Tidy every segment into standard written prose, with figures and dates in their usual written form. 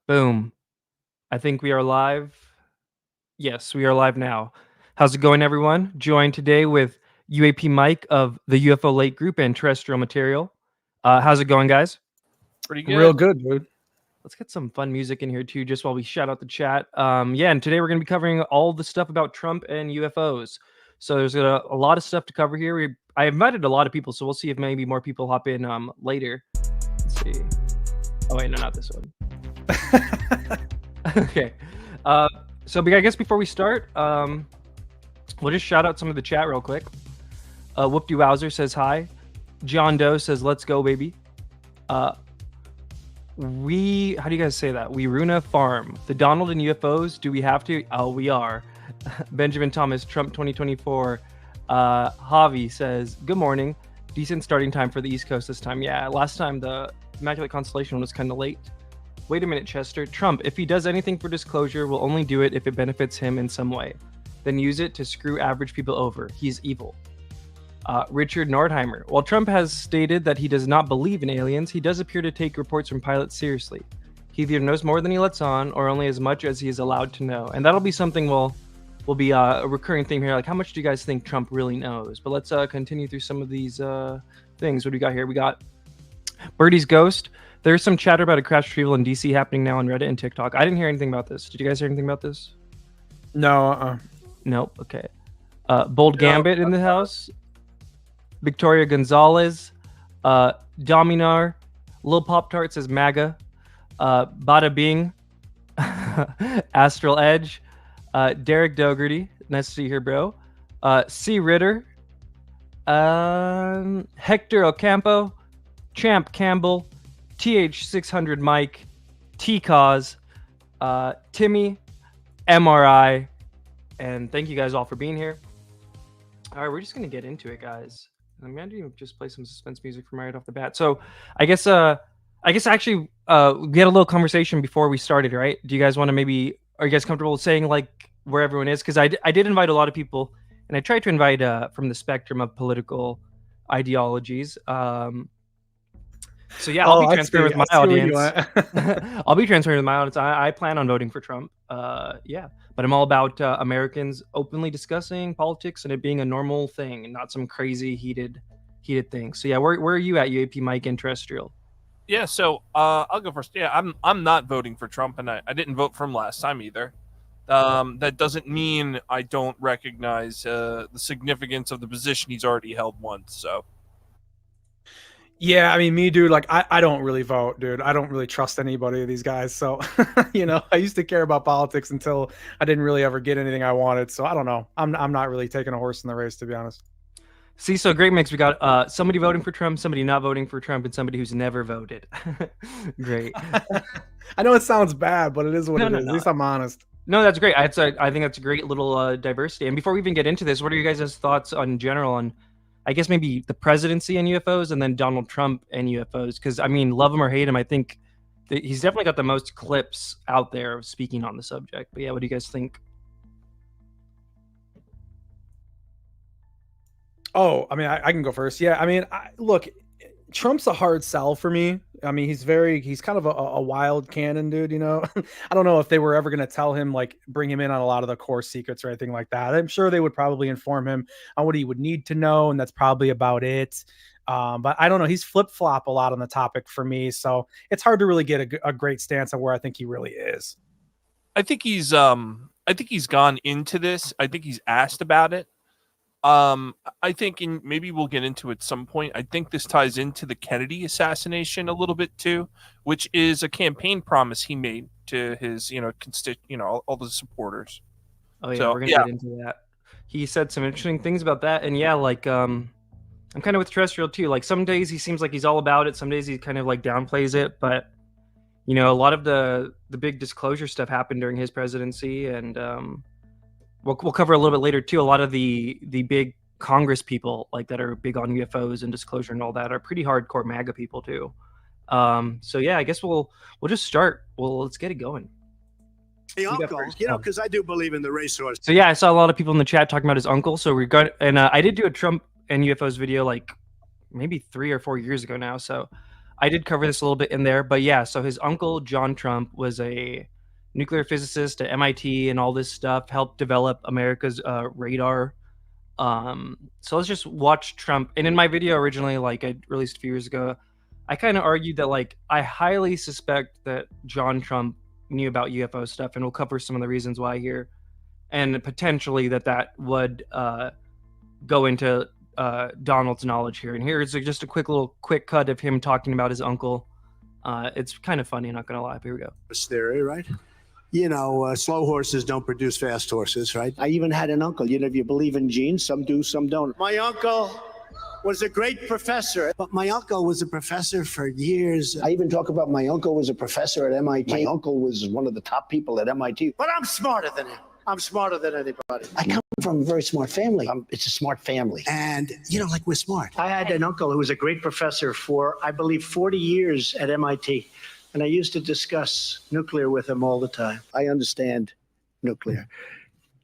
Boom. I think we are live. Yes, we are live now. How's it going, everyone? Joined today with UAP Mike of the UFO Late Group and Terrestrial Material. How's it going, guys? Pretty good. Real good, dude. Let's get some fun music in here, too, just while we shout out the chat. Yeah, and today we're going to be covering all the stuff about Trump and UFOs. So there's a lot of stuff to cover here. I invited a lot of people, so we'll see if maybe more people hop in later. Let's see. Oh, wait, no, not this one. Okay. So I guess before we start, we'll just shout out some of the chat real quick. Whoopty Wowzer says hi. John Doe says, let's go, baby. How do you guys say that? We Runa Farm. The Donald and UFOs, do we have to? Oh, we are. Benjamin Thomas, Trump 2024. Javi says, good morning. Decent starting time for the East Coast this time. Yeah, last time the Immaculate Constellation was kind of late. Wait a minute, Chester. Trump, if he does anything for disclosure, will only do it if it benefits him in some way. Then use it to screw average people over. He's evil. Richard Nordheimer. While Trump has stated that he does not believe in aliens, he does appear to take reports from pilots seriously. He either knows more than he lets on, or only as much as he is allowed to know. And that'll be something will be a recurring theme here. Like, how much do you guys think Trump really knows? But let's continue through some of these things. What do we got here? We got Birdie's Ghost. There's some chatter about a crash retrieval in DC happening now on Reddit and TikTok. I didn't hear anything about this. Did you guys hear anything about this? No. Nope. Okay. Bold Gambit in the house. Victoria Gonzalez. Dominar. Lil Pop Tart says MAGA. Bada Bing. Astral Edge. Derek Dougherty. Nice to see you here, bro. C. Ritter. Hector Ocampo. Champ Campbell. TH600 Mike, T-Cause, Timmy, MRI, and thank you guys all for being here. All right, we're just gonna get into it, guys. I'm gonna just play some suspense music from right off the bat. So, I guess actually, we had a little conversation before we started, right? Do you guys want to are you guys comfortable saying like where everyone is? Because I did invite a lot of people, and I tried to invite from the spectrum of political ideologies. So yeah, I'll be transparent with my audience. I'll be transparent with my audience. I plan on voting for Trump. Yeah, but I'm all about Americans openly discussing politics and it being a normal thing and not some crazy heated thing. So yeah, where are you at, UAP Mike and Terrestrial? Yeah, so I'll go first. Yeah, I'm not voting for Trump, and I didn't vote for him last time either. That doesn't mean I don't recognize the significance of the position he's already held once. So. Yeah, I mean, me, dude, like, I don't really vote, dude. I don't really trust anybody of these guys. So, I used to care about politics until I didn't really ever get anything I wanted. So I don't know. I'm not really taking a horse in the race, to be honest. See, so great mix. We got somebody voting for Trump, somebody not voting for Trump, and somebody who's never voted. Great. I know it sounds bad, but it is what it is. At least I'm honest. No, that's great. I think that's a great little diversity. And before we even get into this, what are you guys' thoughts on general on, I guess maybe the presidency and UFOs and then Donald Trump and UFOs? Because, I mean, love him or hate him, I think he's definitely got the most clips out there of speaking on the subject. But yeah, what do you guys think? Oh, I mean, I can go first. Yeah, I mean, look, Trump's a hard sell for me. I mean, he's kind of a wild cannon, dude, I don't know if they were ever going to tell him, like, bring him in on a lot of the core secrets or anything like that. I'm sure they would probably inform him on what he would need to know, and that's probably about it. But I don't know. He's flip-flop a lot on the topic for me, so it's hard to really get a great stance on where I think he really is. I think he's gone into this. I think he's asked about it. I think, and maybe we'll get into it at some point, I think this ties into the Kennedy assassination a little bit too, which is a campaign promise he made to his, all the supporters. Oh yeah, so, we're gonna get into that. He said some interesting things about that, and yeah, like I'm kind of with Terrestrial too. Like some days he seems like he's all about it, some days he kind of like downplays it, but a lot of the big disclosure stuff happened during his presidency, and we'll cover a little bit later too. A lot of the big Congress people like that are big on UFOs and disclosure and all that are pretty hardcore MAGA people too. So yeah, I guess we'll just start. Let's get it going. The uncle, because I do believe in the racehorse. So yeah, I saw a lot of people in the chat talking about his uncle. So I did do a Trump and UFOs video like maybe 3 or 4 years ago now. So I did cover this a little bit in there, but yeah, so his uncle, John Trump, was a nuclear physicist at MIT and all this stuff, helped develop America's radar. So let's just watch Trump. And in my video originally, like I released a few years ago, I kind of argued that like I highly suspect that John Trump knew about UFO stuff, and we'll cover some of the reasons why here, and potentially that would go into Donald's knowledge here. And here's just a quick cut of him talking about his uncle. It's kind of funny, not gonna lie. Here we go. This theory, right? You know, slow horses don't produce fast horses, right? I even had an uncle. You know, if you believe in genes, some do, some don't. My uncle was a great professor, but my uncle was a professor for years. I even talk about my uncle was a professor at MIT. My uncle was one of the top people at MIT. But I'm smarter than him. I'm smarter than anybody. I come from a very smart family. It's a smart family. And, you know, like we're smart. I had an uncle who was a great professor for, I believe, 40 years at MIT. And I used to discuss nuclear with him all the time. I understand nuclear.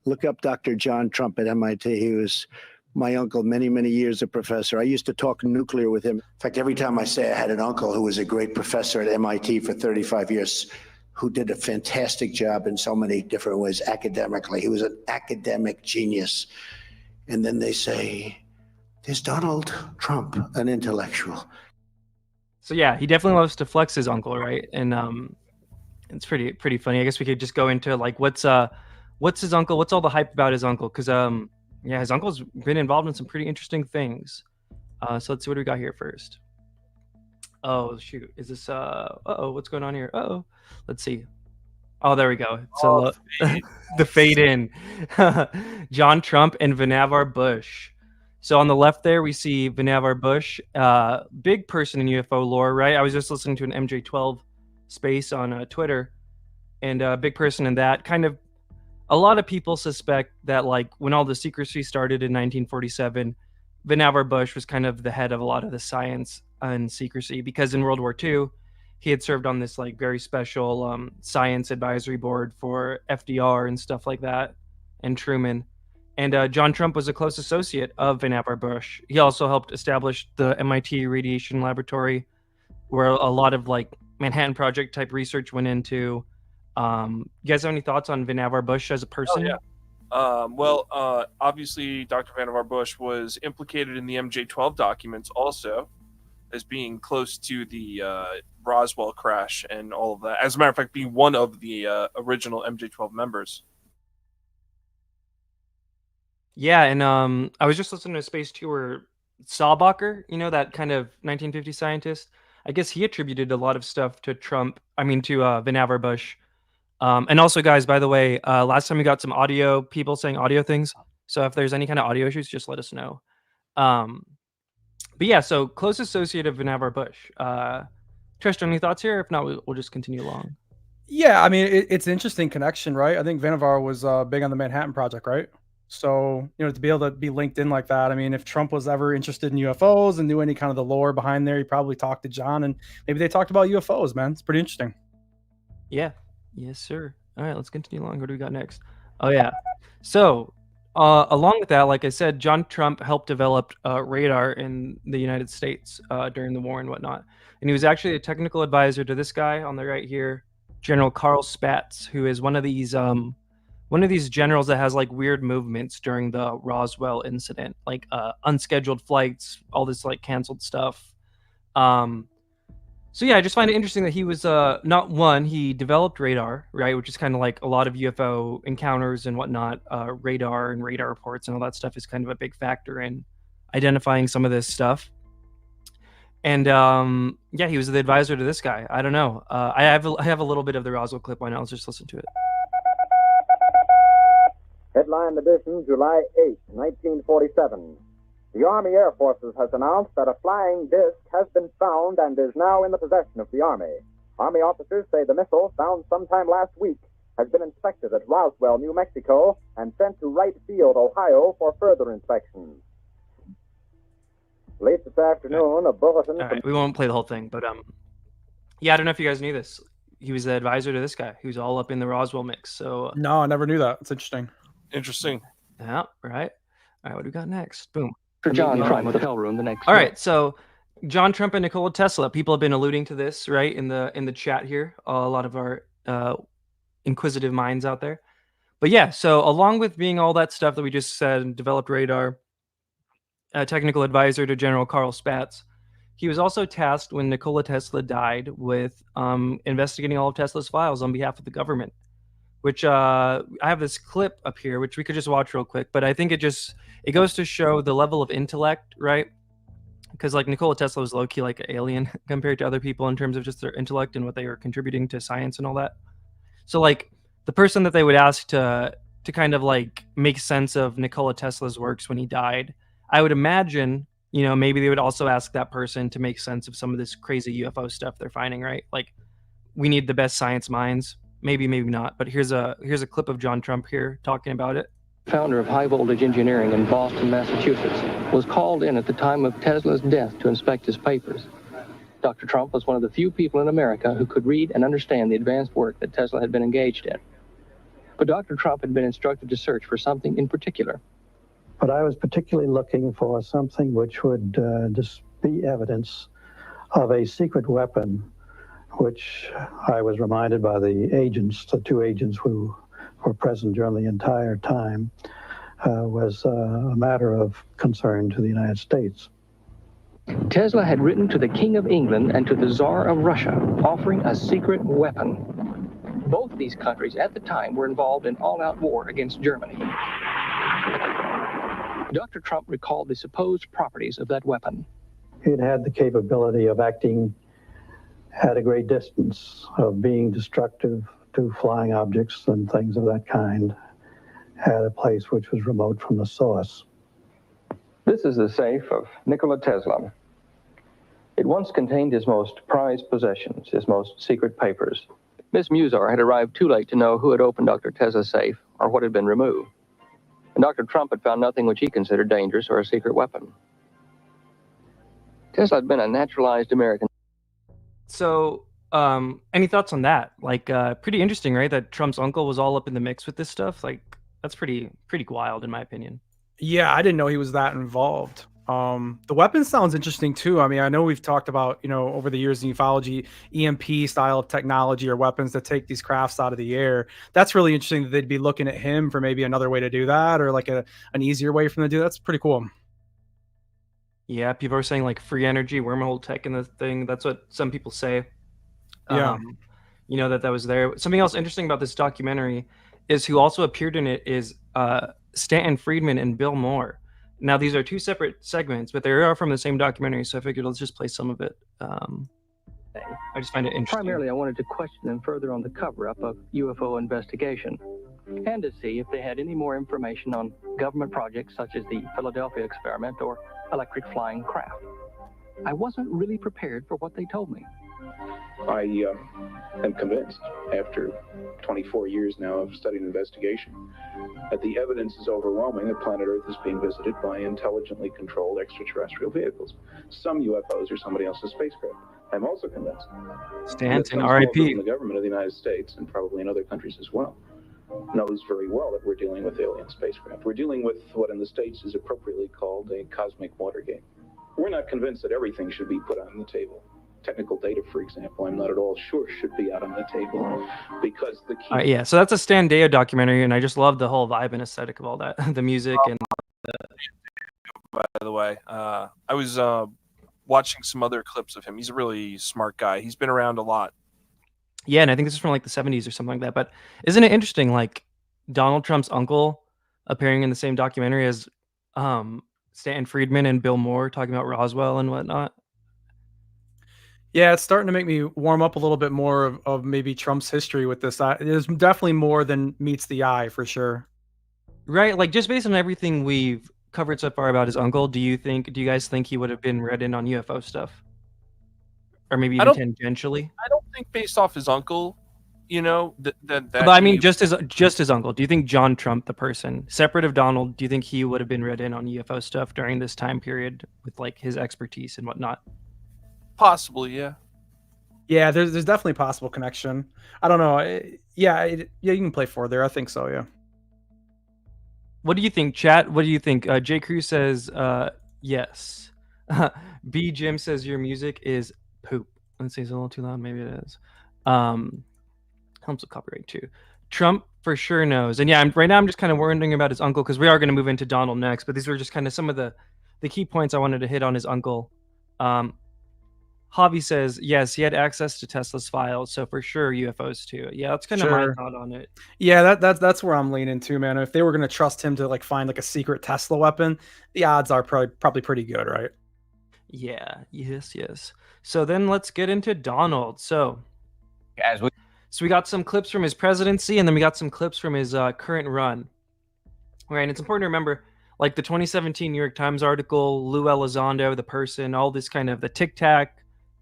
Look up Dr. John Trump at MIT. He was my uncle, many, many years a professor. I used to talk nuclear with him. In fact, every time I say I had an uncle who was a great professor at MIT for 35 years, who did a fantastic job in so many different ways academically. He was an academic genius. And then they say, there's Donald Trump, an intellectual. So yeah, he definitely loves to flex his uncle, right? And it's pretty funny. I guess we could just go into like what's his uncle? What's all the hype about his uncle? Because yeah, his uncle's been involved in some pretty interesting things. So let's see what we got here first. Oh shoot, is this what's going on here? Let's see. Oh, there we go. So the fade in. John Trump and Vannevar Bush. So on the left there, we see Vannevar Bush, big person in UFO lore, right? I was just listening to an MJ12 space on Twitter, and a big person in that. Kind of, a lot of people suspect that, like, when all the secrecy started in 1947, Vannevar Bush was kind of the head of a lot of the science and secrecy, because in World War II, he had served on this, like, very special science advisory board for FDR and stuff like that, and Truman. And John Trump was a close associate of Vannevar Bush. He also helped establish the MIT Radiation Laboratory, where a lot of like Manhattan Project type research went into. You guys have any thoughts on Vannevar Bush as a person? Oh, yeah. Obviously, Dr. Vannevar Bush was implicated in the MJ12 documents also, as being close to the Roswell crash and all of that. As a matter of fact, being one of the original MJ12 members. Yeah, and I was just listening to a space too where Sawbacher, you know, that kind of 1950 scientist, I guess he attributed a lot of stuff to Trump, to Vannevar Bush. And also, guys, by the way, last time we got some audio, people saying audio things. So if there's any kind of audio issues, just let us know. But yeah, so close associate of Vannevar Bush. Tristan, any thoughts here? If not, we'll just continue along. Yeah, I mean, it's an interesting connection, right? I think Vannevar was big on the Manhattan Project, right? So, you know, to be able to be linked in like that, I mean, if Trump was ever interested in UFOs and knew any kind of the lore behind there, he probably talked to John, and maybe they talked about UFOs, man. It's pretty interesting. Yeah. Yes, sir. All right, let's continue along. What do we got next? Oh, yeah. So, along with that, like I said, John Trump helped develop radar in the United States during the war and whatnot. And he was actually a technical advisor to this guy on the right here, General Karl Spatz, who is one of these generals that has like weird movements during the Roswell incident, like unscheduled flights, all this like canceled stuff. So yeah, I just find it interesting that he was he developed radar, right, which is kind of like a lot of UFO encounters and whatnot. Radar and radar reports and all that stuff is kind of a big factor in identifying some of this stuff. And yeah, he was the advisor to this guy. I don't know. I have a little bit of the Roswell clip. Why not? Let's just listen to it. Headline edition, July 8, 1947. The Army Air Forces has announced that a flying disc has been found and is now in the possession of the Army. Army officers say the missile, found sometime last week, has been inspected at Roswell, New Mexico, and sent to Wright Field, Ohio, for further inspection. Late this afternoon, a bulletin... All right, we won't play the whole thing, but yeah, I don't know if you guys knew this. He was the advisor to this guy who's all up in the Roswell mix. So no, I never knew that. It's interesting. Interesting. Yeah, right. All right, what do we got next? Boom. For John Trump, the hotel room the next All right, so John Trump and Nikola Tesla. People have been alluding to this, right, in the chat here. A lot of our inquisitive minds out there. But yeah, so along with being all that stuff that we just said, developed radar, technical advisor to General Karl Spatz, he was also tasked when Nikola Tesla died with investigating all of Tesla's files on behalf of the government. Which I have this clip up here, which we could just watch real quick. But I think it goes to show the level of intellect, right? Because like Nikola Tesla was low key like an alien compared to other people in terms of just their intellect and what they were contributing to science and all that. So like the person that they would ask to kind of like make sense of Nikola Tesla's works when he died, I would imagine, you know, maybe they would also ask that person to make sense of some of this crazy UFO stuff they're finding, right? Like we need the best science minds. Maybe not. But here's a clip of John Trump here talking about it. Founder of high voltage engineering in Boston, Massachusetts, was called in at the time of Tesla's death to inspect his papers. Dr. Trump was one of the few people in America who could read and understand the advanced work that Tesla had been engaged in. But Dr. Trump had been instructed to search for something in particular. But I was particularly looking for something which would just be evidence of a secret weapon, which I was reminded by the two agents who were present during the entire time, was a matter of concern to the United States. Tesla had written to the King of England and to the Tsar of Russia, offering a secret weapon. Both these countries at the time were involved in all-out war against Germany. Dr. Trump recalled the supposed properties of that weapon. It had the capability of acting at a great distance, of being destructive to flying objects and things of that kind at a place which was remote from the source. This is the safe of Nikola Tesla. It once contained his most prized possessions, his most secret papers. Miss Musar had arrived too late to know who had opened Dr. Tesla's safe or what had been removed. And Dr. Trump had found nothing which he considered dangerous or a secret weapon. Tesla had been a naturalized American. So, any thoughts on that? Like, pretty interesting, right? That Trump's uncle was all up in the mix with this stuff. Like, that's pretty wild, in my opinion. Yeah, I didn't know he was that involved. The weapon sounds interesting too. I mean, I know we've talked about, you know, over the years in ufology, EMP style of technology or weapons that take these crafts out of the air. That's really interesting that they'd be looking at him for maybe another way to do that, or like an easier way for them to do that. That's pretty cool. Yeah, people are saying like free energy, wormhole tech in the thing. That's what some people say. Yeah. You know, that was there. Something else interesting about this documentary is who also appeared in it is Stanton Friedman and Bill Moore. Now, these are two separate segments, but they are from the same documentary, so I figured let's just play some of it. I just find it interesting. Primarily, I wanted to question them further on the cover-up of UFO investigation and to see if they had any more information on government projects such as the Philadelphia experiment or electric flying craft. I wasn't really prepared for what they told me. I am convinced, after 24 years now of studying investigation, that the evidence is overwhelming that planet Earth is being visited by intelligently controlled extraterrestrial vehicles. Some UFOs are somebody else's spacecraft. I'm also convinced Stanton, that R.I.P. the government of the United States, and probably in other countries as well, knows very well that we're dealing with alien spacecraft. We're dealing with what in the States is appropriately called a cosmic Watergate. We're not convinced that everything should be put on the table. Technical data, for example, I'm not at all sure should be out on the table, because the key... Yeah, so that's a Stan Deo documentary, and I just love the whole vibe and aesthetic of all that, the music and... By the way, I was watching some other clips of him. He's a really smart guy. He's been around a lot. Yeah, and I think this is from like the 70s or something like that. But isn't it interesting, like Donald Trump's uncle appearing in the same documentary as Stanton Friedman and Bill Moore talking about Roswell and whatnot? Yeah, it's starting to make me warm up a little bit more of maybe Trump's history with this. There's definitely more than meets the eye, for sure. Right, like just based on everything we've covered so far about his uncle, do you guys think he would have been read in on UFO stuff? Or maybe even tangentially? I don't think based off his uncle, you know, that but I mean, just his uncle. Do you think John Trump, the person, separate of Donald, do you think he would have been read in on UFO stuff during this time period with like his expertise and whatnot? Possibly, yeah. Yeah, there's definitely a possible connection. I don't know. Yeah, you can play 4 there. I think so, yeah. What do you think, chat? What do you think? J. Crew says yes. B Jim says your music is poop. Let's see, it's a little too loud. Maybe it is. Helps with copyright too. Trump for sure knows. And yeah, right now I'm just kind of wondering about his uncle because we are going to move into Donald next. But these were just kind of some of the key points I wanted to hit on his uncle. Javi says, yes, he had access to Tesla's files, so for sure UFOs too. Yeah, that's kind of my thought on it. Yeah, that's where I'm leaning too, man. If they were going to trust him to like find like a secret Tesla weapon, the odds are probably pretty good, right? Yeah, yes. So then let's get into Donald. So we got some clips from his presidency, and then we got some clips from his current run. Right, and it's important to remember, like the 2017 New York Times article, Lou Elizondo, the person, all this kind of the Tic Tac,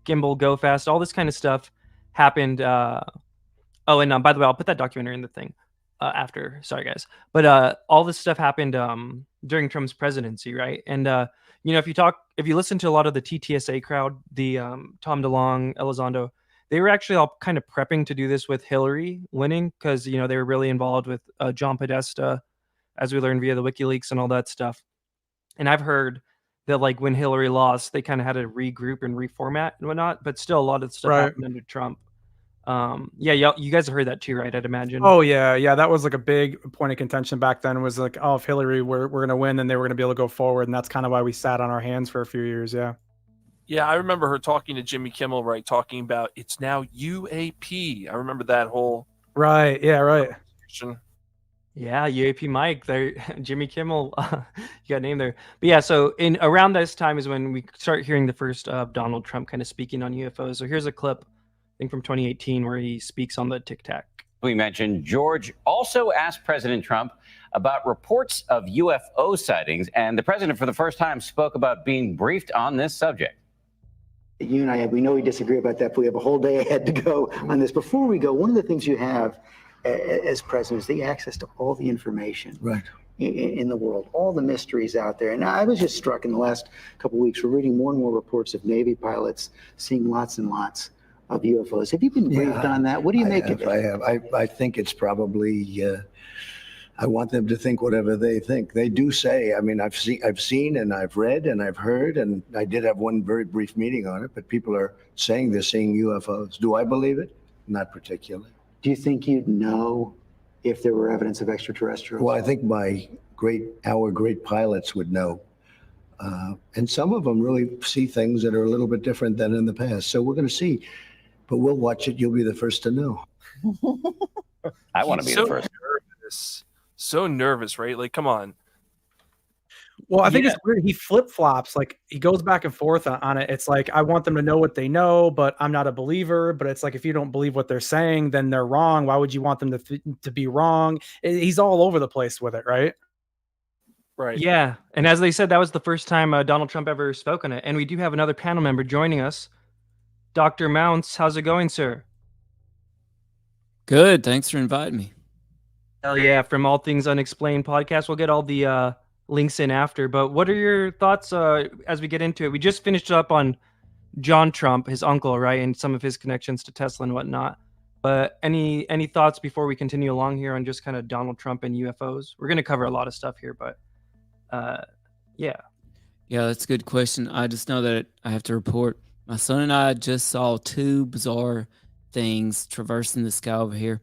Gimbal, Go Fast, all this kind of stuff happened. And by the way, I'll put that documentary in the thing after. Sorry, guys. But all this stuff happened during Trump's presidency, right? And if you listen to a lot of the TTSA crowd, the Tom DeLonge, Elizondo, they were actually all kind of prepping to do this with Hillary winning because they were really involved with John Podesta, as we learned via the WikiLeaks and all that stuff. And I've heard that like when Hillary lost, they kind of had to regroup and reformat and whatnot, but still a lot of stuff happened under Trump. You guys have heard that too, right? I'd imagine. Oh yeah, that was like a big point of contention back then. Was like, oh, if Hillary we're gonna win, then they were gonna be able to go forward, and that's kind of why we sat on our hands for a few years. Yeah, I remember her talking to Jimmy Kimmel, right? Talking about it's now UAP. I remember that whole right. Yeah, right. Yeah, UAP Mike, there, Jimmy Kimmel, you got named there. But yeah, so in around this time is when we start hearing the first of Donald Trump kind of speaking on UFOs. So here's a clip, I think from 2018, where he speaks on the Tic Tac. We mentioned George also asked President Trump about reports of UFO sightings, and the president for the first time spoke about being briefed on this subject. You and I, we know we disagree about that, but we have a whole day ahead to go on this. Before we go, one of the things you have as president is the access to all the information in the world, all the mysteries out there. And I was just struck in the last couple of weeks, we're reading more and more reports of Navy pilots seeing lots and lots of UFOs. Have you been briefed on that? What do you make of it? I have. I think it's probably, I want them to think whatever they think. They do say, I mean, I've seen and I've read and I've heard, and I did have one very brief meeting on it, but people are saying they're seeing UFOs. Do I believe it? Not particularly. Do you think you'd know if there were evidence of extraterrestrials? Well, I think our great pilots would know. And some of them really see things that are a little bit different than in the past. So we're going to see, but we'll watch it. You'll be the first to know. I want to be the first. So nervous, right? Like, come on. Well, I think it's weird. He flip-flops. Like, he goes back and forth on it. It's like, I want them to know what they know, but I'm not a believer. But it's like, if you don't believe what they're saying, then they're wrong. Why would you want them to be wrong? He's all over the place with it, right? Right. Yeah. And as they said, that was the first time Donald Trump ever spoke on it. And we do have another panel member joining us. Dr. Mounts, how's it going, sir? Good. Thanks for inviting me. Hell yeah. From All Things Unexplained podcast. We'll get all the links in after, but what are your thoughts as we get into it? We just finished up on John Trump, his uncle, right, and some of his connections to Tesla and whatnot. But any thoughts before we continue along here on just kind of Donald Trump and UFOs? We're going to cover a lot of stuff here, but yeah, that's a good question. I just know that I have to report my son and I just saw two bizarre things traversing the sky over here.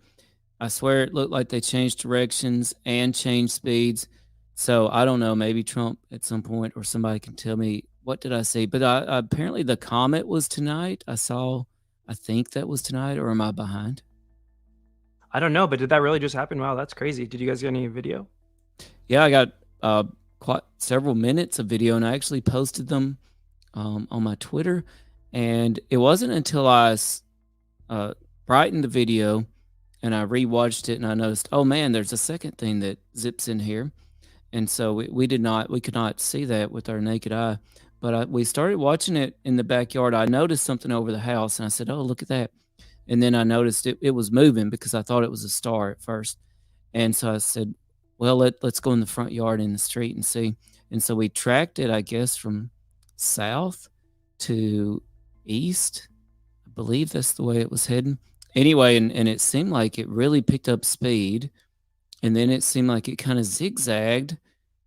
I swear it looked like they changed directions and changed speeds. So I don't know, maybe Trump at some point or somebody can tell me, what did I see? But apparently the comet was tonight. I think that was tonight, or am I behind? I don't know, but did that really just happen? Wow, that's crazy. Did you guys get any video? Yeah, I got quite several minutes of video, and I actually posted them on my Twitter. And it wasn't until I brightened the video and I rewatched it and I noticed, oh man, there's a second thing that zips in here. And so we could not see that with our naked eye, but we started watching it in the backyard. I noticed something over the house and I said, oh, look at that. And then I noticed it was moving because I thought it was a star at first. And so I said, well, let's go in the front yard in the street and see. And so we tracked it, I guess, from south to east. I believe that's the way it was heading. Anyway, and it seemed like it really picked up speed. And then it seemed like it kind of zigzagged,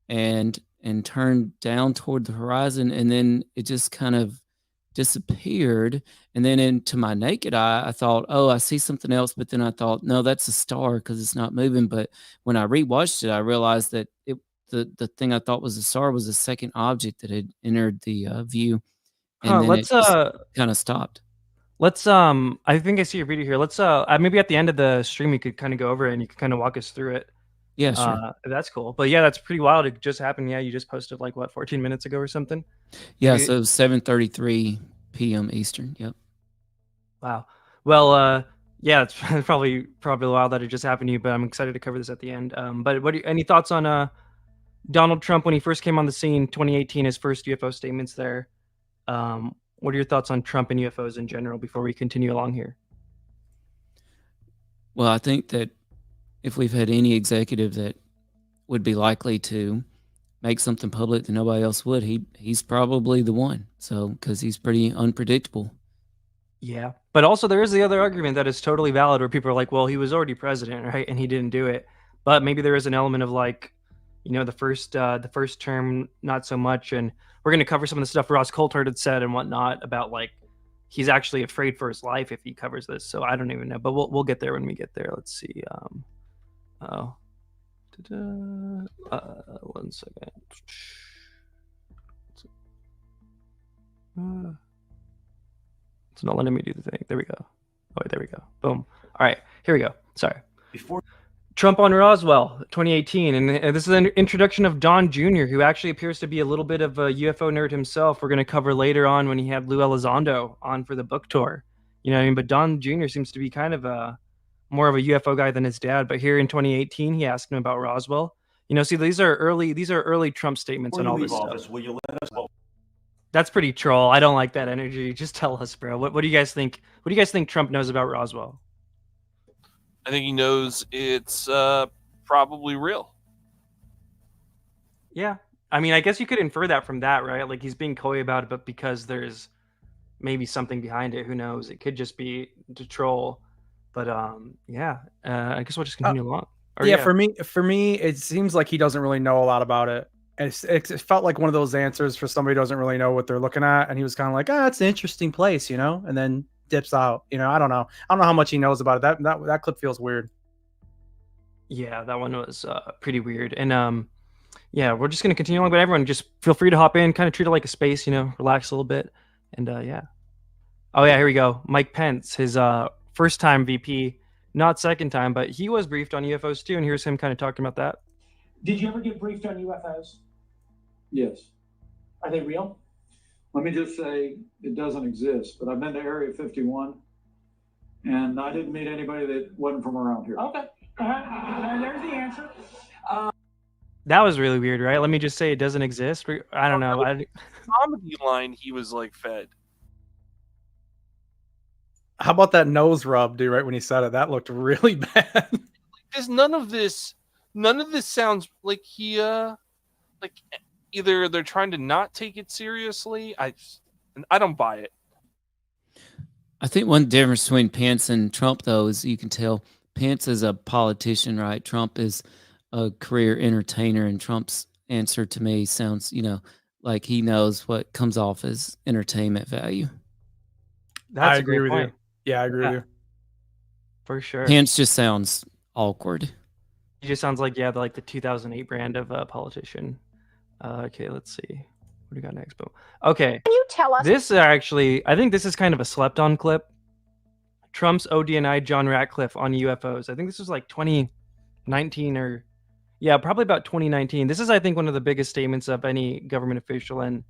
and and turned down toward the horizon, and then it just kind of disappeared. And then into my naked eye, I thought, oh, I see something else. But then I thought, no, that's a star because it's not moving. But when I rewatched it, I realized that the thing I thought was a star was a second object that had entered the view, and then it just kind of stopped. Let's I think I see your video here. Let's maybe at the end of the stream you could kind of go over it and you could kind of walk us through it. Yeah, sure. That's cool. But yeah, that's pretty wild. It just happened. Yeah, you just posted like what, 14 minutes ago or something? Yeah, so 7:33 p.m. Eastern. Yep. Wow. Well, yeah, it's probably wild that it just happened to you, but I'm excited to cover this at the end. But any thoughts on Donald Trump when he first came on the scene, 2018, his first UFO statements there? What are your thoughts on Trump and UFOs in general before we continue along here? Well, I think that if we've had any executive that would be likely to make something public that nobody else would, he's probably the one. So, because he's pretty unpredictable. Yeah, but also there is the other argument that is totally valid, where people are like, well, he was already president, right, and he didn't do it. But maybe there is an element of like, you know, the first term, not so much. And we're going to cover some of the stuff Ross Coulthart had said and whatnot about like he's actually afraid for his life if he covers this. So I don't even know, but we'll get there when we get there. Let's see. One second. It's not letting me do the thing. There we go. Oh, wait, there we go. Boom. All right, here we go. Sorry. Before Trump on Roswell, 2018, and this is an introduction of Don Jr., who actually appears to be a little bit of a UFO nerd himself. We're going to cover later on when he had Lou Elizondo on for the book tour. You know what I mean? But Don Jr. seems to be kind of more of a UFO guy than his dad. But here in 2018, he asked him about Roswell. You know, see, these are early Trump statements and all this stuff. will you let us vote? That's pretty troll. I don't like that energy. Just tell us, bro. What do you guys think? What do you guys think Trump knows about Roswell? I think he knows it's probably real. Yeah. I mean, I guess you could infer that from that, right? Like he's being coy about it, but because there's maybe something behind it, who knows? It could just be to troll. But yeah, I guess we'll just continue along. Or, yeah, for me, it seems like he doesn't really know a lot about it. It felt like one of those answers for somebody who doesn't really know what they're looking at, and he was kind of like, it's an interesting place, you know, and then dips out. You know, I don't know how much he knows about it. That clip feels weird. Yeah, that one was pretty weird. And yeah, we're just gonna continue along. But everyone, just feel free to hop in, kind of treat it like a space, you know, relax a little bit, and yeah. Oh yeah, here we go. Mike Pence, his first time VP, not second time, but he was briefed on UFOs too, and here's him kind of talking about that. Did you ever get briefed on UFOs? Yes. Are they real? Let me just say it doesn't exist, but I've been to Area 51 and I didn't meet anybody that wasn't from around here. Okay. There's the answer. That was really weird, right? Let me just say it doesn't exist. I don't know. Comedy line he was like fed. How about that nose rub, dude? Right when he said it, that looked really bad. Because none of this sounds like he like either they're trying to not take it seriously. I don't buy it. I think one difference between Pence and Trump, though, is you can tell Pence is a politician, right? Trump is a career entertainer, and Trump's answer to me sounds, you know, like he knows what comes off as entertainment value. That's I agree with you. Yeah, I agree with you. For sure. Pence just sounds awkward. He just sounds like, yeah, like the 2008 brand of a politician. Okay, let's see. What do we got next? Boom. Okay. Can you tell us? This actually, I think this is kind of a slept-on clip. Trump's ODNI John Ratcliffe on UFOs. I think this was like 2019 or, yeah, probably about 2019. This is, I think, one of the biggest statements of any government official. And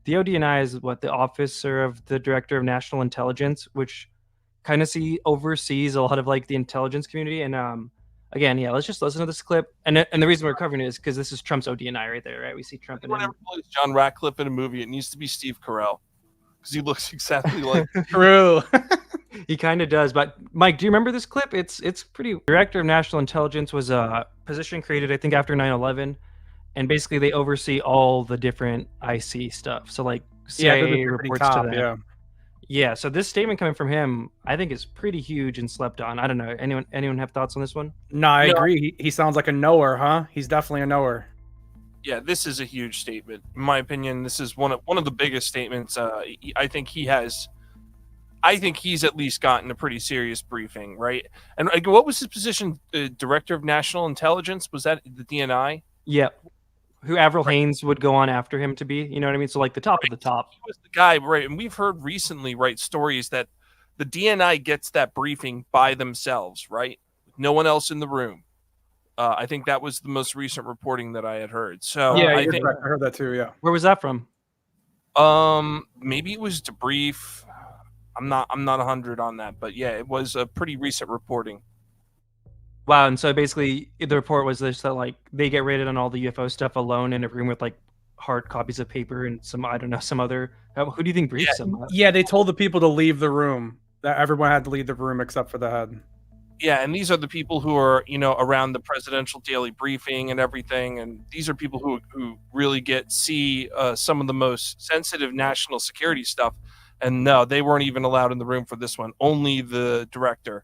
the ODNI is what, the Officer of the Director of National Intelligence, which kind of oversees a lot of like the intelligence community. And again, yeah, let's just listen to this clip. And the reason we're covering it is because this is Trump's ODNI right there, right? We see Trump in Whenever plays John Ratcliffe in a movie, it needs to be Steve Carell because he looks exactly like True. He kind of does. But Mike, do you remember this clip? It's pretty. Director of National Intelligence was a position created, I think, after 9/11, and basically they oversee all the different IC stuff. So like CIA reports to them. Yeah, so this statement coming from him, I think, is pretty huge and slept on. I don't know. Anyone have thoughts on this one? No, I agree. He sounds like a knower, huh? He's definitely a knower. Yeah, this is a huge statement. In my opinion, this is one of the biggest statements. I think he's at least gotten a pretty serious briefing, right? And what was his position? Director of National Intelligence? Was that the DNI? Yeah. Who Avril Haines would go on after him to be, you know what I mean? So like the top of the top. He was the guy, right? And we've heard recently, right, stories that the DNI gets that briefing by themselves, right? No one else in the room. I think that was the most recent reporting that I had heard. So Yeah, I you're think correct. I heard that too. Yeah. Where was that from? Maybe it was debrief. I'm not 100 on that, but yeah, it was a pretty recent reporting. Wow, and so basically the report was this, that like they get rated on all the UFO stuff alone in a room with like hard copies of paper and some, I don't know, some other, who do you think briefs them? Yeah, they told the people to leave the room. That everyone had to leave the room except for the head. Yeah, and these are the people who are, around the presidential daily briefing and everything, and these are people who really see some of the most sensitive national security stuff. And no, they weren't even allowed in the room for this one. Only the director.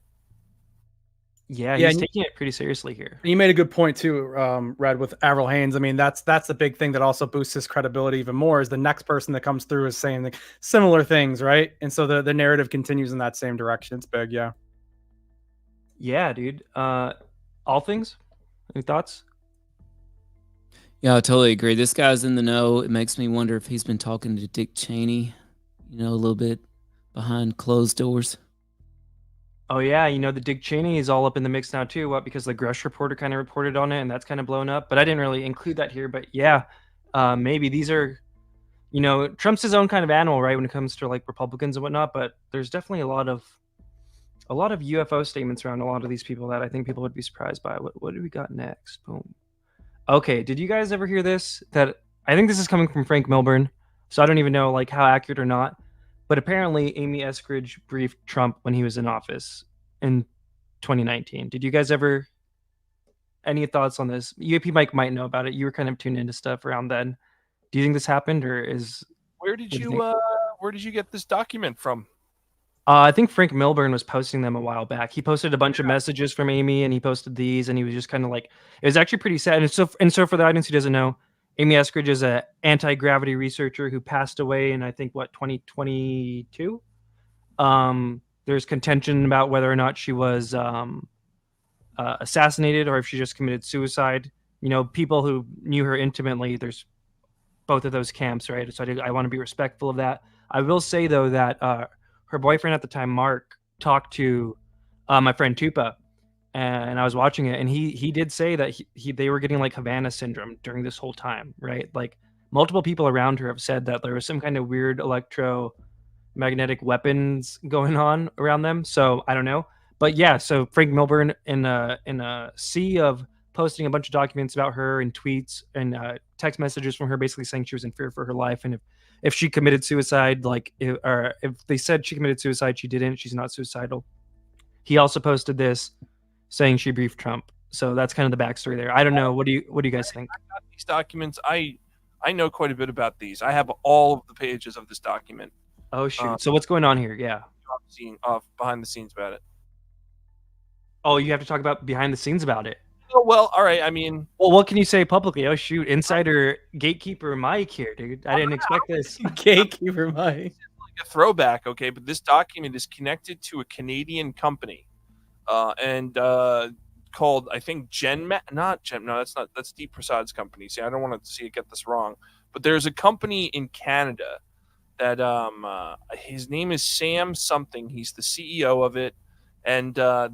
Yeah, he's taking it pretty seriously here. You made a good point too, Red, with Avril Haines. I mean, that's the big thing that also boosts his credibility even more, is the next person that comes through is saying like similar things, right? And so the narrative continues in that same direction. It's big, yeah. Yeah, dude. All things? Any thoughts? Yeah, I totally agree. This guy's in the know. It makes me wonder if he's been talking to Dick Cheney, a little bit behind closed doors. Oh yeah, the Dick Cheney is all up in the mix now too. What? Because the Grush reporter kind of reported on it, and that's kind of blown up. But I didn't really include that here. But yeah, maybe these are, Trump's his own kind of animal, right? When it comes to like Republicans and whatnot. But there's definitely a lot of UFO statements around a lot of these people that I think people would be surprised by. What do we got next? Boom. Okay, did you guys ever hear this? That I think this is coming from Frank Milburn, so I don't even know like how accurate or not. But apparently, Amy Eskridge briefed Trump when he was in office in 2019. Did you guys ever? Any thoughts on this? UAP Mike might know about it. You were kind of tuned into stuff around then. Do you think this happened, or is? Where did you get this document from? I think Frank Milburn was posting them a while back. He posted a bunch of messages from Amy, and he posted these, and he was just kind of like, it was actually pretty sad. And so for the audience who doesn't know, Amy Eskridge is an anti-gravity researcher who passed away in, I think, 2022? There's contention about whether or not she was assassinated or if she just committed suicide. People who knew her intimately, there's both of those camps, right? So I want to be respectful of that. I will say, though, that her boyfriend at the time, Mark, talked to my friend Tupa, and I was watching it, and he did say that they were getting like Havana syndrome during this whole time, right? Like multiple people around her have said that there was some kind of weird electromagnetic weapons going on around them. So I don't know, but yeah. So Frank Milburn in a sea of posting a bunch of documents about her and tweets and text messages from her, basically saying she was in fear for her life, and if she committed suicide, or if they said she committed suicide, she didn't. She's not suicidal. He also posted this, saying she briefed Trump. So that's kind of the backstory there. I don't know. What do you guys think? I got these documents. I know quite a bit about these. I have all of the pages of this document. Oh shoot! So what's going on here? Yeah. Behind the scenes about it. Oh, you have to talk about behind the scenes about it. Oh, well, all right. I mean, well, what can you say publicly? Oh shoot! Insider gatekeeper Mike here, dude. I didn't expect this. Gatekeeper Mike. Like a throwback, okay? But this document is connected to a Canadian company. And called, I think, that's Deep Prasad's company. See, I don't want to get this wrong, but there's a company in Canada that his name is Sam something. He's the CEO of it, and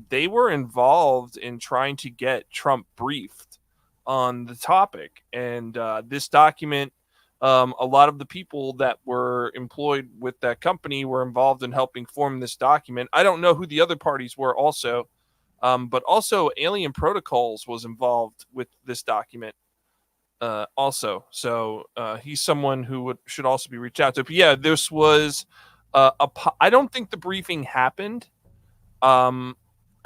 they were involved in trying to get Trump briefed on the topic. And this document, a lot of the people that were employed with that company were involved in helping form this document. I don't know who the other parties were also, but also Alien Protocols was involved with this document also. So he's someone who should also be reached out to. But yeah, this was I don't think the briefing happened. I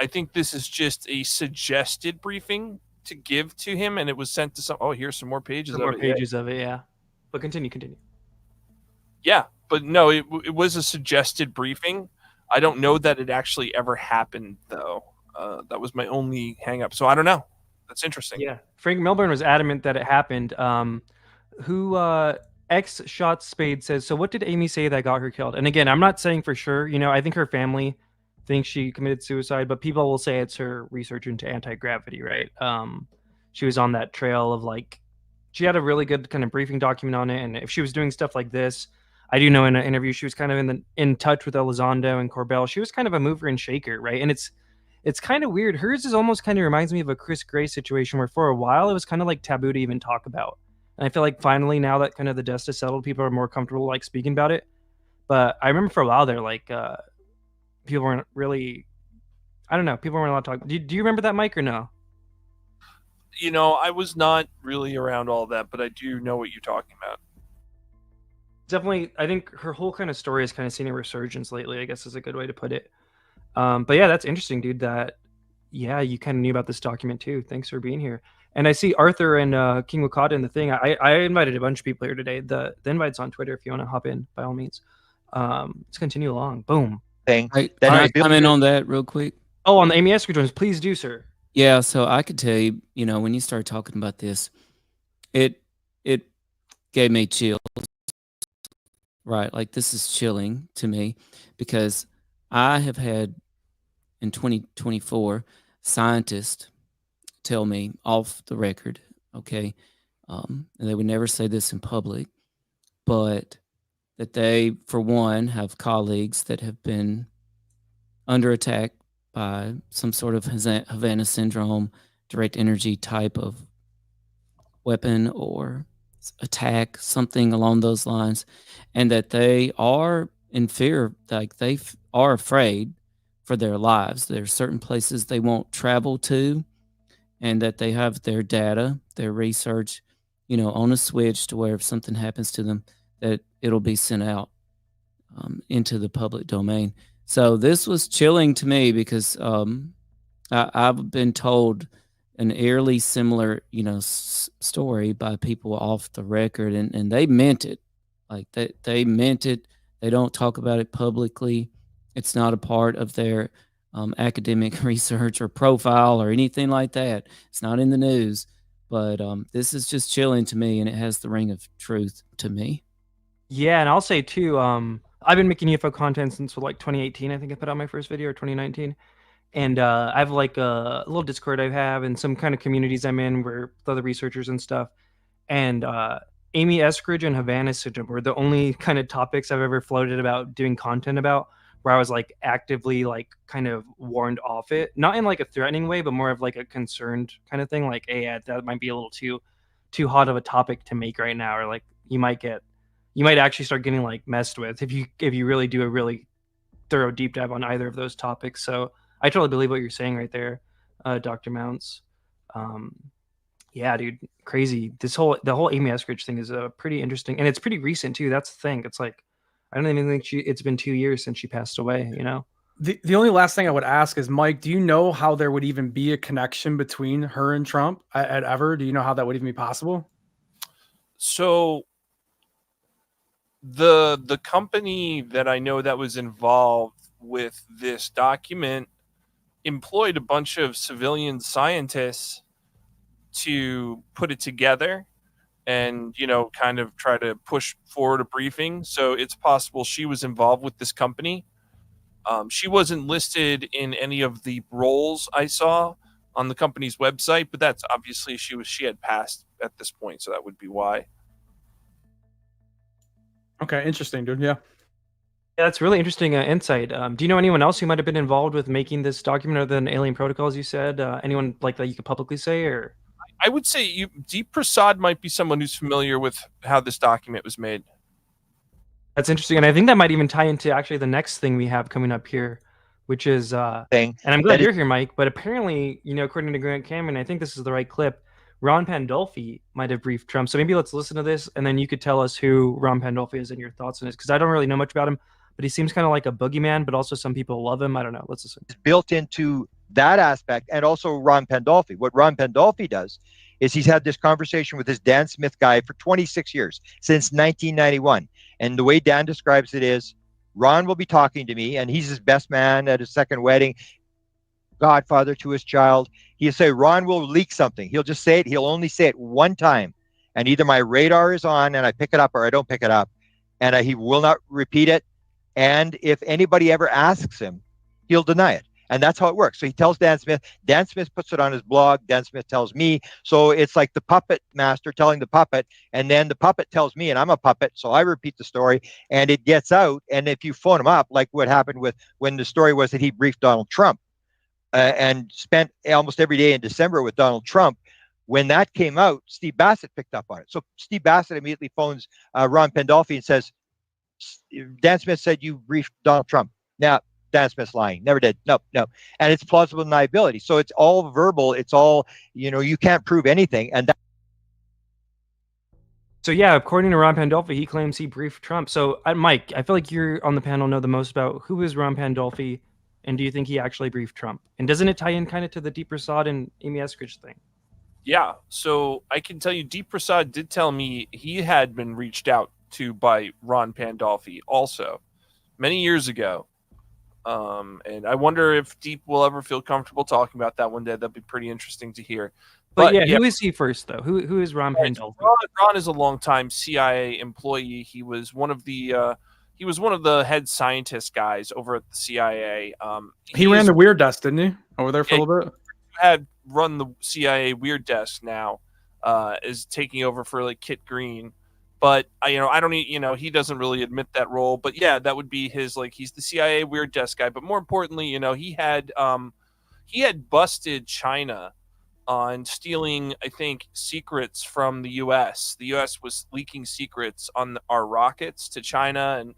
think this is just a suggested briefing to give to him, and it was sent to some. Oh, here's some more pages. More pages of it, yeah. But continue. Yeah, but no, it was a suggested briefing. I don't know that it actually ever happened, though. That was my only hang up. So I don't know. That's interesting. Yeah, Frank Milburn was adamant that it happened. X Shot Spade says, so what did Amy say that got her killed? And again, I'm not saying for sure. I think her family thinks she committed suicide, but people will say it's her research into anti-gravity, right? She was on that trail of she had a really good kind of briefing document on it, and if she was doing stuff like this, I do know in an interview she was kind of in touch with Elizondo and Corbell. She was kind of a mover and shaker, right? And it's kind of weird. Hers is almost kind of reminds me of a Chris Gray situation where for a while it was kind of like taboo to even talk about. And I feel like finally now that kind of the dust has settled, people are more comfortable speaking about it. But I remember for a while there, people weren't really, I don't know, people weren't allowed to talk. Do you remember that, Mike, or no? I was not really around all that, but I do know what you're talking about. Definitely, I think her whole kind of story has kind of seen a resurgence lately, I guess is a good way to put it. But yeah, that's interesting, dude, that, you kind of knew about this document too. Thanks for being here. And I see Arthur and King Wakata in the thing. I invited a bunch of people here today. The invite's on Twitter if you want to hop in, by all means. Let's continue along. Boom. Can I comment on that real quick? Oh, on the Amy Eskridge ones, please do, sir. Yeah, so I could tell you, when you started talking about this, it gave me chills. Right, this is chilling to me because I have had in 2024 scientists tell me off the record, okay, and they would never say this in public, but that they, for one, have colleagues that have been under attack by some sort of Havana syndrome, direct energy type of weapon or attack, something along those lines, and that they are in fear, they are afraid for their lives. There are certain places they won't travel to, and that they have their data, their research, on a switch to where if something happens to them, that it'll be sent out into the public domain. So this was chilling to me because I've been told an eerily similar, story by people off the record, and they meant it. They meant it. They don't talk about it publicly. It's not a part of their academic research or profile or anything like that. It's not in the news, but this is just chilling to me, and it has the ring of truth to me. Yeah, and I'll say too, I've been making UFO content since 2018. I think I put out my first video, or 2019. And I have a little Discord I have and some kind of communities I'm in where with other researchers and stuff. And Amy Eskridge and Havana syndrome were the only kind of topics I've ever floated about doing content about, where I was actively kind of warned off it, not in a threatening way, but more of a concerned kind of thing. Hey, that might be a little too hot of a topic to make right now, or you might actually start getting messed with if you really do a really thorough deep dive on either of those topics. So I totally believe what you're saying right there, Dr. Mounts. Yeah, dude, crazy. The whole Amy Eskridge thing is pretty interesting, and it's pretty recent too. That's the thing. It's I don't even think it's been 2 years since she passed away. The only last thing I would ask is, Mike, do you know how there would even be a connection between her and Trump at ever? Do you know how that would even be possible? So the company that I know that was involved with this document employed a bunch of civilian scientists to put it together and, kind of try to push forward a briefing. So it's possible she was involved with this company. She wasn't listed in any of the roles I saw on the company's website, but that's obviously she had passed at this point. So that would be why. Okay. Interesting, dude. Yeah. Yeah, that's really interesting insight. Do you know anyone else who might have been involved with making this document other than Alien Protocols, you said? Anyone that you could publicly say? Or I would say Deep Prasad might be someone who's familiar with how this document was made. That's interesting. And I think that might even tie into actually the next thing we have coming up here, which is, and I'm glad you're here, Mike, but apparently, according to Grant Cameron, I think this is the right clip, Ron Pandolfi might have briefed Trump. So maybe let's listen to this, and then you could tell us who Ron Pandolfi is and your thoughts on this, because I don't really know much about him. But he seems kind of like a boogeyman, but also some people love him. I don't know. Let's listen. It's built into that aspect, and also Ron Pandolfi. What Ron Pandolfi does is he's had this conversation with this Dan Smith guy for 26 years, since 1991. And the way Dan describes it is, Ron will be talking to me, and he's his best man at his second wedding. godfather to his child. He'll say Ron will leak something. He'll just say it. He'll only say it one time, and either my radar is on and I pick it up, or I don't pick it up, and he will not repeat it. And if anybody ever asks him, he'll deny it. And that's how it works. So he tells Dan Smith. Dan Smith puts it on his blog. Dan Smith tells me. So it's like the puppet master telling the puppet, and then the puppet tells me, and I'm a puppet, so I repeat the story, and it gets out. And if you phone him up, like what happened with when the story was that he briefed Donald Trump and spent almost every day in December with Donald Trump, when that came out, Steve Bassett picked up on it. So Steve Bassett immediately phones Ron Pandolfi and says, Dan Smith said you briefed Donald Trump. Now, Dan Smith's lying. Never did. No. And it's plausible deniability. So it's all verbal. It's all, you can't prove anything. And So yeah, according to Ron Pandolfi, he claims he briefed Trump. So Mike, I feel like you're on the panel, know the most about who is Ron Pandolfi, and do you think he actually briefed Trump? And doesn't it tie in kind of to the Deep Prasad and Amy Eskridge thing? Yeah. So I can tell you, Deep Prasad did tell me he had been reached out to by Ron Pandolfi also many years ago. And I wonder if Deep will ever feel comfortable talking about that one day. That'd be pretty interesting to hear. But yeah, who is he first though? Who is Ron Pandolfi? Ron is a longtime CIA employee. He was one of the head scientist guys over at the CIA. He ran the Weird Desk, didn't he? Over there for a little bit. Had run the CIA Weird Desk now, is taking over for like Kit Green. But I don't he doesn't really admit that role. But yeah, that would be his, like, he's the CIA Weird Desk guy. But more importantly, he had busted China on stealing, I think, secrets from the U.S. The U.S. was leaking secrets on our rockets to China, and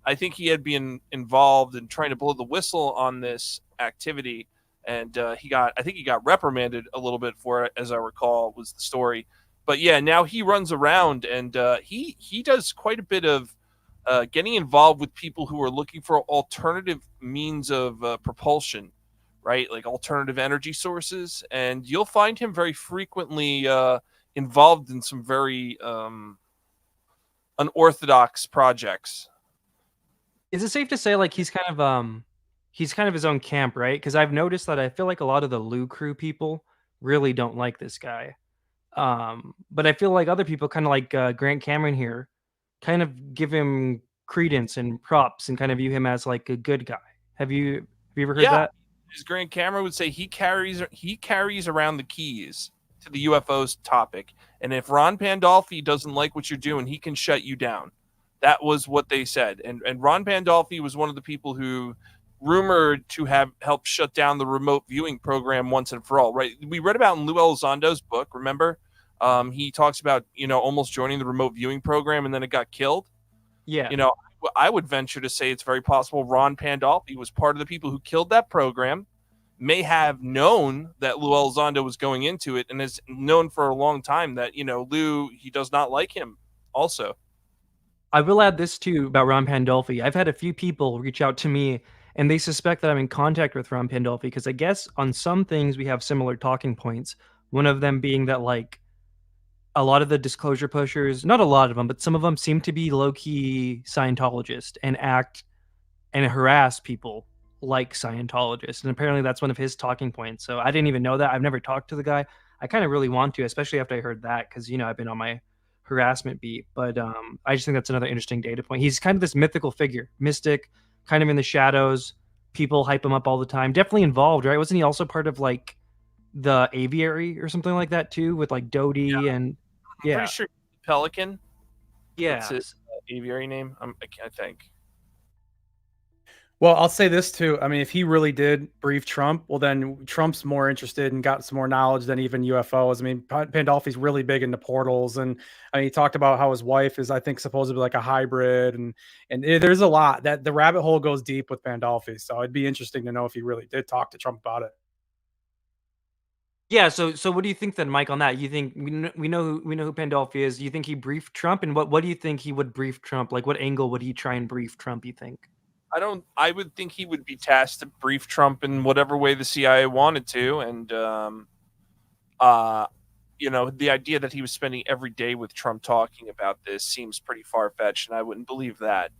I think he had been involved in trying to blow the whistle on this activity. And he got reprimanded a little bit for it, as I recall, was the story. But yeah, now he runs around and he does quite a bit of getting involved with people who are looking for alternative means of propulsion, right? Like alternative energy sources. And you'll find him very frequently involved in some very unorthodox projects. Is it safe to say like he's kind of his own camp, right? Because I've noticed that I feel like a lot of the Lou crew people really don't like this guy. But I feel like other people, kind of like Grant Cameron here, kind of give him credence and props and kind of view him as like a good guy. Have you ever heard that? As Grant Cameron would say, he carries around the keys to the UFOs topic, and if Ron Pandolfi doesn't like what you're doing, he can shut you down. That was what they said, and Ron Pandolfi was one of the people who rumored to have helped shut down the remote viewing program once and for all, right? We read about in Lou Elizondo's book, remember? He talks about, almost joining the remote viewing program and then it got killed. Yeah. I would venture to say it's very possible Ron Pandolfi was part of the people who killed that program, may have known that Lou Elizondo was going into it, and has known for a long time that, Lou, he does not like him also. I will add this too about Ron Pandolfi. I've had a few people reach out to me and they suspect that I'm in contact with Ron Pandolfi because I guess on some things we have similar talking points. One of them being that like a lot of the disclosure pushers, not a lot of them, but some of them seem to be low-key Scientologists and act and harass people like Scientologists. And apparently that's one of his talking points. So I didn't even know that. I've never talked to the guy. I kind of really want to, especially after I heard that, because, I've been on my harassment beat. But I just think that's another interesting data point. He's kind of this mythical figure, mystic, kind of in the shadows. People hype him up all the time. Definitely involved, right? Wasn't he also part of like the aviary or something like that too, with like Doty and I'm pretty sure Pelican. Yeah, that's his aviary name. I think. Well, I'll say this too. I mean, if he really did brief Trump, well, then Trump's more interested and got some more knowledge than even UFOs. I mean, Pandolfi's really big into portals, and I mean, he talked about how his wife is, I think, supposedly like a hybrid, and there's a lot that the rabbit hole goes deep with Pandolfi. So it'd be interesting to know if he really did talk to Trump about it. Yeah. So what do you think then, Mike? On that, you think we know who Pandolfi is? You think he briefed Trump, and what do you think he would brief Trump? Like, what angle would he try and brief Trump? You think? I would think he would be tasked to brief Trump in whatever way the CIA wanted to. And, the idea that he was spending every day with Trump talking about this seems pretty far-fetched, and I wouldn't believe that.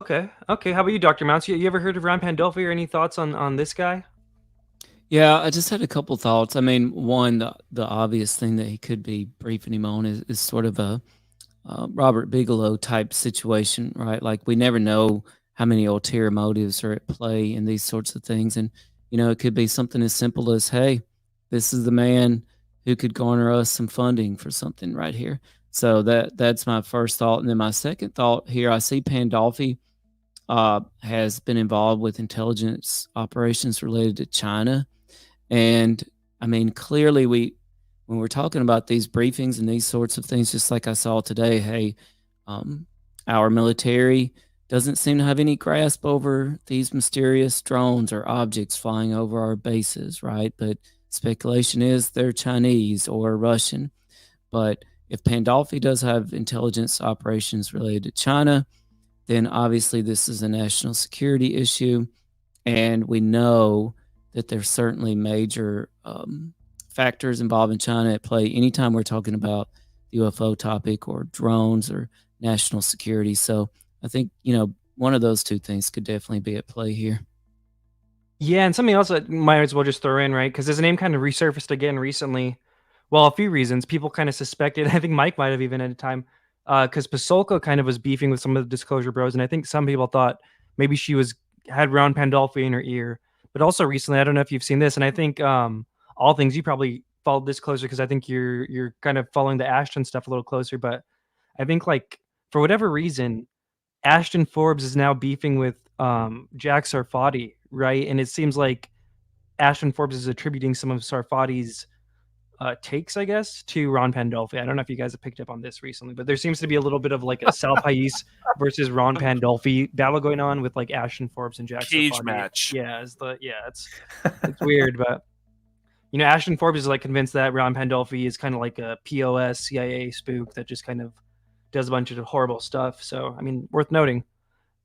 Okay. Okay. How about you, Dr. Mounts? You ever heard of Ron Pandolfi or any thoughts on this guy? Yeah, I just had a couple thoughts. I mean, one, the obvious thing that he could be briefing him on is sort of a Robert Bigelow type situation, right? Like we never know how many ulterior motives are at play in these sorts of things. And, it could be something as simple as, hey, this is the man who could garner us some funding for something right here. So that's my first thought. And then my second thought here, I see Pandolfi has been involved with intelligence operations related to China. And I mean, clearly when we're talking about these briefings and these sorts of things, just like I saw today, hey, our military doesn't seem to have any grasp over these mysterious drones or objects flying over our bases, right? But speculation is they're Chinese or Russian. But if Pandolfi does have intelligence operations related to China, then obviously this is a national security issue. And we know that there's certainly major factors involving China at play anytime we're talking about the UFO topic or drones or national security. So I think, one of those two things could definitely be at play here. Yeah, and something else that might as well just throw in, right? Because his name kind of resurfaced again recently. Well, a few reasons. People kind of suspected, I think Mike might have even at a time, because Pasolka kind of was beefing with some of the Disclosure Bros, and I think some people thought maybe she had Ron Pandolfi in her ear. But also recently, I don't know if you've seen this, and I think all things, you probably followed this closer because I think you're kind of following the Ashton stuff a little closer. But I think like for whatever reason, Ashton Forbes is now beefing with Jack Sarfati, right? And it seems like Ashton Forbes is attributing some of Sarfati's takes, I guess, to Ron Pandolfi. I don't know if you guys have picked up on this recently, but there seems to be a little bit of like a Sal Pais versus Ron Pandolfi battle going on with like Ashton Forbes and Jack Cage Sarfati. match. Yeah, it's weird, but Ashton Forbes is like convinced that Ron Pandolfi is kind of like a POS CIA spook that just kind of does a bunch of horrible stuff. So, I mean, worth noting.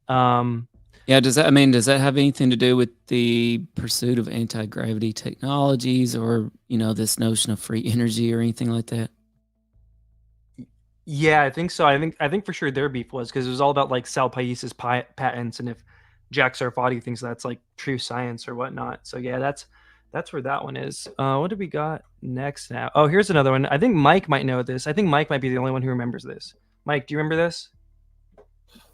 Yeah, does that have anything to do with the pursuit of anti-gravity technologies or, this notion of free energy or anything like that? Yeah, I think so. I think for sure their beef was because it was all about like Sal Pais's patents and if Jack Sarfati thinks that's like true science or whatnot. So yeah, that's where that one is. What did we got next now? Oh, here's another one. I think Mike might know this. I think Mike might be the only one who remembers this. Mike, do you remember this?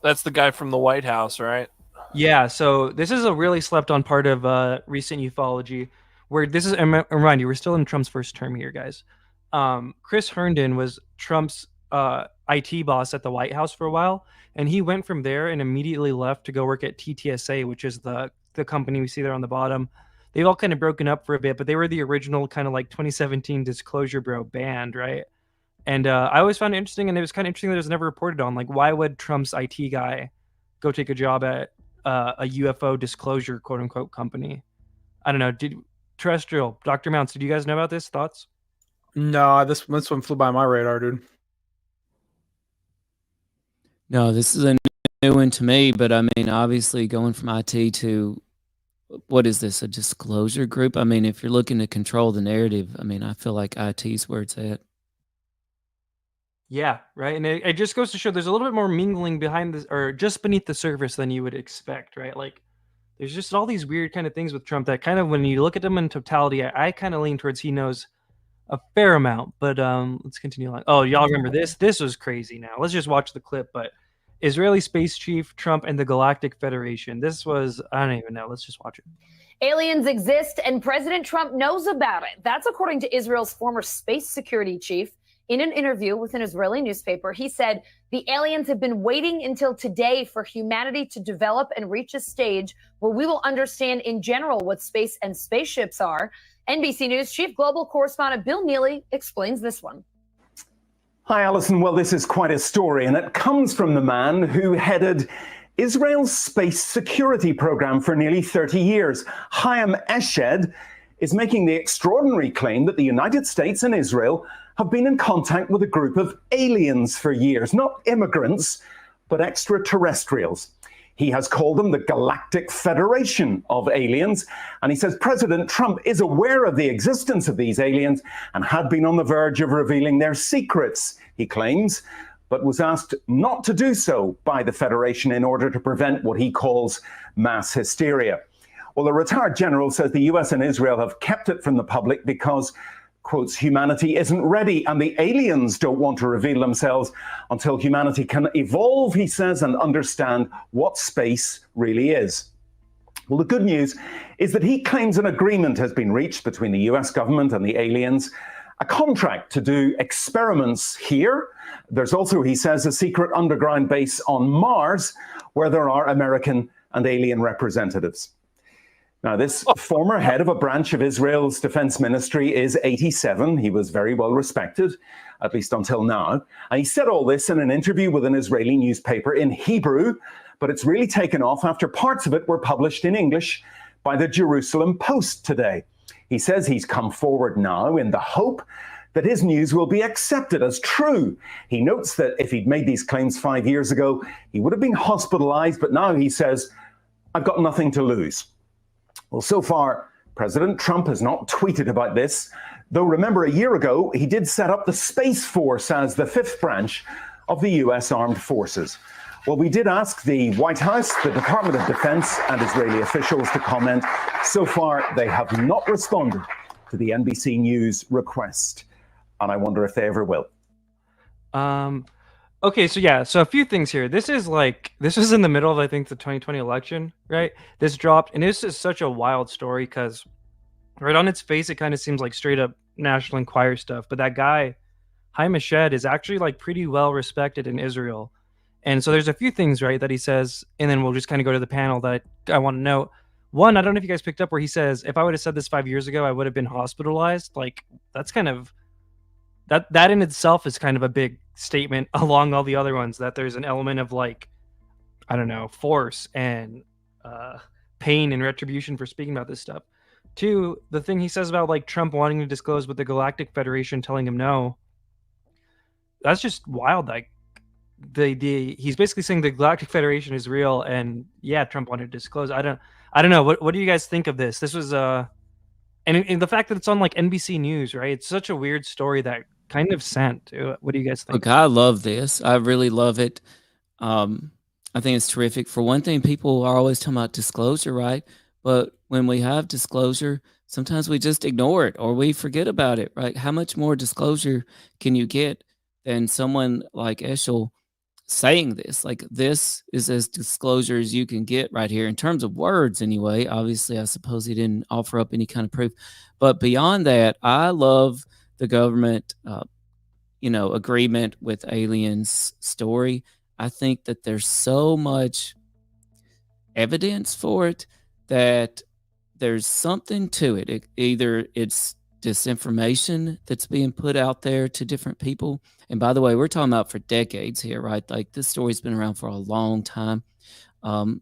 That's the guy from the White House, right? Yeah, so this is a really slept on part of recent ufology where this is, remind you, we're still in Trump's first term here, guys. Chris Herndon was Trump's IT boss at the White House for a while, and he went from there and immediately left to go work at TTSA, which is the company we see there on the bottom. They've all kind of broken up for a bit, but they were the original kind of like 2017 Disclosure Bro band, right? And I always found it interesting, and it was kind of interesting that it was never reported on. Like, why would Trump's IT guy go take a job at a UFO disclosure, quote unquote, company? I don't know. Terrestrial, Dr. Mounts, did you guys know about this? Thoughts? No, this one flew by my radar, dude. No, this is a new one to me, but I mean, obviously going from IT to what is this, a disclosure group? I mean, if you're looking to control the narrative, I mean, I feel like IT is where it's at. Yeah, right. And it just goes to show there's a little bit more mingling behind this or just beneath the surface than you would expect, right? Like there's just all these weird kind of things with Trump that kind of, when you look at them in totality, I kind of lean towards he knows a fair amount. But let's continue on. Oh, y'all remember this? This was crazy now. Let's just watch the clip. But Israeli Space Chief, Trump, and the Galactic Federation. This was, I don't even know. Let's just watch it. Aliens exist and President Trump knows about it. That's according to Israel's former space security chief. In an interview with an Israeli newspaper, he said the aliens have been waiting until today for humanity to develop and reach a stage where we will understand in general what space and spaceships are. NBC News chief global correspondent Bill Neely explains this one. Hi, Alison. Well, this is quite a story, and it comes from the man who headed Israel's space security program for nearly 30 years. Chaim Eshed is making the extraordinary claim that the United States and Israel have been in contact with a group of aliens for years, not immigrants, but extraterrestrials. He has called them the Galactic Federation of Aliens, and he says President Trump is aware of the existence of these aliens and had been on the verge of revealing their secrets, he claims. but was asked not to do so by the Federation in order to prevent what he calls mass hysteria. Well, the retired general says the US and Israel have kept it from the public because, quotes, humanity isn't ready and the aliens don't want to reveal themselves until humanity can evolve, he says, and understand what space really is. Well, the good news is that he claims an agreement has been reached between the US government and the aliens, a contract to do experiments here. There's also, he says, a secret underground base on Mars where there are American and alien representatives. Now, this former head of a branch of Israel's defense ministry is 87. He was very well respected, at least until now. And he said all this in an interview with an Israeli newspaper in Hebrew, but it's really taken off after parts of it were published in English by the Jerusalem Post today. He says he's come forward now in the hope that his news will be accepted as true. He notes that if he'd made these claims 5 years ago, he would have been hospitalized, but now he says, I've got nothing to lose. Well, so far, President Trump has not tweeted about this, though remember a year ago, he did set up the Space Force as the fifth branch of the US Armed Forces. Well, we did ask the White House, the Department of Defense, and Israeli officials to comment. So far, they have not responded to the NBC News request, and I wonder if they ever will. Okay, so yeah, so a few things here. This was in the middle of, I think, the 2020 election, right? This dropped, and this is such a wild story because right on its face, it kind of seems like straight up National Enquirer stuff. But that guy, Haim Eshed, is actually like pretty well respected in Israel. And so there's a few things, right, that he says, and then we'll just kind of go to the panel that I want to note. One, I don't know if you guys picked up where he says, if I would have said this 5 years ago, I would have been hospitalized. Like, that's kind of, that in itself is kind of a big statement along all the other ones, that there's an element of like, I don't know, force and pain and retribution for speaking about this stuff. Two, the thing he says about like Trump wanting to disclose with the Galactic Federation telling him no, that's just wild. Like, he's basically saying the Galactic Federation is real, and yeah, Trump wanted to disclose. I don't know. What do you guys think of this? This was and the fact that it's on like NBC News, right? It's such a weird story that kind of sent. What do you guys think? Look, I love this. I really love it. I think it's terrific. For one thing, people are always talking about disclosure, right? But when we have disclosure, sometimes we just ignore it or we forget about it, right? How much more disclosure can you get than someone like Eshel saying this? Like, this is as disclosure as you can get right here in terms of words anyway. Obviously, I suppose he didn't offer up any kind of proof, but beyond that, I love the government agreement with aliens story. I think that there's so much evidence for it that there's something to it. Either it's disinformation that's being put out there to different people. And by the way, we're talking about for decades here, right? Like, this story's been around for a long time. One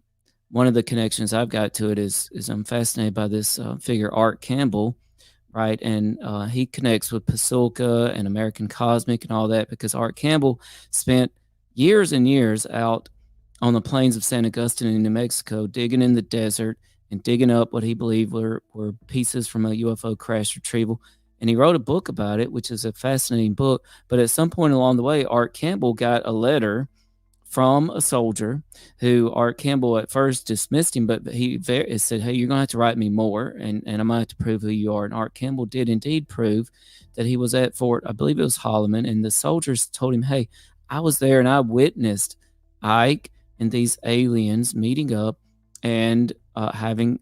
of the connections I've got to it is I'm fascinated by this figure, Art Campbell, right? And he connects with Pasulka and American Cosmic and all that because Art Campbell spent years and years out on the plains of San Agustin in New Mexico, digging in the desert and digging up what he believed were pieces from a UFO crash retrieval. And he wrote a book about it, which is a fascinating book. But at some point along the way, Art Campbell got a letter from a soldier who Art Campbell at first dismissed him, but he said, hey, you're going to have to write me more, and I'm going to have to prove who you are. And Art Campbell did indeed prove that he was at Fort, I believe it was Holloman, and the soldiers told him, hey, I was there and I witnessed Ike and these aliens meeting up and having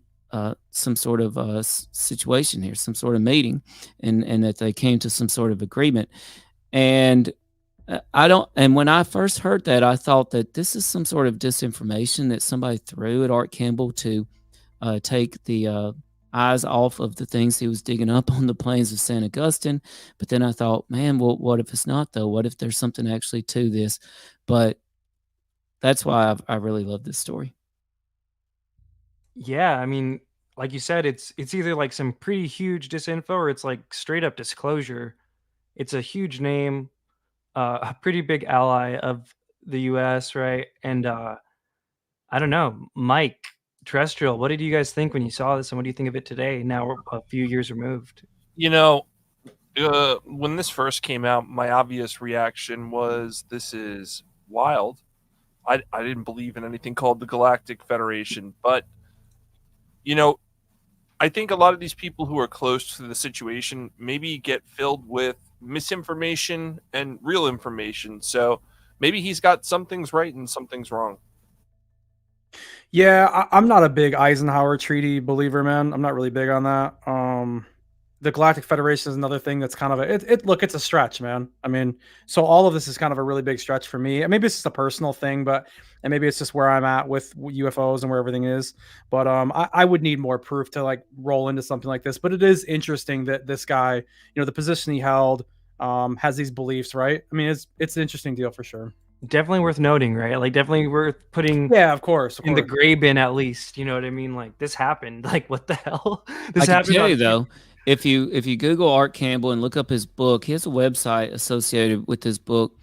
some sort of situation here, some sort of meeting, and that they came to some sort of agreement. And and when I first heard that, I thought that this is some sort of disinformation that somebody threw at Art Campbell to take the eyes off of the things he was digging up on the plains of San Agustin. But then I thought, man, well, what if it's not, though? What if there's something actually to this? But that's why I really love this story. Yeah, I mean, like you said, it's either like some pretty huge disinfo or it's like straight up disclosure. It's a huge name, a pretty big ally of the US, right? And I don't know, Mike, Terrestrial, what did you guys think when you saw this, and what do you think of it today? Now we're a few years removed. You know, When this first came out, my obvious reaction was, this is wild. I didn't believe in anything called the Galactic Federation, but I think a lot of these people who are close to the situation maybe get filled with misinformation and real information. So maybe he's got some things right and some things wrong. Yeah, I'm not a big Eisenhower Treaty believer, man. I'm not really big on that. The Galactic Federation is another thing that's kind of look, it's a stretch, man. I mean, so all of this is kind of a really big stretch for me. And maybe it's just a personal thing, and maybe it's just where I'm at with UFOs and where everything is. But I would need more proof to like roll into something like this. But it is interesting that this guy, the position he held, has these beliefs, right? I mean, it's an interesting deal for sure. Definitely worth noting, right? Like definitely worth putting. Yeah, of course. In the gray bin at least. You know what I mean? Like this happened. Like what the hell? This I happened. can tell you though. If you Google Art Campbell and look up his book, he has a website associated with his book,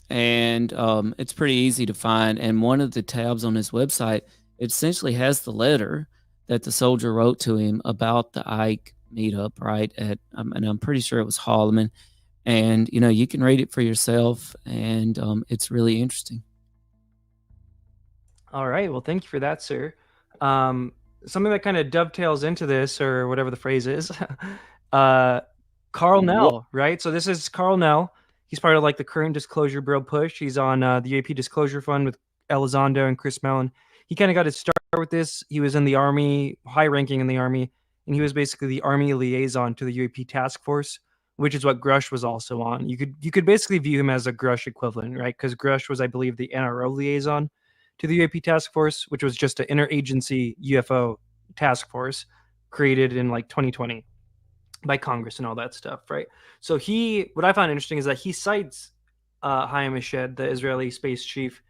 and it's pretty easy to find. And one of the tabs on his website, it essentially has the letter that the soldier wrote to him about the Ike meetup, right? And I'm pretty sure it was Holloman. And you can read it for yourself, and it's really interesting. All right. Well, thank you for that, sir. Something that kind of dovetails into this, or whatever the phrase is, Karl Nell, right? So this is Karl Nell. He's part of like the current Disclosure Bureau push. He's on the UAP Disclosure Fund with Elizondo and Chris Mellon. He kind of got his start with this. He was in the Army, high ranking in the Army, and he was basically the Army liaison to the UAP task force, which is what Grush was also on. You could basically view him as a Grush equivalent, right? Because Grush was, I believe, the NRO liaison to the UAP task force, which was just an interagency UFO task force created in like 2020 by Congress and all that stuff, right? So what I found interesting is that he cites Chaim Eshed, the Israeli space chief,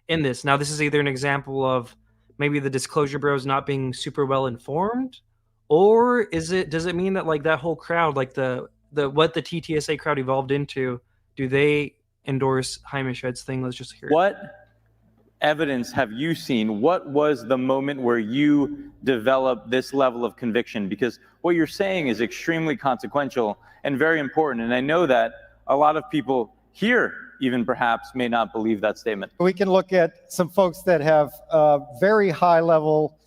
in this. Now, this is either an example of maybe the Disclosure Bureau is not being super well informed, or does it mean that like that whole crowd, like what the TTSA crowd evolved into, do they endorse Chaim Eshed's thing? Let's just hear it. What evidence have you seen? What was the moment where you developed this level of conviction? Because what you're saying is extremely consequential and very important. And I know that a lot of people here even perhaps may not believe that statement. We can look at some folks that have very high level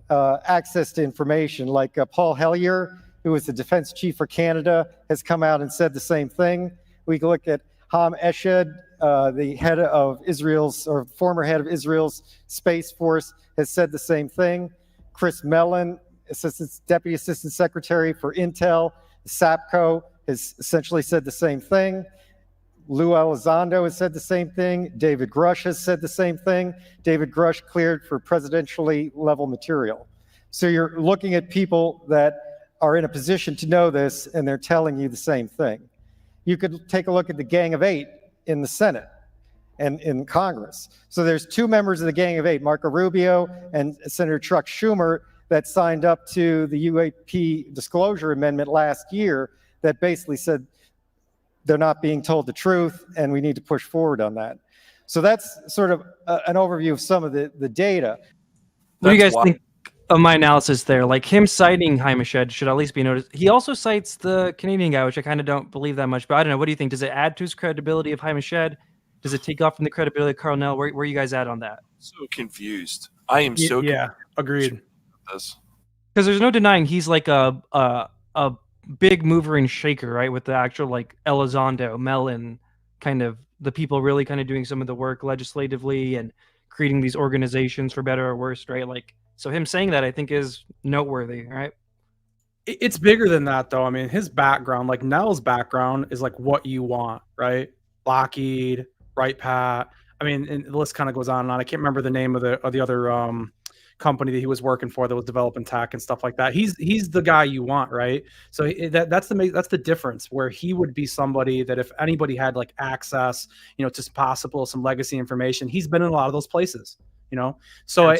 access to information, like Paul Hellyer, who was the defense chief for Canada, has come out and said the same thing. We can look at Chaim Eshed, the head of Israel's, or former head of Israel's Space Force, has said the same thing. Chris Mellon, Deputy Assistant Secretary for Intel, SAPCO, has essentially said the same thing. Lou Elizondo has said the same thing. David Grush has said the same thing. David Grush cleared for presidentially level material. So you're looking at people that are in a position to know this, and they're telling you the same thing. You could take a look at the Gang of Eight in the Senate and in Congress. So there's two members of the Gang of Eight, Marco Rubio and Senator Chuck Schumer, that signed up to the UAP disclosure amendment last year that basically said they're not being told the truth and we need to push forward on that. So that's sort of an overview of some of the data. What do you guys think of my analysis there? Like him citing Chaim Eshed should at least be noticed. He also cites the Canadian guy, which I kind of don't believe that much, but I don't know. What do you think? Does it add to his credibility of Chaim Eshed? Does it take off from the credibility of Karl Nell? Where are you guys at on that? So confused. I am so yeah, agreed. Because there's no denying he's like a big mover and shaker, right? With the actual like Elizondo, Mellon, kind of the people really kind of doing some of the work legislatively and creating these organizations for better or worse, right? Like, so him saying that I think is noteworthy, right? It's bigger than that, though. I mean, his background, like Nell's background, is like what you want, right? Lockheed, Right Pat. I mean, and the list kind of goes on and on. I can't remember the name of the other company that he was working for that was developing tech and stuff like that. He's the guy you want, right? So that's the difference, where he would be somebody that if anybody had like access, to possible some legacy information, he's been in a lot of those places, So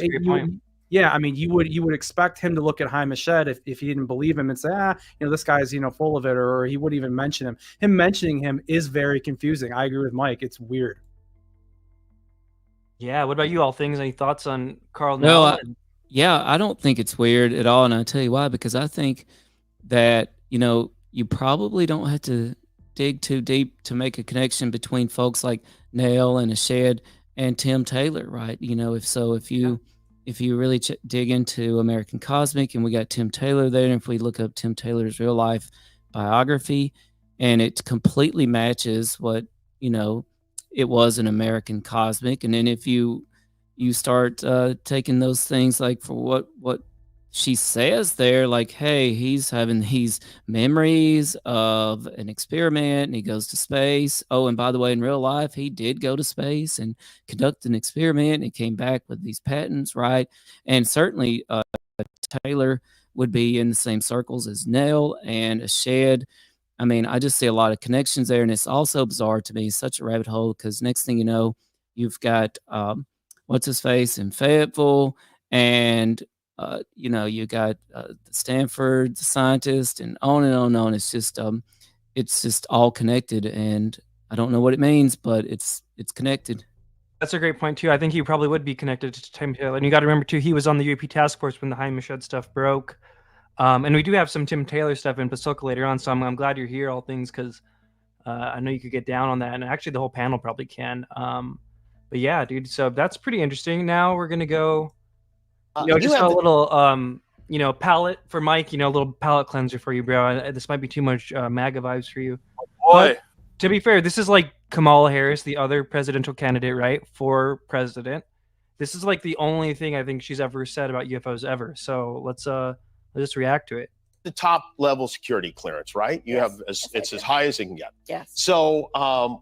yeah, I mean, you would expect him to look at Chaim Eshed if he didn't believe him and say, this guy's full of it, or he wouldn't even mention him. Him mentioning him is very confusing. I agree with Mike. It's weird. Yeah. What about you all? Things? Any thoughts on Karl Nell? I don't think it's weird at all, and I'll tell you why. Because I think that you you probably don't have to dig too deep to make a connection between folks like Nell and Ashed and Tim Taylor, right? If you really dig into American Cosmic, and we got Tim Taylor there, and if we look up Tim Taylor's real life biography, and it completely matches what it was in American Cosmic, and then if you start taking those things like for what she says there, like, hey, he's having these memories of an experiment and he goes to space. Oh, and by the way, in real life, he did go to space and conduct an experiment and he came back with these patents, right? And certainly Taylor would be in the same circles as Nell and Ashed. I mean, I just see a lot of connections there. And it's also bizarre to me, such a rabbit hole, because next thing you know, you've got what's his face in Fayetteville, and you got the Stanford scientist, and on and on and on. It's just all connected, and I don't know what it means, but it's connected. That's a great point too. I think he probably would be connected to Tim Taylor, and you got to remember too, he was on the UAP task force when the Jaime Shed stuff broke. And we do have some Tim Taylor stuff in Pasoka later on, so I'm glad you're here, all things, because I know you could get down on that, and actually the whole panel probably can. But yeah, dude, so that's pretty interesting. Now we're gonna go. Just a little, palate for Mike, a little palate cleanser for you, bro. This might be too much MAGA vibes for you. Oh, boy. But to be fair, this is like Kamala Harris, the other presidential candidate, right, for president. This is like the only thing I think she's ever said about UFOs ever. So let's just react to it. The top level security clearance, right? You have it's as high as it can get. Yes. So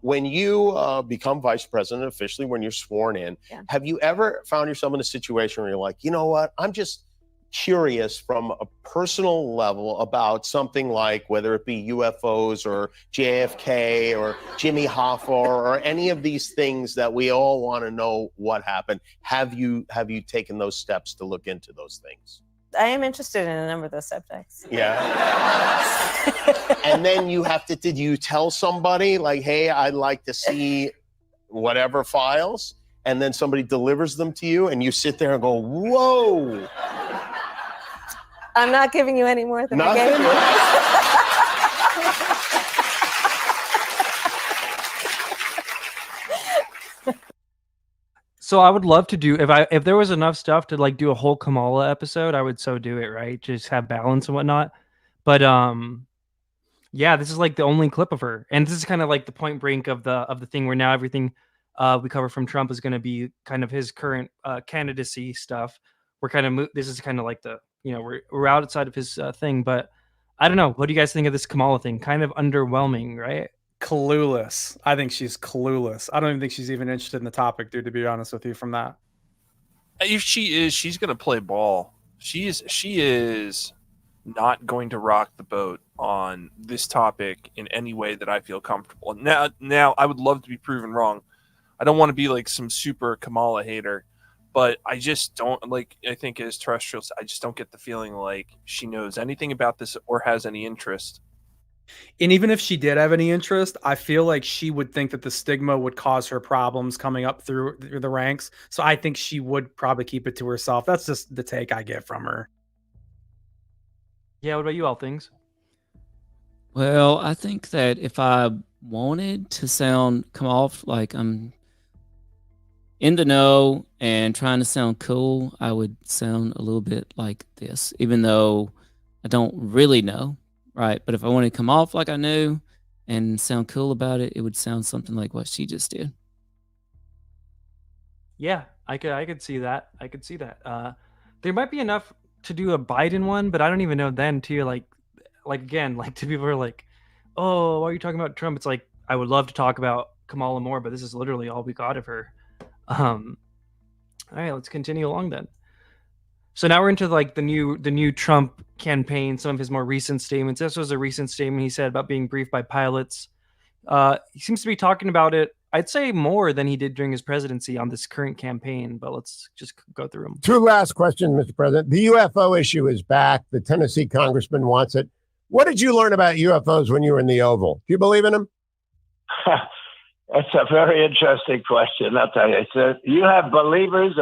when you become vice president officially, when you're sworn in, have you ever found yourself in a situation where you're like, you know what, I'm just curious from a personal level about something like whether it be UFOs or JFK or Jimmy Hoffa or any of these things that we all want to know what happened? Have you taken those steps to look into those things? I am interested in a number of those subjects. Yeah. And then did you tell somebody like, hey, I'd like to see whatever files, and then somebody delivers them to you and you sit there and go, whoa. I'm not giving you any more than I gave you. So I would love to do, if there was enough stuff to like do a whole Kamala episode, I would so do it, right? Just have balance and whatnot. But yeah, this is like the only clip of her, and this is kind of like the point break of the thing where now everything we cover from Trump is going to be kind of his current candidacy stuff. We're kind of this is kind of like the we're outside of his thing, but I don't know. What do you guys think of this Kamala thing? Kind of underwhelming, right? Clueless. I think she's clueless. I don't even think she's even interested in the topic, dude, to be honest with you from that. If she is, she's going to play ball. She is not going to rock the boat on this topic in any way that I feel comfortable. Now I would love to be proven wrong. I don't want to be like some super Kamala hater, but I just don't I think as terrestrials, I just don't get the feeling like she knows anything about this or has any interest. And even if she did have any interest, I feel like she would think that the stigma would cause her problems coming up through the ranks. So I think she would probably keep it to herself. That's just the take I get from her. Yeah, what about you, all things? Well, I think that if I wanted to come off like I'm in the know and trying to sound cool, I would sound a little bit like this, even though I don't really know. Right, but if I wanted to come off like I knew and sound cool about it, it would sound something like what she just did. Yeah, I could see that. I could see that. There might be enough to do a Biden one, but I don't even know then too. Like again, like two people are like, "Oh, why are you talking about Trump?" It's like I would love to talk about Kamala more, but this is literally all we got of her. All right, let's continue along then. So now we're into like the new Trump campaign, some of his more recent statements. This was a recent statement he said about being briefed by pilots. He seems to be talking about it, I'd say, more than he did during his presidency on this current campaign, but let's just go through them. Two last questions, Mr. President. The UFO issue is back. The Tennessee congressman wants it. What did you learn about UFOs when you were in the Oval? Do you believe in them? That's a very interesting question, I'll tell you. So you have believers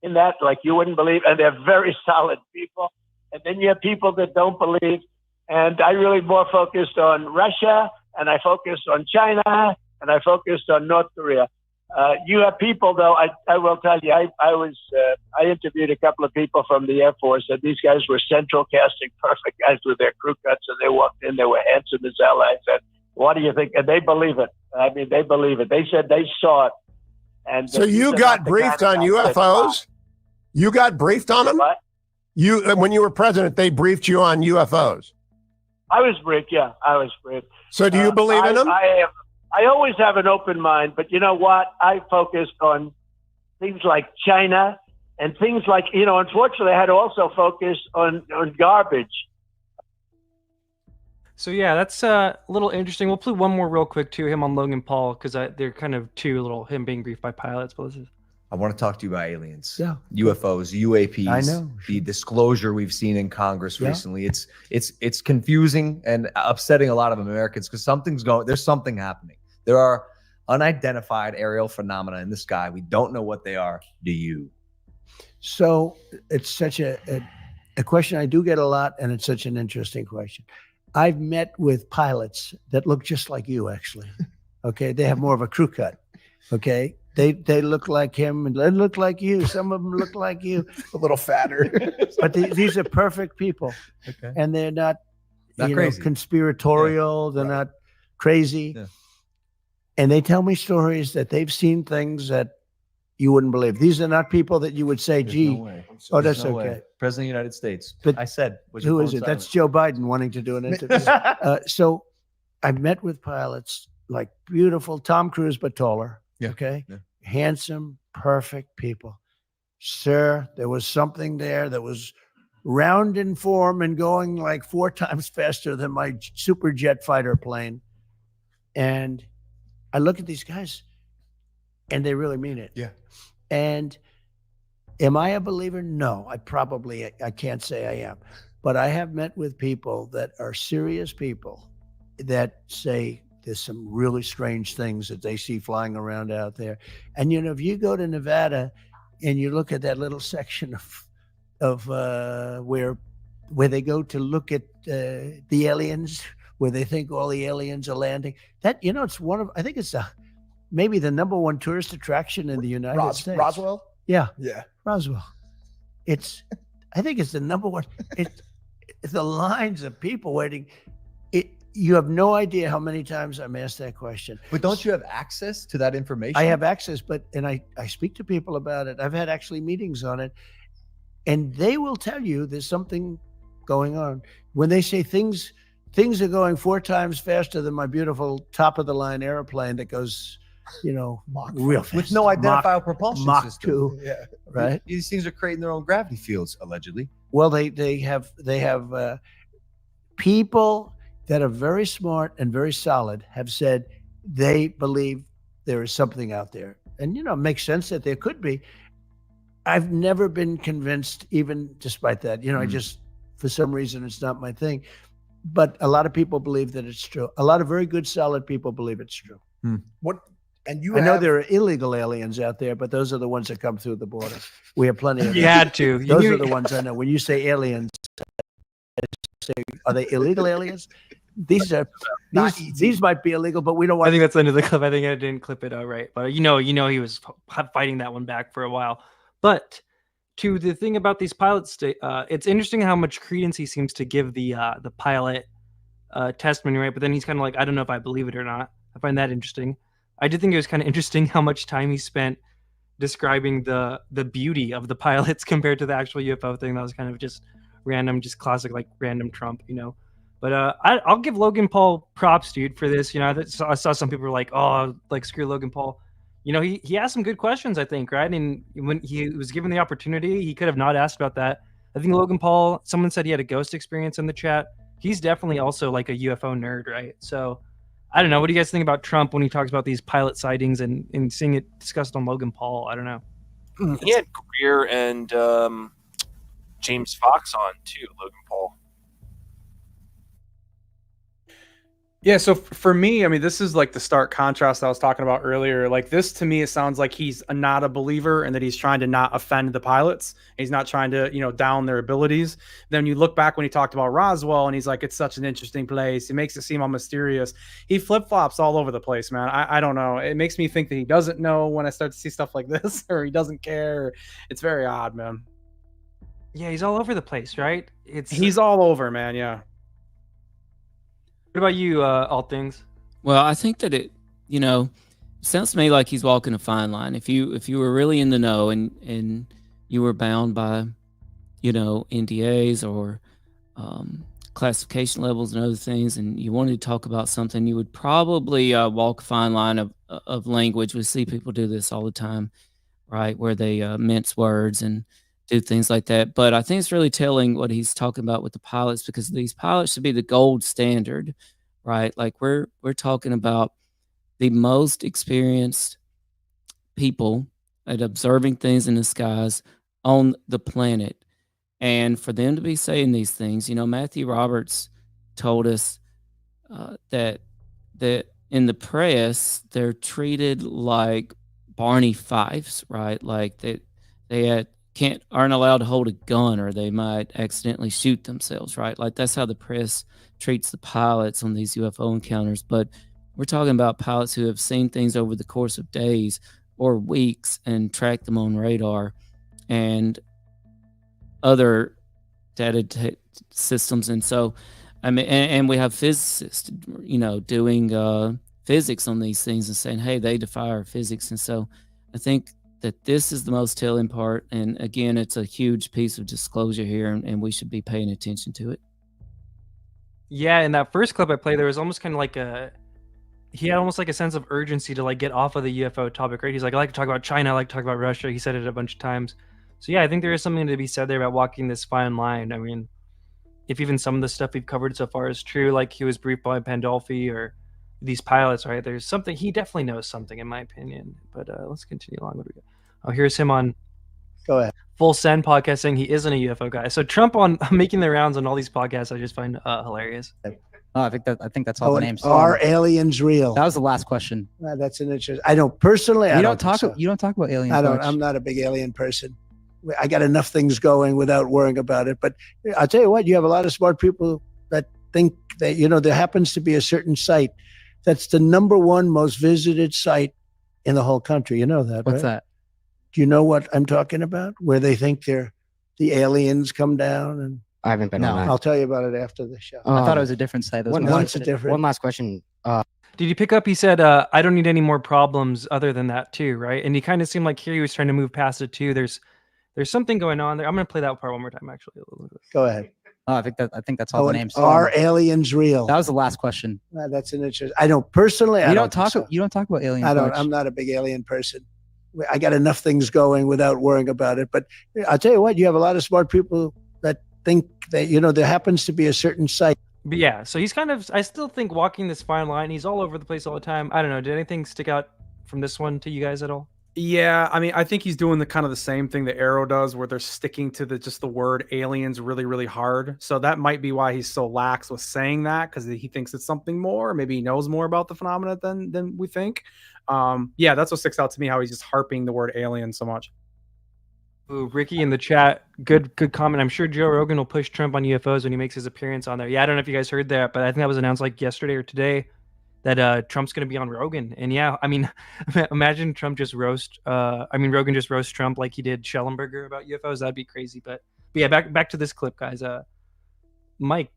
in that, like you wouldn't believe, and they're very solid people. And then you have people that don't believe, And I really more focused on Russia, and I focused on China, and I focused on North Korea. You have people, though, I will tell you, I interviewed a couple of people from the Air Force, and these guys were central casting perfect guys with their crew cuts, and they walked in, they were handsome as hell. I said, what do you think? And they believe it. I mean, they believe it. They said they saw it. And so you got briefed on UFOs? You got briefed on them? What? When you were president, they briefed you on UFOs? I was briefed, yeah. I was briefed. So do you believe in them? I always have an open mind, but you know what? I focused on things like China and things like, unfortunately, I had to also focus on garbage. So yeah, that's a little interesting. We'll play one more real quick to him on Logan Paul, because they're kind of two little, him being briefed by pilots. But I want to talk to you about aliens, yeah, UFOs, UAPs. I know the disclosure we've seen in Congress recently. It's confusing and upsetting a lot of Americans because there's something happening. There are unidentified aerial phenomena in the sky. We don't know what they are. Do you? So it's such a question I do get a lot, and it's such an interesting question. I've met with pilots that look just like you, actually. Okay, they have more of a crew cut. Okay, they look like him and they look like you. Some of them look like you, a little fatter. But these are perfect people, okay, and they're not crazy, conspiratorial. Yeah. They're not crazy, and they tell me stories that they've seen things that you wouldn't believe. These are not people that you would say, "Gee, oh, that's okay." Way. President of the United States. But I said, who is it? That's Joe Biden wanting to do an interview. So I've met with pilots like beautiful Tom Cruise, but taller. Yeah. Okay. Yeah. Handsome, perfect people. Sir, there was something there that was round in form and going like 4 times faster than my super jet fighter plane. And I look at these guys and they really mean it. Yeah. And am I a believer? No, I can't say I am. But I have met with people that are serious people that say there's some really strange things that they see flying around out there. And, if you go to Nevada and you look at that little section of where they go to look at the aliens, where they think all the aliens are landing, that, it's I think it's maybe the number 1 tourist attraction in the United States. Roswell? Yeah. Yeah. Roswell. I think it's the number 1. It's the lines of people waiting. You have no idea how many times I'm asked that question. But don't you have access to that information? I have access, and I speak to people about it. I've had actually meetings on it, and they will tell you there's something going on. When they say things are going 4 times faster than my beautiful top of the line airplane that goes, real fast. With no identifiable propulsion Mach system. 2, yeah. Right? These things are creating their own gravity fields, allegedly. Well, they have people that are very smart and very solid have said they believe there is something out there. And, it makes sense that there could be. I've never been convinced, even despite that. I just, for some reason, it's not my thing. But a lot of people believe that it's true. A lot of very good, solid people believe it's true. I know there are illegal aliens out there, but those are the ones that come through the border. We have plenty of them. You had to. Those are the ones I know. When you say aliens, I say, are they illegal aliens? These might be illegal, but we don't want. I think that's under the clip. I think I didn't clip it out right, but he was fighting that one back for a while. But to the thing about these pilots, it's interesting how much credence he seems to give the pilot testimony, right? But then he's kind of like, I don't know if I believe it or not. I find that interesting. I did think it was kind of interesting how much time he spent describing the beauty of the pilots compared to the actual UFO thing. That was kind of just random, just classic, like random Trump, But I'll give Logan Paul props, dude, for this. I saw some people were like, oh, like screw Logan Paul. He asked some good questions, I think, right? And when he was given the opportunity, he could have not asked about that. I think Logan Paul, someone said he had a ghost experience in the chat. He's definitely also like a UFO nerd, right? So I don't know. What do you guys think about Trump when he talks about these pilot sightings and seeing it discussed on Logan Paul? I don't know. He had Greer and James Fox on too, Logan Paul. Yeah, so for me, I mean, this is like the stark contrast I was talking about earlier. Like this to me, it sounds like he's not a believer and that he's trying to not offend the pilots. He's not trying to, down their abilities. Then you look back when he talked about Roswell and he's like, it's such an interesting place. He makes it seem all mysterious. He flip-flops all over the place, man. I don't know. It makes me think that he doesn't know when I start to see stuff like this, or he doesn't care. It's very odd, man. Yeah, he's all over the place, right? He's all over, man. Yeah. What about you, All Things? Well, I think that it sounds to me like he's walking a fine line. If you were really in the know and you were bound by, NDAs or classification levels and other things, and you wanted to talk about something, you would probably walk a fine line of language. We see people do this all the time, right? Where they mince words and do things like that. But I think it's really telling what he's talking about with the pilots, because these pilots should be the gold standard, right? Like we're talking about the most experienced people at observing things in the skies on the planet. And for them to be saying these things, Matthew Roberts told us that in the press, they're treated like Barney Fifes, right? Like they aren't allowed to hold a gun, or they might accidentally shoot themselves, right? Like that's how the press treats the pilots on these UFO encounters. But we're talking about pilots who have seen things over the course of days or weeks and tracked them on radar and other data systems. And so, I mean, and we have physicists, doing physics on these things and saying, hey, they defy our physics. And so I think that this is the most telling part. And again, it's a huge piece of disclosure here, and we should be paying attention to it. Yeah, in that first clip I played, there was almost kind of he had almost like a sense of urgency to like get off of the UFO topic, right? He's like, I like to talk about China, I like to talk about Russia. He said it a bunch of times. So yeah, I think there is something to be said there about walking this fine line. I mean, if even some of the stuff we've covered so far is true, like he was briefed by Pandolfi or these pilots, right? There's something, he definitely knows something, in my opinion. But let's continue along. What do we got? Oh, here's him on Go ahead. Full Send podcast saying he isn't a UFO guy. So Trump on making the rounds on all these podcasts, I just find hilarious. Oh, I think that's all the names. Are aliens real? That was the last question. That's an interesting. I don't personally. You don't talk about aliens. I don't. much. I'm not a big alien person. I got enough things going without worrying about it. But I'll tell you what, you have a lot of smart people that think that, there happens to be a certain site that's the #1 most visited site in the whole country. You know that, What's right? that? Do you know what I'm talking about? Where they think the aliens come down, and I haven't been on that. I'll tell you about it after the show. I thought it was a different site. One last question. Did you pick up? He said, I don't need any more problems other than that too, right? And he kind of seemed like here he was trying to move past it too. There's something going on there. I'm going to play that part one more time, actually. Go ahead. Oh, I think that's all the names. Are aliens real? That was the last question. That's an interesting. I don't personally. You don't talk about aliens. I don't. much. I'm not a big alien person. I got enough things going without worrying about it. But I'll tell you what, you have a lot of smart people that think that, there happens to be a certain site. But yeah, so he's kind of, I still think walking this fine line, he's all over the place all the time. I don't know. Did anything stick out from this one to you guys at all? Yeah, I mean, I think he's doing the kind of the same thing that Arrow does, where they're sticking to the word aliens really, really hard. So that might be why he's so lax with saying that, because he thinks it's something more. Maybe he knows more about the phenomena than we think. Yeah, that's what sticks out to me, how he's just harping the word alien so much. Ooh, Ricky in the chat, good comment. I'm sure Joe Rogan will push Trump on UFOs when he makes his appearance on there. Yeah, I don't know if you guys heard that, but I think that was announced like yesterday or today that Trump's going to be on Rogan. And yeah, I mean, imagine Rogan just roast Trump like he did Schellenberger about UFOs. That'd be crazy. But yeah, back to this clip, guys. Mike,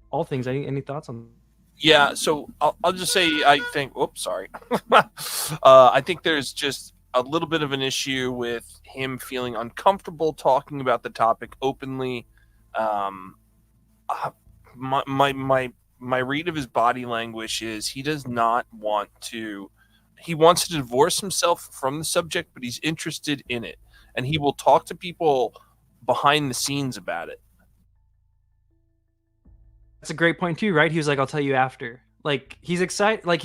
All Things, any thoughts on? Yeah, so I'll just say I think. Oops, sorry. I think there's just a little bit of an issue with him feeling uncomfortable talking about the topic openly. My read of his body language is he does not want to. He wants to divorce himself from the subject, but he's interested in it, and he will talk to people behind the scenes about it. That's a great point too, right? He was like, "I'll tell you after." Like he's excited. Like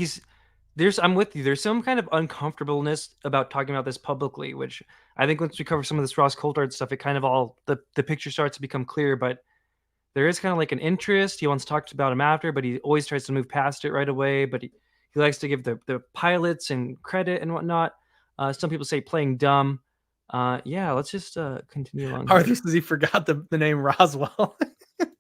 I'm with you. There's some kind of uncomfortableness about talking about this publicly, which I think once we cover some of this Ross Coulthart stuff, it kind of all the picture starts to become clear. But there is kind of like an interest. He wants to talk about him after, but he always tries to move past it right away. But he likes to give the pilots and credit and whatnot. Some people say playing dumb. Yeah, let's just continue along. Arthur says he forgot the name Roswell.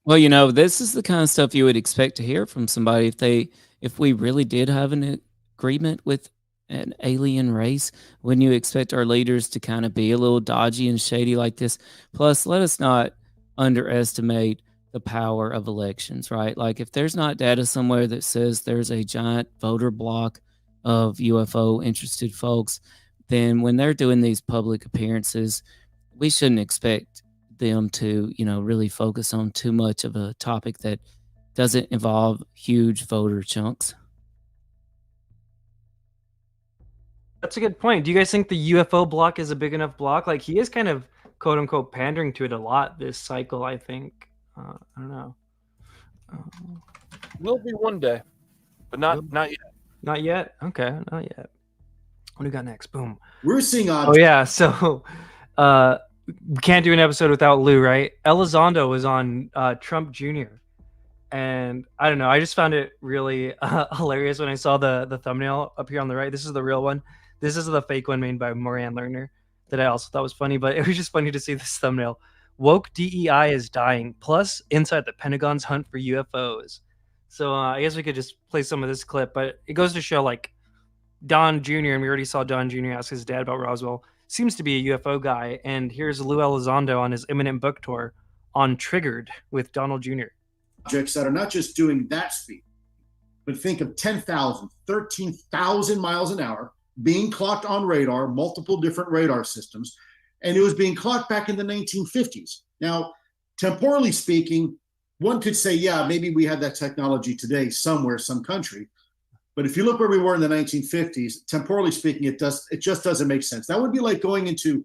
Well, this is the kind of stuff you would expect to hear from somebody if we really did have an agreement with an alien race. Wouldn't you expect our leaders to kind of be a little dodgy and shady like this? Plus, let us not underestimate the power of elections, right? Like if there's not data somewhere that says there's a giant voter block of UFO interested folks, then when they're doing these public appearances, we shouldn't expect them to, really focus on too much of a topic that doesn't involve huge voter chunks. That's a good point. Do you guys think the UFO block is a big enough block? Like he is kind of quote unquote pandering to it a lot this cycle, I think. I don't know. Will be one day, but not yet. Not yet? Okay, not yet. What do we got next? Boom. We're seeing Oh yeah, so we can't do an episode without Lou, right? Elizondo was on Trump Jr. And I don't know, I just found it really hilarious when I saw the thumbnail up here on the right. This is the real one. This is the fake one made by Moran Lerner that I also thought was funny, but it was just funny to see this thumbnail. Woke DEI is dying, plus inside the Pentagon's hunt for UFOs. So I guess we could just play some of this clip, but it goes to show like Don Jr., and we already saw Don Jr. ask his dad about Roswell, seems to be a UFO guy. And here's Lou Elizondo on his imminent book tour on Triggered with Donald Jr. Objects that are not just doing that speed, but think of 10,000, 13,000 miles an hour being clocked on radar, multiple different radar systems. And it was being clocked back in the 1950s. Now, temporally speaking, one could say, yeah, maybe we had that technology today somewhere, some country. But if you look where we were in the 1950s, temporally speaking, it just doesn't make sense. That would be like going into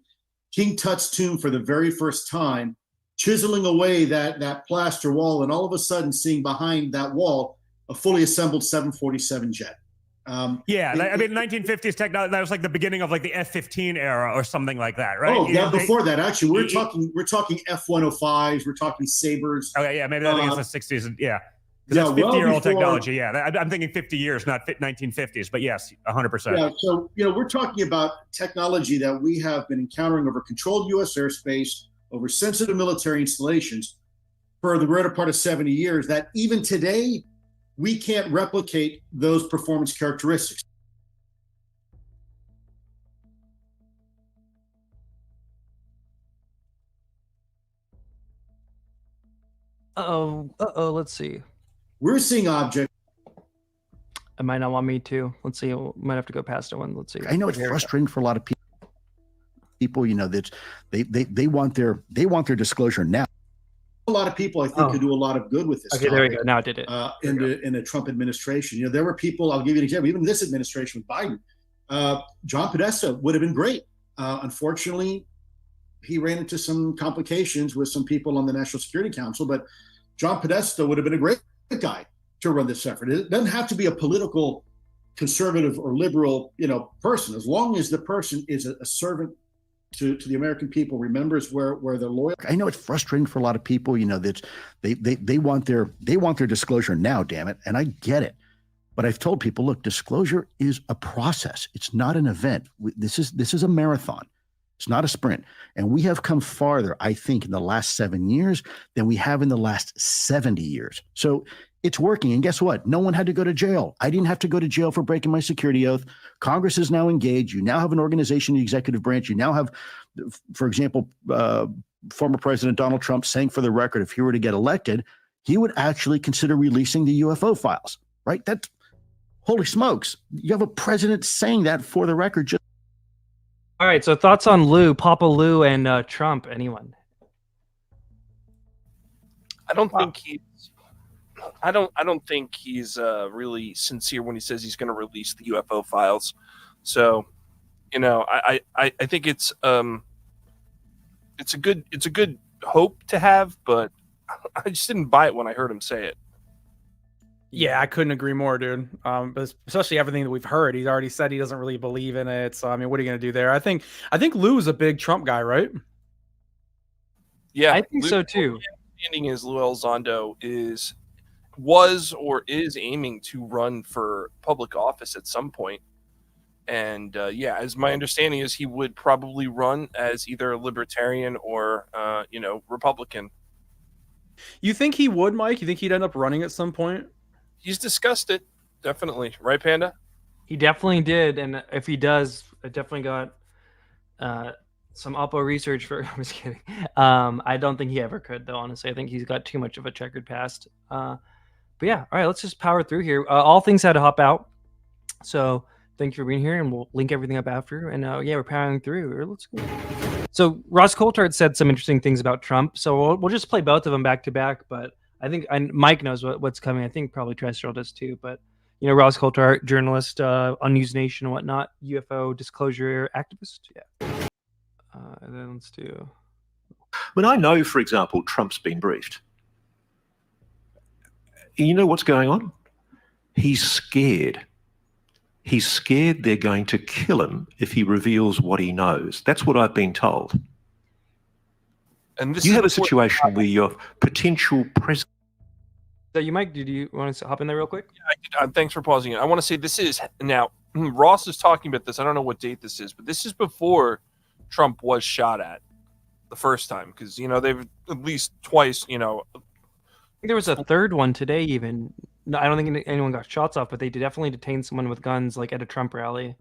King Tut's tomb for the very first time, chiseling away that plaster wall, and all of a sudden seeing behind that wall a fully assembled 747 jet. I mean, 1950s technology, that was like the beginning of like the F-15 era or something like that, right? Oh, yeah, before that, actually, we're talking F-105s, we're talking Sabres. Okay, yeah, maybe I think it's the 60s, yeah. That's 50-year-old technology, yeah. I'm thinking 50 years, not 1950s, but yes, 100%. Yeah, so, we're talking about technology that we have been encountering over controlled U.S. airspace, over sensitive military installations for the greater part of 70 years, that even today, we can't replicate those performance characteristics. Let's see. We're seeing objects. I might not want me to. Let's see. Might have to go past it one. Let's see. I know it's frustrating for a lot of people. That they want their disclosure now. A lot of people, I think, could do a lot of good with this. Okay, there we go. Now I did it. In a Trump administration, there were people. I'll give you an example. Even this administration with Biden, John Podesta would have been great. Unfortunately, he ran into some complications with some people on the National Security Council. But John Podesta would have been a great guy to run this effort. It doesn't have to be a political, conservative or liberal, person. As long as the person is a servant to the American people, remembers where they're loyal. I know it's frustrating for a lot of people, that they want their disclosure now, damn it. And I get it. But I've told people, look, disclosure is a process. It's not an event. This is a marathon. It's not a sprint. And we have come farther, I think, in the last 7 years than we have in the last 70 years. So it's working. And guess what? No one had to go to jail. I didn't have to go to jail for breaking my security oath. Congress is now engaged. You now have an organization, the executive branch. You now have, for example, former President Donald Trump saying for the record, if he were to get elected, he would actually consider releasing the UFO files, right? That's holy smokes. You have a president saying that for the record. All right. So thoughts on Lou, Papa Lou, and Trump? Anyone? I don't think he's. I don't think he's really sincere when he says he's going to release the UFO files. So, I think it's a good hope to have, but I just didn't buy it when I heard him say it. Yeah, I couldn't agree more, dude. But especially everything that we've heard, he's already said he doesn't really believe in it. So, I mean, what are you going to do there? I think Lou's a big Trump guy, right? Yeah, I think so too. understanding is Elizondo was or is aiming to run for public office at some point. And yeah, as my understanding is, he would probably run as either a libertarian or Republican. You think he would, Mike? You think he'd end up running at some point? He's discussed it, definitely, right, Panda? He definitely did, and if he does, I definitely got some Oppo research for. I'm just kidding. I don't think he ever could, though. Honestly, I think he's got too much of a checkered past. But yeah, all right, let's just power through here. All things had to hop out, so thank you for being here, and we'll link everything up after. And yeah, we're powering through. Let's go. So Ross Coulthart said some interesting things about Trump, so we'll just play both of them back to back. But I think Mike knows what's coming. I think probably Terrestrial does too. But Ross Coulthart, journalist on News Nation and whatnot, UFO disclosure activist. Yeah. And then let's do. When I know, for example, Trump's been briefed. You know what's going on? He's scared. He's scared they're going to kill him if he reveals what he knows. That's what I've been told. And this you have a situation where your potential president. So Mike, did you want to hop in there real quick? Yeah, thanks for pausing it. I want to say this is now Ross is talking about this. I don't know what date this is, but this is before Trump was shot at the first time, because they've at least twice. I think there was a third one today. Even no, I don't think anyone got shots off, but they definitely detained someone with guns, like at a Trump rally.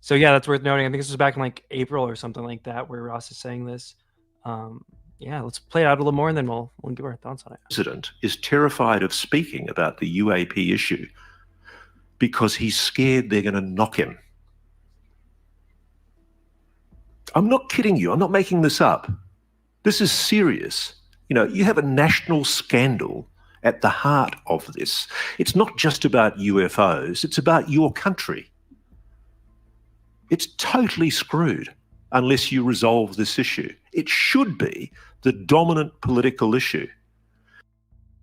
So yeah, that's worth noting. I think this was back in like April or something like that, where Ross is saying this. Yeah, let's play it out a little more, and then we'll give our thoughts on it. President is terrified of speaking about the UAP issue because he's scared they're going to knock him. I'm not kidding you. I'm not making this up. This is serious. You have a national scandal at the heart of this. It's not just about UFOs. It's about your country. It's totally screwed unless you resolve this issue. It should be the dominant political issue.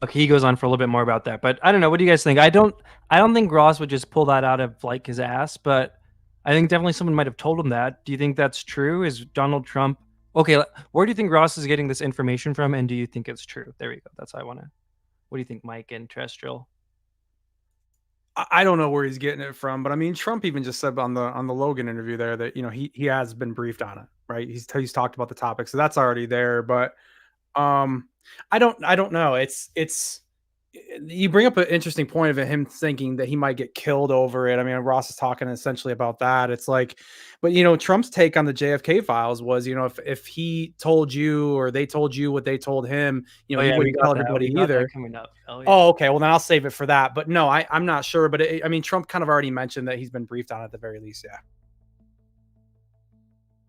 Okay, he goes on for a little bit more about that, but I don't know. What do you guys think? I don't think Ross would just pull that out of like his ass, but I think definitely someone might have told him that. Do you think that's true? Is Donald Trump okay? Where do you think Ross is getting this information from, and do you think it's true? There we go. That's how I want to. What do you think, Mike and Terrestrial? I don't know where he's getting it from, but I mean, Trump even just said on the Logan interview there that he has been briefed on it, right? He's talked about the topic, so that's already there. But I don't know. It's you bring up an interesting point of him thinking that he might get killed over it. I mean, Ross is talking essentially about that. It's like, but Trump's take on the JFK files was, if he told you or they told you what they told him, he wouldn't tell everybody either. Coming up. Yeah. Oh, okay. Well, then I'll save it for that. But no, I'm not sure. But I mean, Trump kind of already mentioned that he's been briefed on it at the very least. Yeah.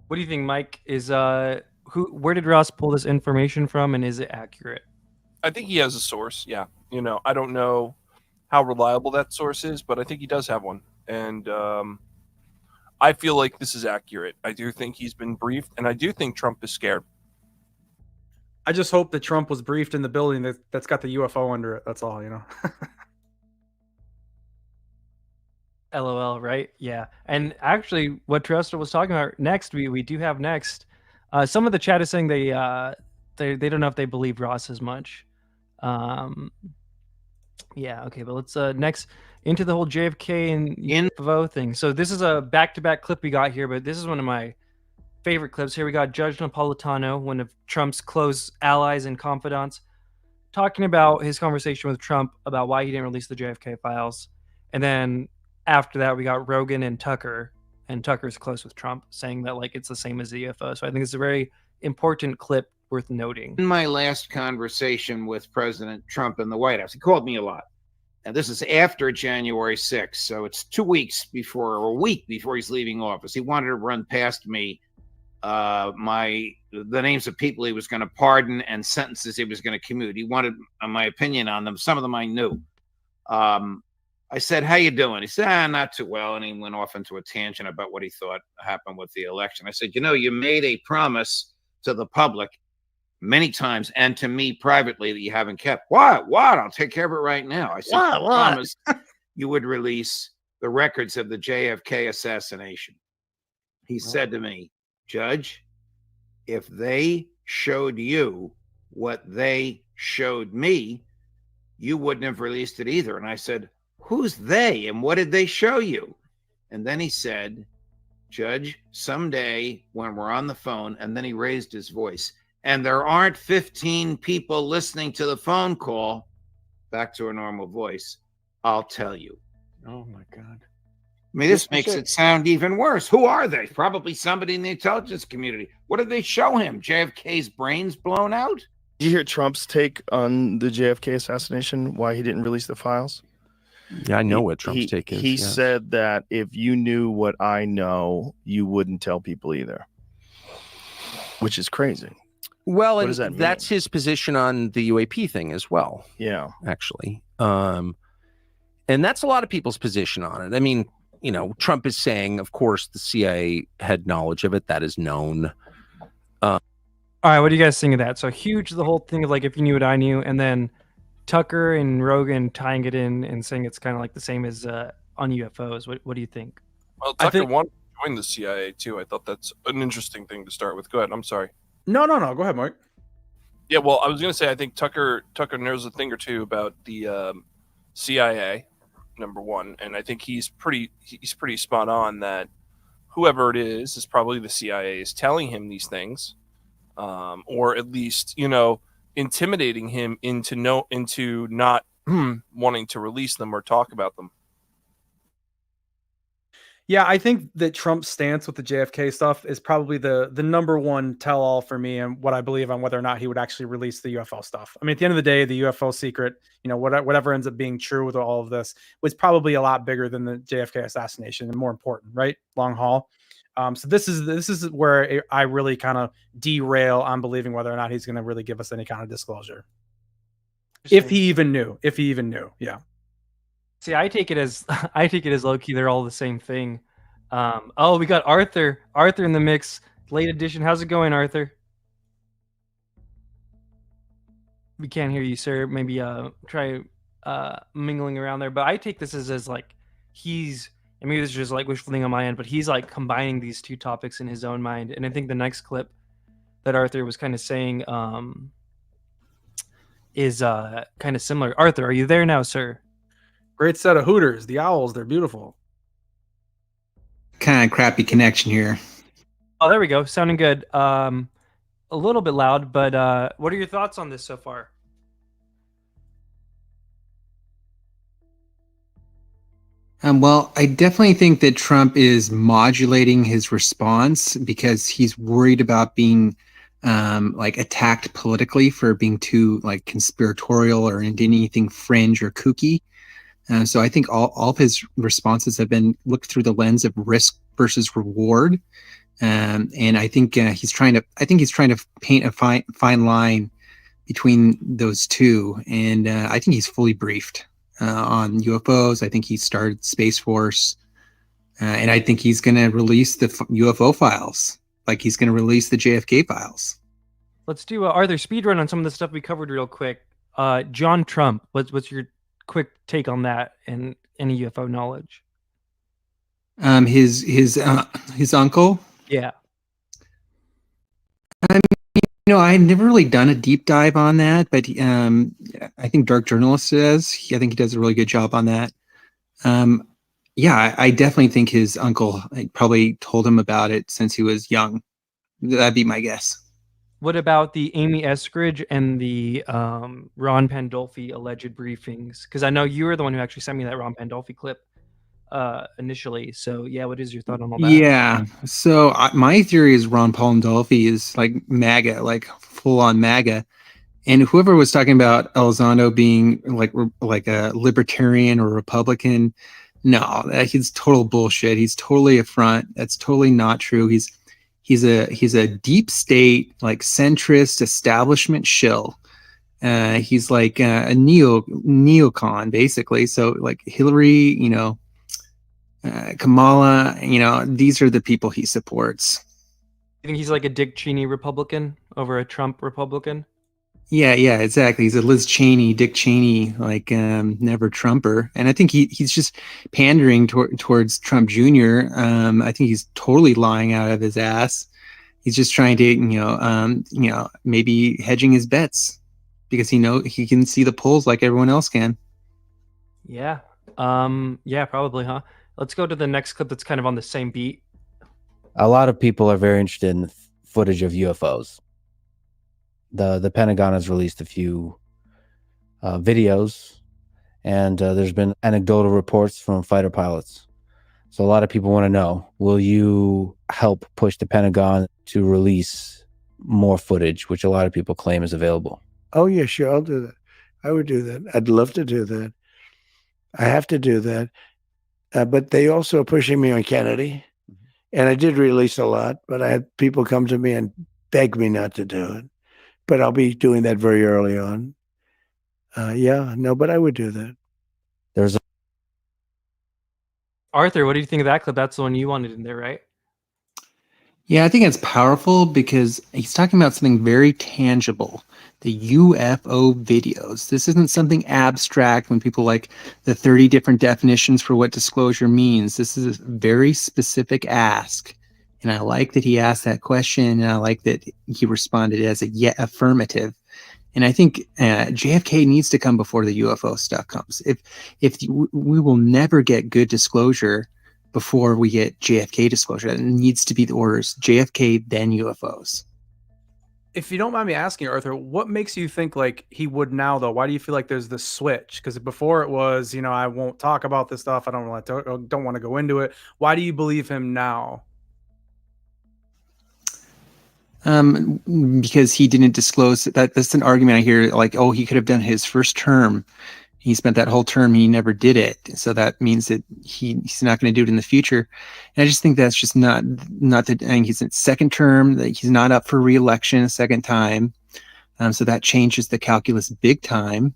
What do you think, Mike? Where did Ross pull this information from, and is it accurate? I think he has a source. Yeah. I don't know how reliable that source is, but I think he does have one. And I feel like this is accurate. I do think he's been briefed, and I do think Trump is scared. I just hope that Trump was briefed in the building that's got the UFO under it. That's all, LOL, right? Yeah. And actually, what Terrestrial was talking about next, we do have next. Some of the chat is saying they don't know if they believe Ross as much. Yeah, okay, but let's next into the whole JFK and UFO thing. So this is a back-to-back clip we got here, but this is one of my favorite clips. Here we got Judge Napolitano, one of Trump's close allies and confidants, talking about his conversation with Trump about why he didn't release the JFK files. And then after that, we got Rogan and Tucker, and Tucker's close with Trump, saying that like it's the same as the UFO. So I think it's a very important clip worth noting. In my last conversation with President Trump in the White House, he called me a lot. And this is after January 6th, so it's 2 weeks before, or a week before he's leaving office. He wanted to run past me the names of people he was going to pardon and sentences he was going to commute. He wanted my opinion on them. Some of them I knew. I said, "How you doing?" He said, "Not too well." And he went off into a tangent about what he thought happened with the election. I said, "You made a promise to the public many times and to me privately that you haven't kept." What? I'll take care of it right now. I said, "I promised you would release the records of the JFK assassination." He said to me, "Judge, if they showed you what they showed me, you wouldn't have released it either. And I said, who's they and what did they show you? And then he said, Judge, someday when we're on the phone, and then he raised his voice, and there aren't 15 people listening to the phone call, back to a normal voice, I'll tell you. Oh my God. I mean, this makes it sound even worse. Who are they? Probably somebody in the intelligence community. What did they show him? JFK's brains blown out? Did you hear Trump's take on the JFK assassination, why he didn't release the files? Yeah, I know what Trump's take is. He yes. said that if you knew what I know, you wouldn't tell people either, which is crazy. Well, what and does that mean? that's his position on the UAP thing as well. Yeah, actually. And that's a lot of people's position on it. I mean, you know, Trump is saying, of course, the CIA had knowledge of it. That is known. All right, what do you guys think of that? So huge, the whole thing of like, if you knew what I knew, and then Tucker and Rogan tying it in and saying it's kind of like the same as on UFOs. What do you think? Well, Tucker wanted to join the CIA too. I thought that's an interesting thing to start with. Go ahead. I'm sorry. No. Go ahead, Mike. Yeah, well, I was going to say I think Tucker knows a thing or two about the CIA, number one, and I think he's pretty spot on that whoever it is probably the CIA is telling him these things, or at least, you know, intimidating him into not wanting to release them or talk about them. Yeah, I think that Trump's stance with the JFK stuff is probably the number one tell-all for me and what I believe on whether or not he would actually release the UFO stuff. I mean, at the end of the day, the UFO secret, you know, whatever ends up being true with all of this, was probably a lot bigger than the JFK assassination and more important, right? Long haul. So this is where I really kind of derail on believing whether or not he's going to really give us any kind of disclosure. If he even knew, yeah. See, I take it as low key. They're all the same thing. Oh, we got Arthur in the mix. Late edition. How's it going, Arthur? We can't hear you, sir. Maybe try mingling around there. But I take this as like he's. And maybe this is just like wishful thinking on my end, but he's like combining these two topics in his own mind. And I think the next clip that Arthur was kind of saying is kind of similar. Arthur, are you there now, sir? Great set of Hooters. The owls, they're beautiful. Kind of crappy connection here. Oh, there we go. Sounding good. A little bit loud, but what are your thoughts on this so far? Well, I definitely think that Trump is modulating his response because he's worried about being like attacked politically for being too like conspiratorial or into anything fringe or kooky. So I think all of his responses have been looked through the lens of risk versus reward. And I think he's trying to paint a fine line between those two. And I think he's fully briefed on UFOs. I think he started Space Force. And I think he's going to release the UFO files, like he's going to release the JFK files. Let's do Arthur speedrun on some of the stuff we covered real quick. John Trump, what's your quick take on that and any UFO knowledge? His uncle. Yeah. I mean, you know, I've never really done a deep dive on that, but I think Dark Journalist does. I think he does a really good job on that. Yeah, I definitely think his uncle probably told him about it since he was young. That'd be my guess. What about the Amy Eskridge and the Ron Pandolfi alleged briefings? Because I know you were the one who actually sent me that Ron Pandolfi clip initially. So yeah, what is your thought on all that? Yeah. So my theory is Ron Pandolfi is like MAGA, like full on MAGA. And whoever was talking about Elizondo being like a libertarian or Republican, no, he's total bullshit. He's totally a front. That's totally not true. He's a deep state, like centrist establishment shill. He's like a neocon basically. So like Hillary, you know, Kamala, you know, these are the people he supports. You think he's like a Dick Cheney Republican over a Trump Republican? Yeah, exactly. He's a Liz Cheney, Dick Cheney, like never Trumper. And I think he's just pandering towards Trump Jr. I think he's totally lying out of his ass. He's just trying to, maybe hedging his bets because he can see the polls like everyone else can. Yeah. Yeah, probably, huh? Let's go to the next clip that's kind of on the same beat. A lot of people are very interested in the footage of UFOs. The Pentagon has released a few videos, and there's been anecdotal reports from fighter pilots. So a lot of people want to know, will you help push the Pentagon to release more footage, which a lot of people claim is available? Oh, yeah, sure. I'll do that. I would do that. I'd love to do that. I have to do that. But they also are pushing me on Kennedy. And I did release a lot, but I had people come to me and beg me not to do it. But I'll be doing that very early on. But I would do that. There's Arthur, what do you think of that clip? That's the one you wanted in there, right? Yeah, I think it's powerful because he's talking about something very tangible. The UFO videos. This isn't something abstract when people like the 30 different definitions for what disclosure means. This is a very specific ask. And I like that he asked that question, and I like that he responded as a affirmative. And I think JFK needs to come before the UFO stuff comes. We will never get good disclosure before we get JFK disclosure. It needs to be the orders: JFK, then UFOs. If you don't mind me asking, Arthur, what makes you think like he would now, though? Why do you feel like there's this switch? Because before it was, I won't talk about this stuff. I don't want to go into it. Why do you believe him now? Because he didn't disclose that. That's an argument I hear, like, oh, he could have done his first term. He spent that whole term, he never did it. So that means that he's not going to do it in the future. And I just think that's just not that. I mean, he's in second term, that he's not up for re-election a second time. So that changes the calculus big time.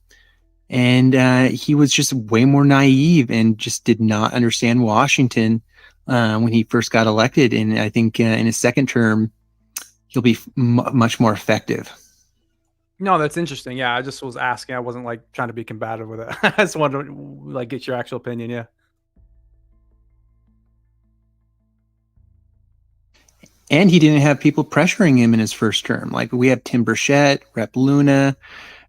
And he was just way more naive and just did not understand Washington when he first got elected. And I think in his second term, he'll be much more effective. No, that's interesting. Yeah, I just was asking. I wasn't like trying to be combative with it. I just wanted to like get your actual opinion. Yeah. And he didn't have people pressuring him in his first term. Like we have Tim Burchett, Rep. Luna,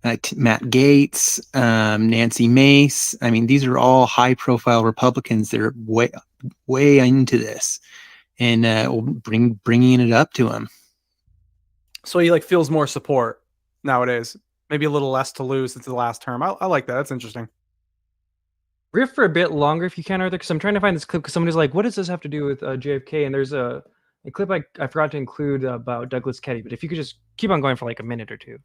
Matt Gaetz, Nancy Mace. I mean, these are all high-profile Republicans that are way into this, and bringing it up to him. So he like feels more support nowadays. Maybe a little less to lose since the last term. I like that. That's interesting. Riff for a bit longer if you can, Arthur, because I'm trying to find this clip because somebody's like, what does this have to do with JFK? And there's a clip I forgot to include about Douglas Keddy, but if you could just keep on going for like a minute or two.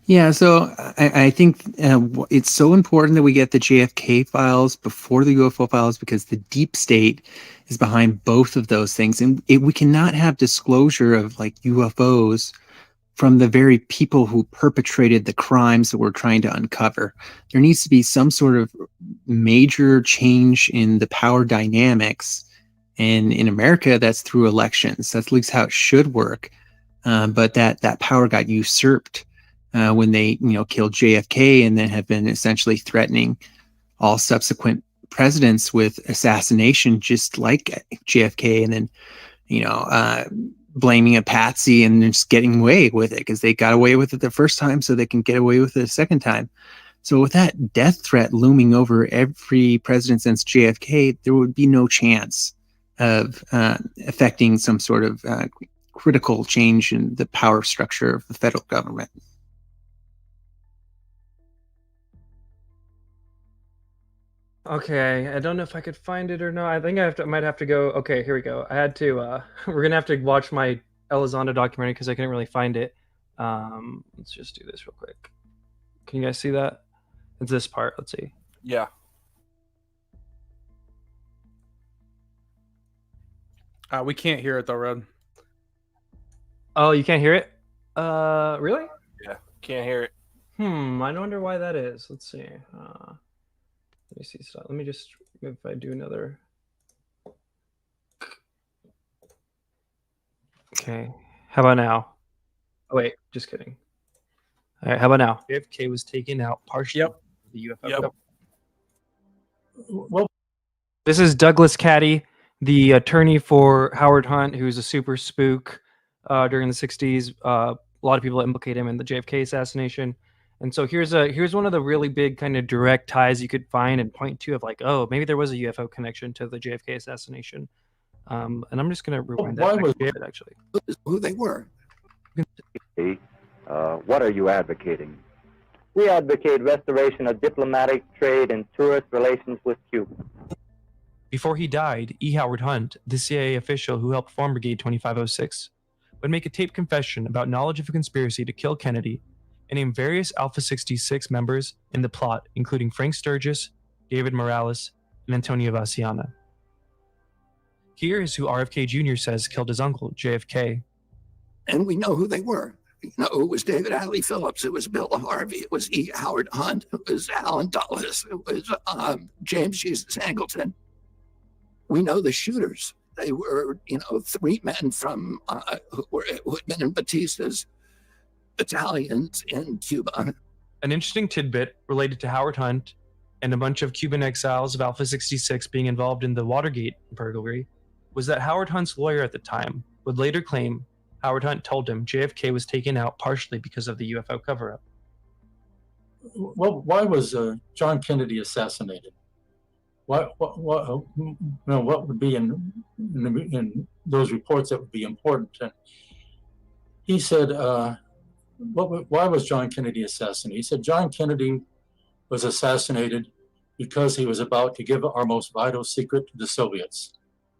Yeah, so I think it's so important that we get the JFK files before the UFO files because the deep state is behind both of those things. And we cannot have disclosure of like UFOs from the very people who perpetrated the crimes that we're trying to uncover. There needs to be some sort of major change in the power dynamics. And in America, that's through elections. That's at least how it should work. But that power got usurped when they, killed JFK and then have been essentially threatening all subsequent presidents with assassination, just like JFK, and then, blaming a patsy and just getting away with it because they got away with it the first time, so they can get away with it a second time. So with that death threat looming over every president since JFK, there would be no chance of affecting some sort of critical change in the power structure of the federal government. Okay, I don't know if I could find it or not. I think I might have to go. Okay, here we go. I had to. We're gonna have to watch my Elizondo documentary because I couldn't really find it. Let's just do this real quick. Can you guys see that? It's this part. Let's see. Yeah. We can't hear it though, Rod. Oh, you can't hear it? Really? Yeah, can't hear it. I wonder why that is. Let's see. Let me see. Let me just, if I do another. Okay. How about now? Oh, wait, just kidding. All right, how about now? JFK was taken out partially. Yep. The UFO. Yep. Well, this is Douglas Caddy the attorney for Howard Hunt, who's a super spook during the 60s. A lot of people implicate him in the JFK assassination. And so here's one of the really big kind of direct ties you could find and point to of like, oh, maybe there was a UFO connection to the JFK assassination. And I'm just going to rewind that back a bit, actually. Who they were. What are you advocating? We advocate restoration of diplomatic, trade, and tourist relations with Cuba. Before he died, E. Howard Hunt, the CIA official who helped form Brigade 2506, would make a taped confession about knowledge of a conspiracy to kill Kennedy and name various Alpha 66 members in the plot, including Frank Sturgis, David Morales, and Antonio Vaciana. Here is who RFK Jr. says killed his uncle, JFK. And we know who they were. You know, it was David Adley Phillips. It was Bill Harvey. It was E. Howard Hunt. It was Alan Dulles. It was James Jesus Angleton. We know the shooters. They were, you know, three men from who had been in Batista's battalions in Cuba. An interesting tidbit related to Howard Hunt and a bunch of Cuban exiles of Alpha 66 being involved in the Watergate burglary was that Howard Hunt's lawyer at the time would later claim Howard Hunt told him JFK was taken out partially because of the UFO cover-up. Well, why was John Kennedy assassinated? What would be in those reports that would be important? And he said, why was John Kennedy assassinated? He said John Kennedy was assassinated because he was about to give our most vital secret to the Soviets.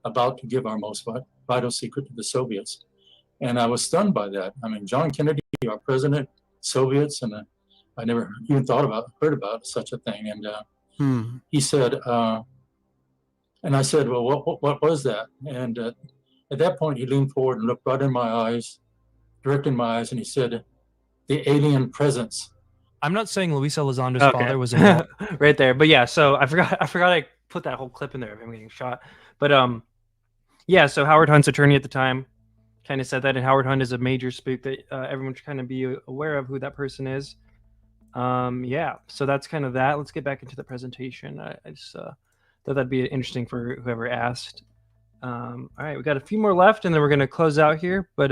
About to give our most vital secret to the Soviets. And I was stunned by that. I mean, John Kennedy, our president, Soviets, and I never even heard about such a thing. And he said, and I said, well, what was that? And at that point, he leaned forward and looked right in my eyes, direct in my eyes, and he said, the alien presence. I'm not saying Luis Elizondo's father was involved right there, but yeah. So I forgot I put that whole clip in there of him getting shot. But yeah. So Howard Hunt's attorney at the time kind of said that, and Howard Hunt is a major spook that everyone should kind of be aware of who that person is. Yeah. So that's kind of that. Let's get back into the presentation. I just thought that'd be interesting for whoever asked. All right, we got a few more left, and then we're gonna close out here. But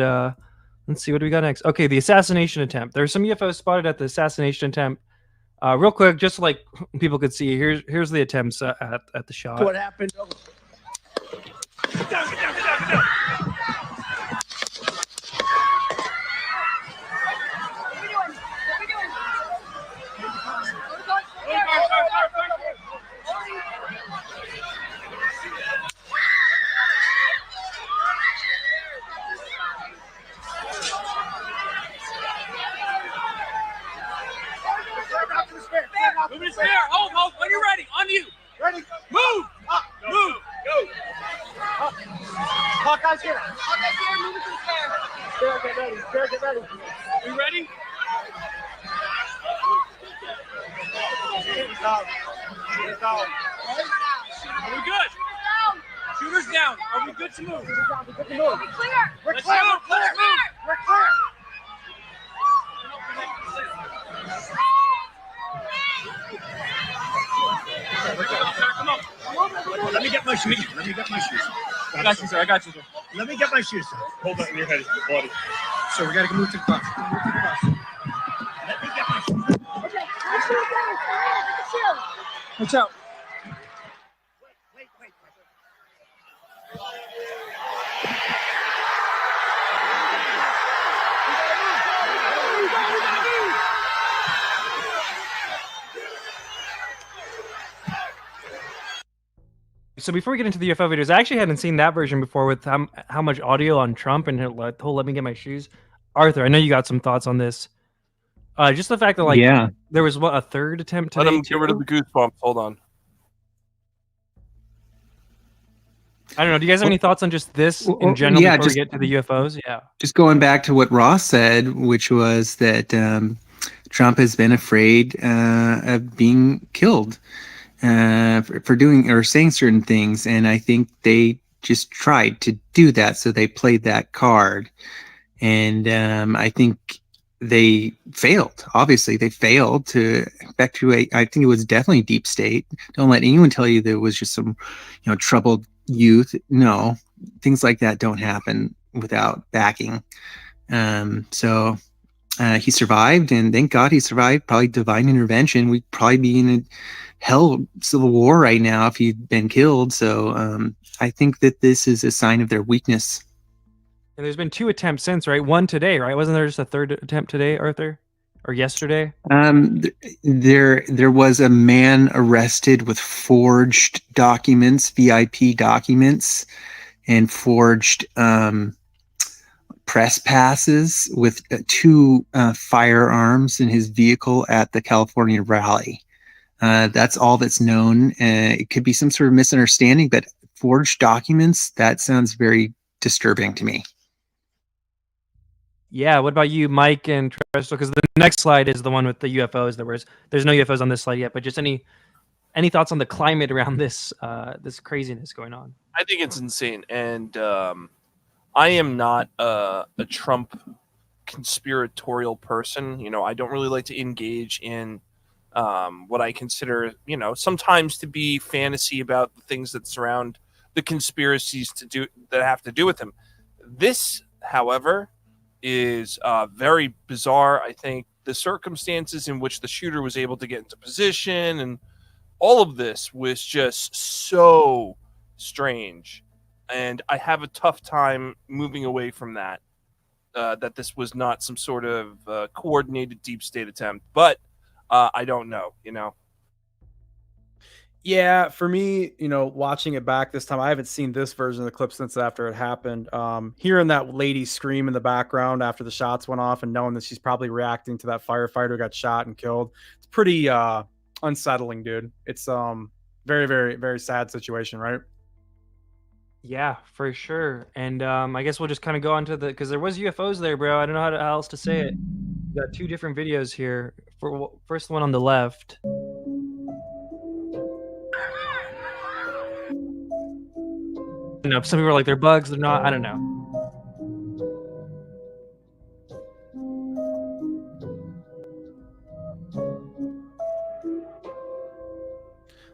let's see, what do we got next? Okay, the assassination attempt. There's some UFOs spotted at the assassination attempt. Real quick, just so like people could see, here's the attempts at the shot. What happened? Get down, get down, get down, get down. Move to spare. Hold. When you're ready, on you. Ready. Move. Up. Move. Go. Up. Hawkeye's here. Hawkeye's here. Move it to the spare. Spare, get ready. Spare, get ready. You ready? Are we good? Shooters down. Are we good to move? We're clear. We're clear. Let's move. We're clear. Come on. Let me get my shoes. I got you, sir. Let me get my shoes, sir. Hold that in your head, your body. So we got to move to the bus. Let me get my shoes. Okay. Watch out. Wait. So before we get into the UFO videos, I actually hadn't seen that version before with how much audio on Trump and the whole "let me get my shoes." Arthur, I know you got some thoughts on this. Just the fact that there was a third attempt today. Let him get rid of the goosebumps. Hold on. I don't know. Do you guys have any thoughts on just this in general before we get to the UFOs? Yeah. Just going back to what Ross said, which was that Trump has been afraid of being killed for doing or saying certain things. And I think they just tried to do that. So they played that card. And I think they failed. Obviously, they failed to effectuate. I think it was definitely deep state. Don't let anyone tell you there was just some, troubled youth. No, things like that don't happen without backing. So he survived, and thank God he survived. Probably divine intervention. We'd probably be in a hell civil war right now if he'd been killed. So I think that this is a sign of their weakness. And there's been 2 attempts since, right? One today, right? Wasn't there just a 3rd attempt today, Arthur? Or yesterday? There was a man arrested with forged documents, VIP documents, and forged press passes with 2 firearms in his vehicle at the California rally. That's all that's known. It could be some sort of misunderstanding, but forged documents, that sounds very disturbing to me. Yeah, what about you, Mike and Terrestrial? Because the next slide is the one with the UFOs. There's no UFOs on this slide yet, but just any thoughts on the climate around this this craziness going on? I think it's insane, and I am not a Trump conspiratorial person. You know, I don't really like to engage in what I consider, you know, sometimes to be fantasy about the things that surround the conspiracies that have to do with him. This, however, is very bizarre. I think the circumstances in which the shooter was able to get into position and all of this was just so strange. And I have a tough time moving away from that, that this was not some sort of coordinated deep state attempt. But I don't know, you know. Yeah, for me, you know, watching it back this time, I haven't seen this version of the clip since after it happened. Hearing that lady scream in the background after the shots went off and knowing that she's probably reacting to that firefighter who got shot and killed, it's pretty unsettling, dude. It's very, very, very sad situation, right? Yeah, for sure. And I guess we'll just kind of go on to because there was UFOs there, bro. I don't know how else to say it. We got 2 different videos here. First one on the left. You know, some people are like, they're bugs, they're not. I don't know.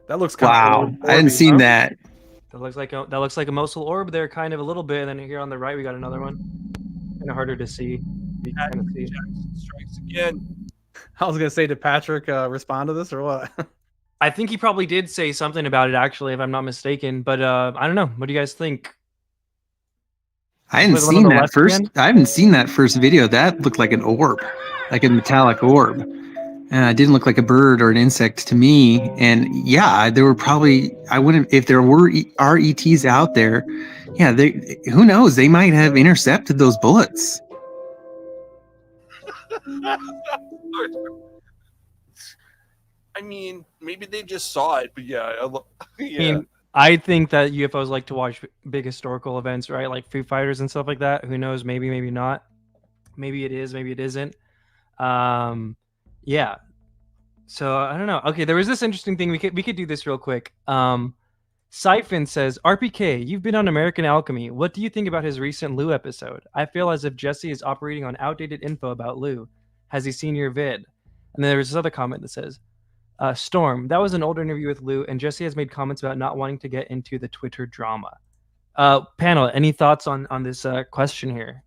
That looks kind wow. I hadn't seen that. That looks like a Mosul orb there, kind of a little bit. And then here on the right, we got another one. Kind of harder to see. Strikes again. I was gonna say, did Patrick respond to this or what? I think he probably did say something about it, actually, if I'm not mistaken. But I don't know. What do you guys think? I hadn't seen that first. I haven't seen that first video. That looked like an orb, like a metallic orb. It didn't look like a bird or an insect to me. And yeah, there were probably, I wouldn't, if there were RETs out there, yeah, who knows? They might have intercepted those bullets. I mean, maybe they just saw it, but yeah. Yeah. I mean, I think that UFOs like to watch big historical events, right? Like Foo Fighters and stuff like that. Who knows? Maybe, maybe not. Maybe it is, maybe it isn't. Yeah. So I don't know. Okay, there was this interesting thing. We could do this real quick. Siphon says, RPK, you've been on American Alchemy. What do you think about his recent Lou episode? I feel as if Jesse is operating on outdated info about Lou. Has he seen your vid? And then there was this other comment that says, Storm, that was an older interview with Lou, and Jesse has made comments about not wanting to get into the Twitter drama. Panel, any thoughts on this question here?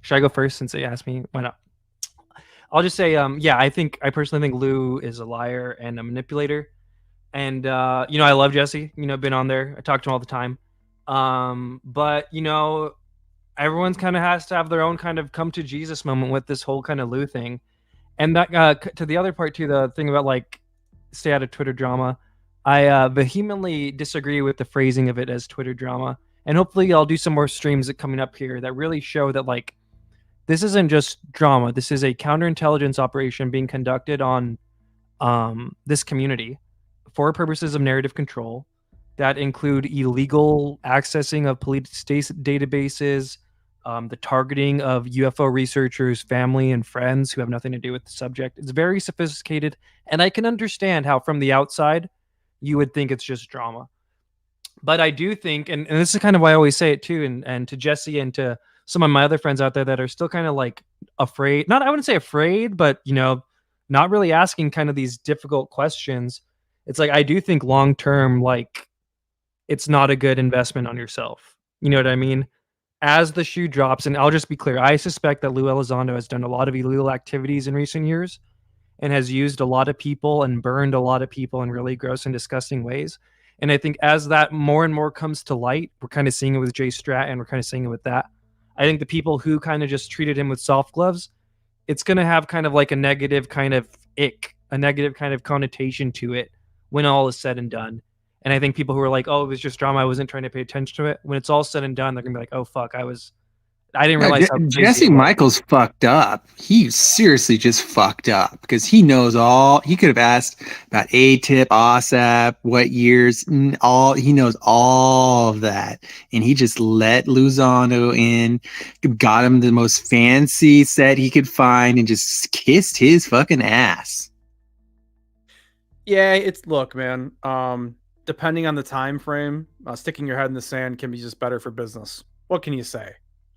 Should I go first since they asked me? Why not? I'll just say, yeah, I personally think Lou is a liar and a manipulator. And, you know, I love Jesse, you know, been on there. I talk to him all the time. But, you know, everyone's kind of has to have their own kind of come to Jesus moment with this whole kind of Lou thing. And that to the other part too, the thing about like stay out of Twitter drama. I vehemently disagree with the phrasing of it as Twitter drama. And hopefully I'll do some more streams coming up here that really show that like this isn't just drama. This is a counterintelligence operation being conducted on this community for purposes of narrative control that include illegal accessing of police databases, the targeting of UFO researchers, family, and friends who have nothing to do with the subject. It's very sophisticated, and I can understand how from the outside you would think it's just drama. But I do think, and this is kind of why I always say it too, and to Jesse and to some of my other friends out there that are still kind of like afraid, I wouldn't say afraid, but, you know, not really asking kind of these difficult questions. It's like, I do think long-term, like, it's not a good investment on yourself. You know what I mean? As the shoe drops, and I'll just be clear, I suspect that Lou Elizondo has done a lot of illegal activities in recent years and has used a lot of people and burned a lot of people in really gross and disgusting ways. And I think as that more and more comes to light, we're kind of seeing it with Jay Stratton, we're kind of seeing it with that. I think the people who kind of just treated him with soft gloves, it's going to have kind of like a negative kind of ick, a negative kind of connotation to it when all is said and done. And I think people who are like, oh, it was just drama, I wasn't trying to pay attention to it, when it's all said and done, they're going to be like, oh, fuck, I didn't realize how crazy Jesse it was. Michaels fucked up. He seriously just fucked up because he knows all. He could have asked about ATIP, OSAP, what years, all. He knows all of that, and he just let Elizondo in, got him the most fancy set he could find, and just kissed his fucking ass. Yeah, look, man. Depending on the time frame, sticking your head in the sand can be just better for business. What can you say?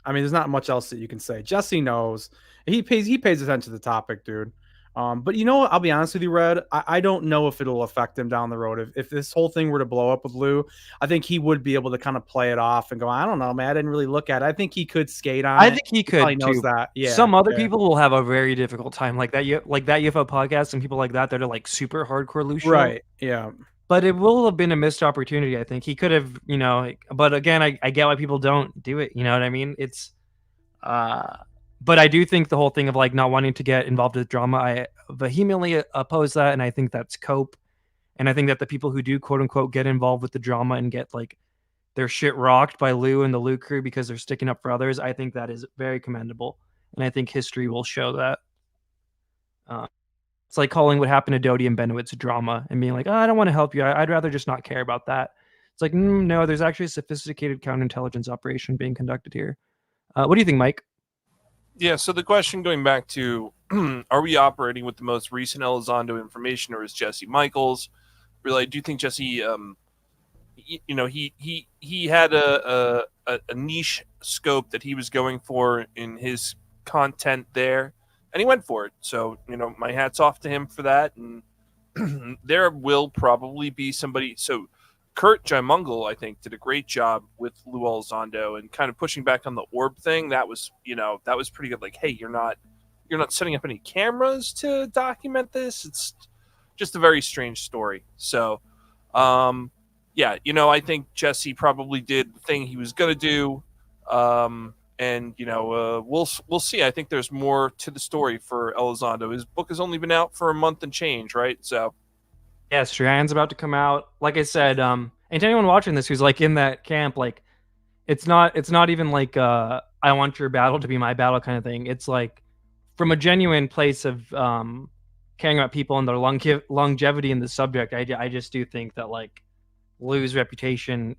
I mean, there's not much else that you can say. Jesse knows. He pays attention to the topic, dude. But you know what? I'll be honest with you, Red. I don't know if it'll affect him down the road. If this whole thing were to blow up with Lou, I think he would be able to kind of play it off and go, I don't know, man. I didn't really look at it. I think he could skate on I it. think he could probably knows too. that. Yeah. Some other yeah. people will have a very difficult time like that. Like that UFO podcast and people like that are like super hardcore Lou show. Right. Yeah. But it will have been a missed opportunity, I think. He could have, but again, I get why people don't do it. You know what I mean? But I do think the whole thing of like not wanting to get involved with drama, I vehemently oppose that. And I think that's cope. And I think that the people who do quote unquote get involved with the drama and get like their shit rocked by Lou and the Lou crew because they're sticking up for others, I think that is very commendable. And I think history will show that. It's like calling what happened to Doty and Benowitz drama and being like, oh, I don't want to help you. I'd rather just not care about that. It's like, no, there's actually a sophisticated counterintelligence operation being conducted here. What do you think, Mike? Yeah, so the question going back to, are we operating with the most recent Elizondo information, or is Jesse Michaels? Really, I do think Jesse, he had a niche scope that he was going for in his content there, and he went for it. So, my hat's off to him for that. And there will probably be somebody. So, Kurt Jaimungal, I think, did a great job with Lou Elizondo and kind of pushing back on the orb thing. That was pretty good. Like, hey, you're not setting up any cameras to document this. It's just a very strange story. So, I think Jesse probably did the thing he was going to do. We'll see. I think there's more to the story for Elizondo. His book has only been out for a month and change, right? So, yeah, Strahan's about to come out. Like I said, and to anyone watching this who's like in that camp, like it's not even like I want your battle to be my battle kind of thing. It's like from a genuine place of caring about people and their longevity in the subject. I just do think that like Lou's reputation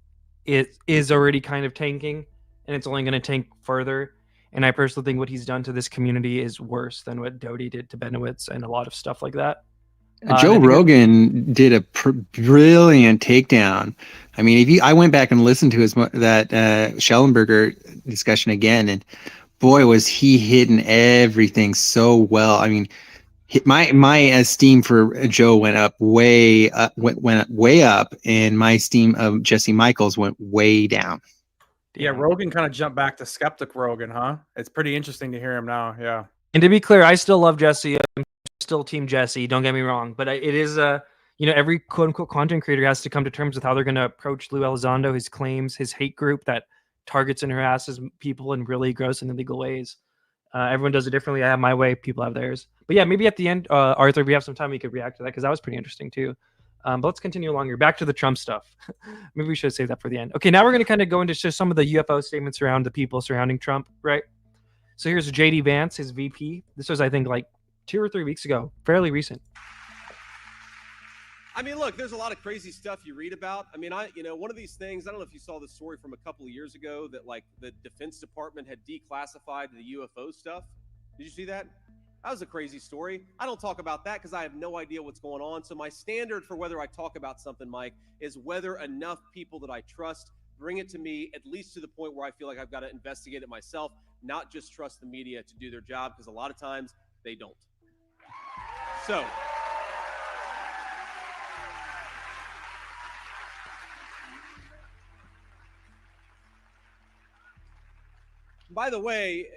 is already kind of tanking, and it's only going to tank further. And I personally think what he's done to this community is worse than what Doty did to Benowitz and a lot of stuff like that. Joe Rogan did a brilliant takedown. I mean, I went back and listened to that Schellenberger discussion again, and boy, was he hitting everything so well. I mean, my esteem for Joe went way up, and my esteem of Jesse Michaels went way down. Yeah, Rogan kind of jumped back to skeptic Rogan, huh? It's pretty interesting to hear him now. Yeah. And to be clear, I still love Jesse. I'm still team Jesse. Don't get me wrong, but it is every quote unquote content creator has to come to terms with how they're going to approach Lou Elizondo, his claims, his hate group that targets and harasses people in really gross and illegal ways. Everyone does it differently. I have my way. People have theirs. But yeah, maybe at the end, Arthur, if we have some time, we could react to that because that was pretty interesting too. But let's continue along here. Back to the Trump stuff. Maybe we should save that for the end. Okay, now we're going to kind of go into just some of the UFO statements around the people surrounding Trump, right? So here's JD Vance, his VP. This was, I think, like 2 or 3 weeks ago, fairly recent. I mean, look, there's a lot of crazy stuff you read about. I mean, one of these things, I don't know if you saw the story from a couple of years ago that like the Defense Department had declassified the UFO stuff. Did you see that? That was a crazy story. I don't talk about that because I have no idea what's going on. So my standard for whether I talk about something, Mike, is whether enough people that I trust bring it to me, at least to the point where I feel like I've got to investigate it myself, not just trust the media to do their job, because a lot of times they don't. So by the way,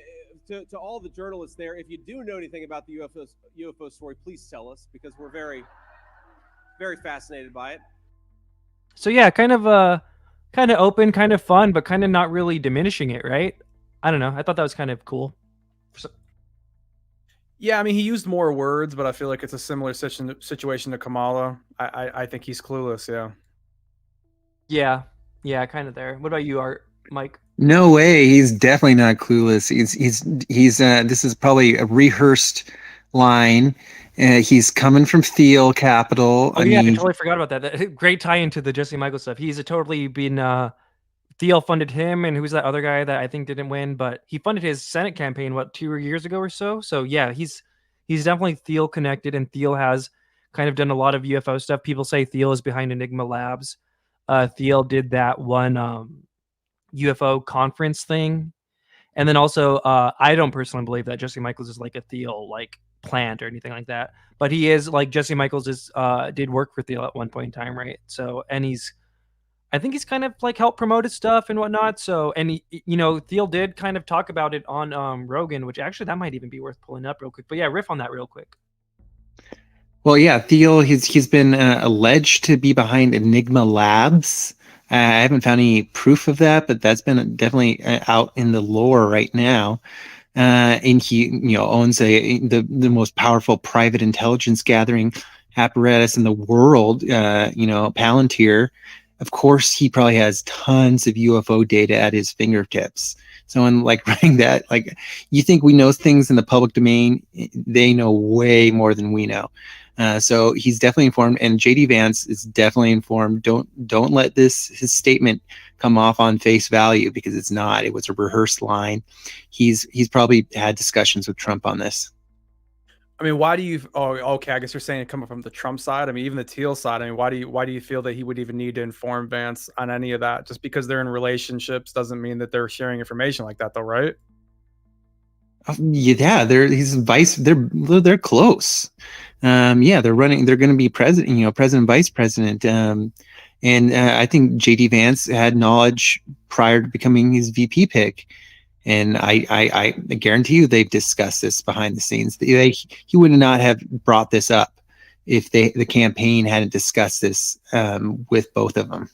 to all the journalists there, if you do know anything about the UFO story, please tell us, because we're very, very fascinated by it. So yeah, kind of open, kind of fun, but kind of not really diminishing it, right? I don't know. I thought that was kind of cool. Yeah, I mean, he used more words, but I feel like it's a similar situation to Kamala. I think he's clueless. Yeah. Yeah, kind of there. What about you, Mike? No way. He's definitely not clueless. He's this is probably a rehearsed line. He's coming from Thiel Capital. Oh, I totally forgot about that. Great tie into the Jesse Michaels stuff. He's totally been Thiel funded him, and who's that other guy that I think didn't win, but he funded his Senate campaign 2 years ago or so. So yeah, he's definitely Thiel connected, and Thiel has kind of done a lot of UFO stuff. People say Thiel is behind Enigma Labs. Thiel did that one UFO conference thing, and then also I don't personally believe that Jesse Michaels is like a Thiel plant or anything like that, but he is Jesse Michaels is did work for Thiel at one point in time, right? So, and I think he's kind of helped promote his stuff and whatnot. So, and he, Thiel did kind of talk about it on Rogan, which actually that might even be worth pulling up real quick. But yeah, riff on that real quick. Well, yeah, Thiel, he's been alleged to be behind Enigma Labs. I haven't found any proof of that, but that's been definitely out in the lore right now. And he, owns the most powerful private intelligence gathering apparatus in the world. Palantir. Of course, he probably has tons of UFO data at his fingertips. Someone writing that, you think we know things in the public domain? They know way more than we know. So he's definitely informed, and JD Vance is definitely informed. Don't let his statement come off on face value, because it's not. It was a rehearsed line. He's probably had discussions with Trump on this. I mean, why do you? Oh, okay. I guess you're saying it coming from the Trump side. I mean, even the Thiel side. I mean, why do you feel that he would even need to inform Vance on any of that? Just because they're in relationships doesn't mean that they're sharing information like that, though, right? Yeah, he's vice. They're close. Yeah, they're running. They're going to be president. President, vice president. And I think JD Vance had knowledge prior to becoming his VP pick. And I guarantee you they've discussed this behind the scenes. He would not have brought this up if the campaign hadn't discussed this with both of them.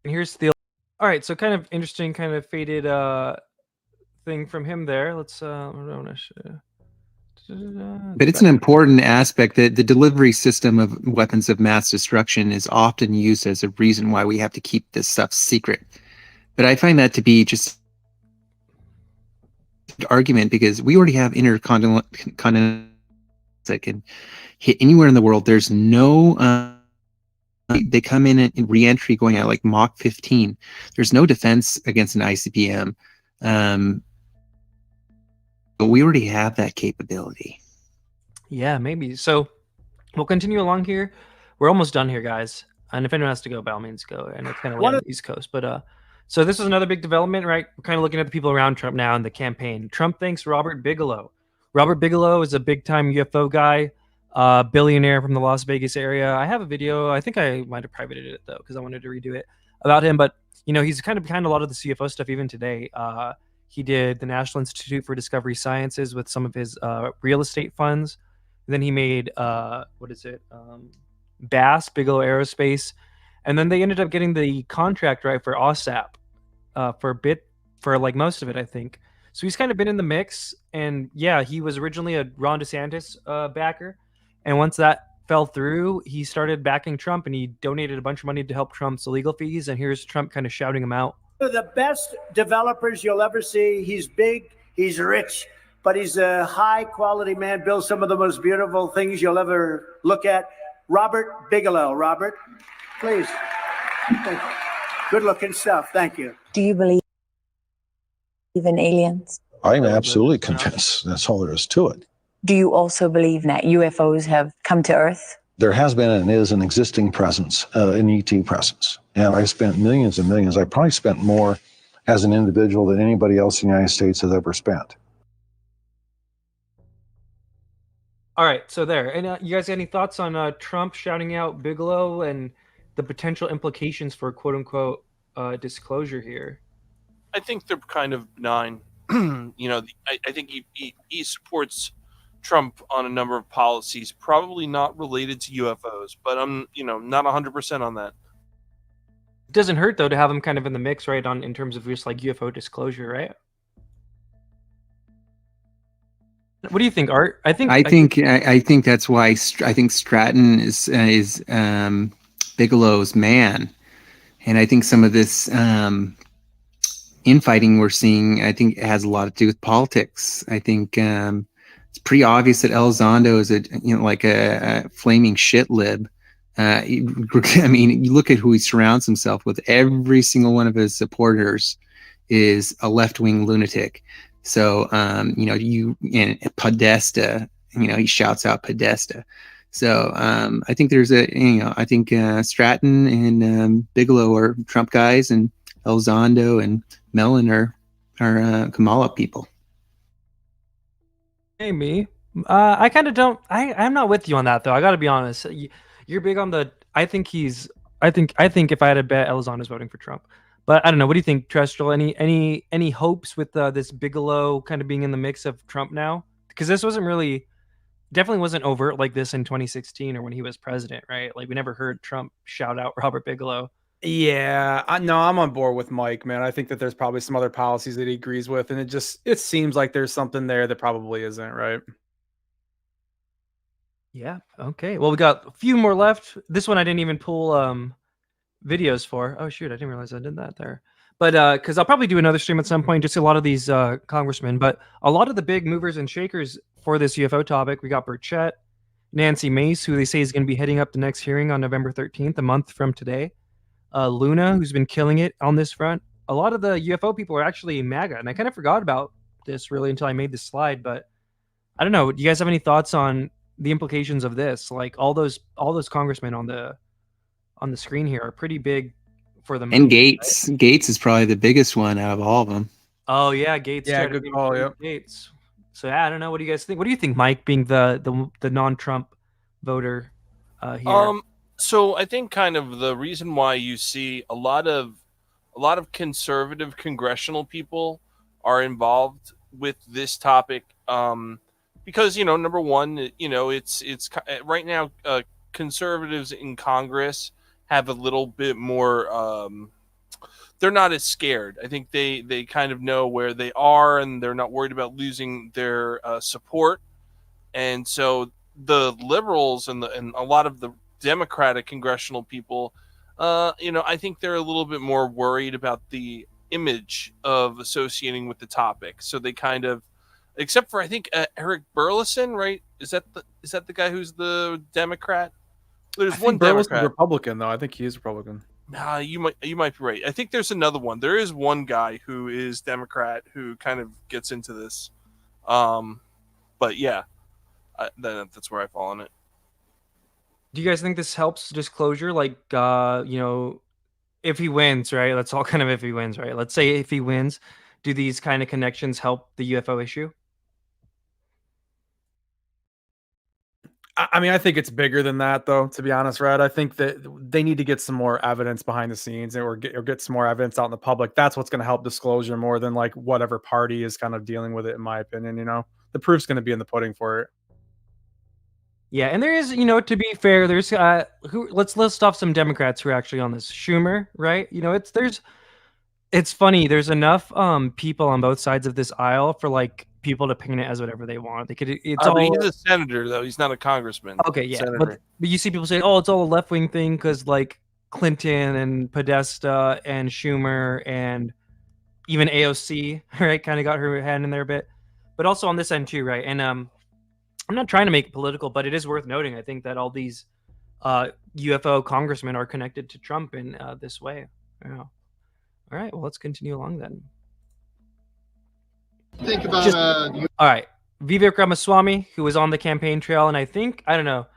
And here's Thiel. All right, so kind of interesting, kind of faded thing from him there. Let's But it's an important aspect that the delivery system of weapons of mass destruction is often used as a reason why we have to keep this stuff secret. But I find that to be just argument, because we already have intercontinental that can hit anywhere in the world. There's no they come in re-entry going at Mach 15. There's no defense against an ICBM, but we already have that capability. Yeah, maybe. So we'll continue along here. We're almost done here, guys, and if anyone has to go, by all means go. And it's kind of on the East Coast, but so this is another big development, right? We're kind of looking at the people around Trump now in the campaign. Trump thanks Robert Bigelow. Robert Bigelow is a big-time UFO guy, billionaire from the Las Vegas area. I have a video. I think I might have privated it, though, because I wanted to redo it about him. But, he's kind of behind a lot of the CFO stuff even today. He did the National Institute for Discovery Sciences with some of his real estate funds. And then he made, BASS, Bigelow Aerospace. And then they ended up getting the contract, right, for OSAP. For most of it, I think. So he's kind of been in the mix, and yeah, he was originally a Ron DeSantis backer, and once that fell through, he started backing Trump, and he donated a bunch of money to help Trump's legal fees, and here's Trump kind of shouting him out. One of the best developers you'll ever see. He's big, he's rich, but he's a high-quality man, builds some of the most beautiful things you'll ever look at. Robert Bigelow. Robert, please. Good-looking stuff. Thank you. Do you believe in aliens? I'm absolutely convinced. That's all there is to it. Do you also believe that UFOs have come to Earth? There has been and is an existing presence, an ET presence. And I spent millions and millions. I probably spent more as an individual than anybody else in the United States has ever spent. All right, so there. And you guys got any thoughts on Trump shouting out Bigelow and the potential implications for quote-unquote disclosure here? I think they're kind of benign. I think he supports Trump on a number of policies, probably not related to UFOs, but I'm not 100% on that. It doesn't hurt though to have him kind of in the mix, right? In terms of just like UFO disclosure, right? What do you think, Art? I think that's why I think Stratton is Bigelow's man, and I think some of this infighting we're seeing, I think, it has a lot to do with politics. I think it's pretty obvious that Elizondo is a flaming shit lib. I mean, you look at who he surrounds himself with. Every single one of his supporters is a left-wing lunatic. So, Podesta, he shouts out Podesta. So, I think there's Stratton and Bigelow are Trump guys, and Elizondo and Mellon are Kamala people. Maybe. I kind of don't. I'm not with you on that though. I got to be honest. You're big on the. I think if I had a bet, Elizondo's voting for Trump. But I don't know. What do you think, Terrestrial? Any hopes with this Bigelow kind of being in the mix of Trump now? Because this definitely wasn't overt like this in 2016 or when he was president, right? Like we never heard Trump shout out Robert Bigelow. Yeah, I'm on board with Mike, man. I think that there's probably some other policies that he agrees with, and it seems like there's something there that probably isn't, right? Yeah. Okay. Well, we got a few more left. This one I didn't even pull videos for. Oh shoot, I didn't realize I did that there. But because I'll probably do another stream at some point, just a lot of these congressmen, but a lot of the big movers and shakers for this UFO topic. We got Burchett, Nancy Mace, who they say is going to be heading up the next hearing on November 13th, a month from today. Luna, who's been killing it on this front. A lot of the UFO people are actually MAGA, and I kind of forgot about this really until I made this slide. But I don't know. Do you guys have any thoughts on the implications of this? Like all those congressmen on the screen here are pretty big for the And Gates. Right? Gates is probably the biggest one out of all of them. Oh yeah, Gates. Yeah, good call. Yep. Gates. So yeah, I don't know. What do you guys think? What do you think, Mike, being the non-Trump voter here? So I think kind of the reason why you see a lot of conservative congressional people are involved with this topic, because number one, it's right now conservatives in Congress have a little bit more. They're not as scared. I think they kind of know where they are, and they're not worried about losing their support. And so the liberals and a lot of the Democratic congressional people, I think they're a little bit more worried about the image of associating with the topic. So they kind of, except for I think Eric Burlison, right? Is that the guy who's the Democrat? There's one Democrat. Republican though. I think he is Republican. Nah, you might be right. I think there's another one. There is one guy who is Democrat who kind of gets into this. But yeah, that's where I fall on it. Do you guys think this helps disclosure? Like, if he wins, right? That's all kind of if he wins, right? Let's say if he wins, do these kind of connections help the UFO issue? I mean, I think it's bigger than that, though, to be honest, Red. I think that they need to get some more evidence behind the scenes or get some more evidence out in the public. That's what's going to help disclosure more than like whatever party is kind of dealing with it, in my opinion. The proof's going to be in the pudding for it. Yeah, and there is, to be fair, there's let's list off some Democrats who are actually on this. Schumer, right? It's funny. There's enough people on both sides of this aisle for like people to paint it as whatever they want. They could. It's all. He's a senator, though. He's not a congressman. Okay, yeah, but you see people say, "Oh, it's all a left wing thing," because like Clinton and Podesta and Schumer and even AOC, right, kind of got her hand in there a bit. But also on this end too, right? And I'm not trying to make it political, but it is worth noting, I think, that all these UFO congressmen are connected to Trump in this way. Yeah. All right, well, let's continue along then. Think about all right, Vivek Ramaswamy, who was on the campaign trail, and I don't know,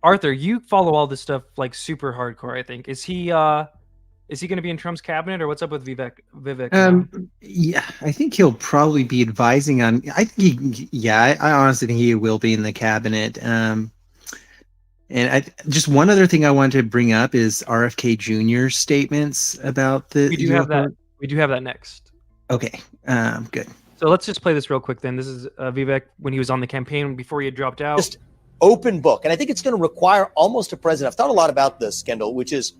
Arthur, you follow all this stuff like super hardcore. I think is he going to be in Trump's cabinet, or what's up with Vivek? Yeah, I think he'll probably be advising on. I honestly think he will be in the cabinet. And just one other thing I wanted to bring up is RFK Jr.'s statements about the. We do have that. We do have that next. Okay, good. So let's just play this real quick then. This is Vivek when he was on the campaign before he had dropped out. Just open book. And I think it's going to require almost a president. I've thought a lot about this, Kendall, which is,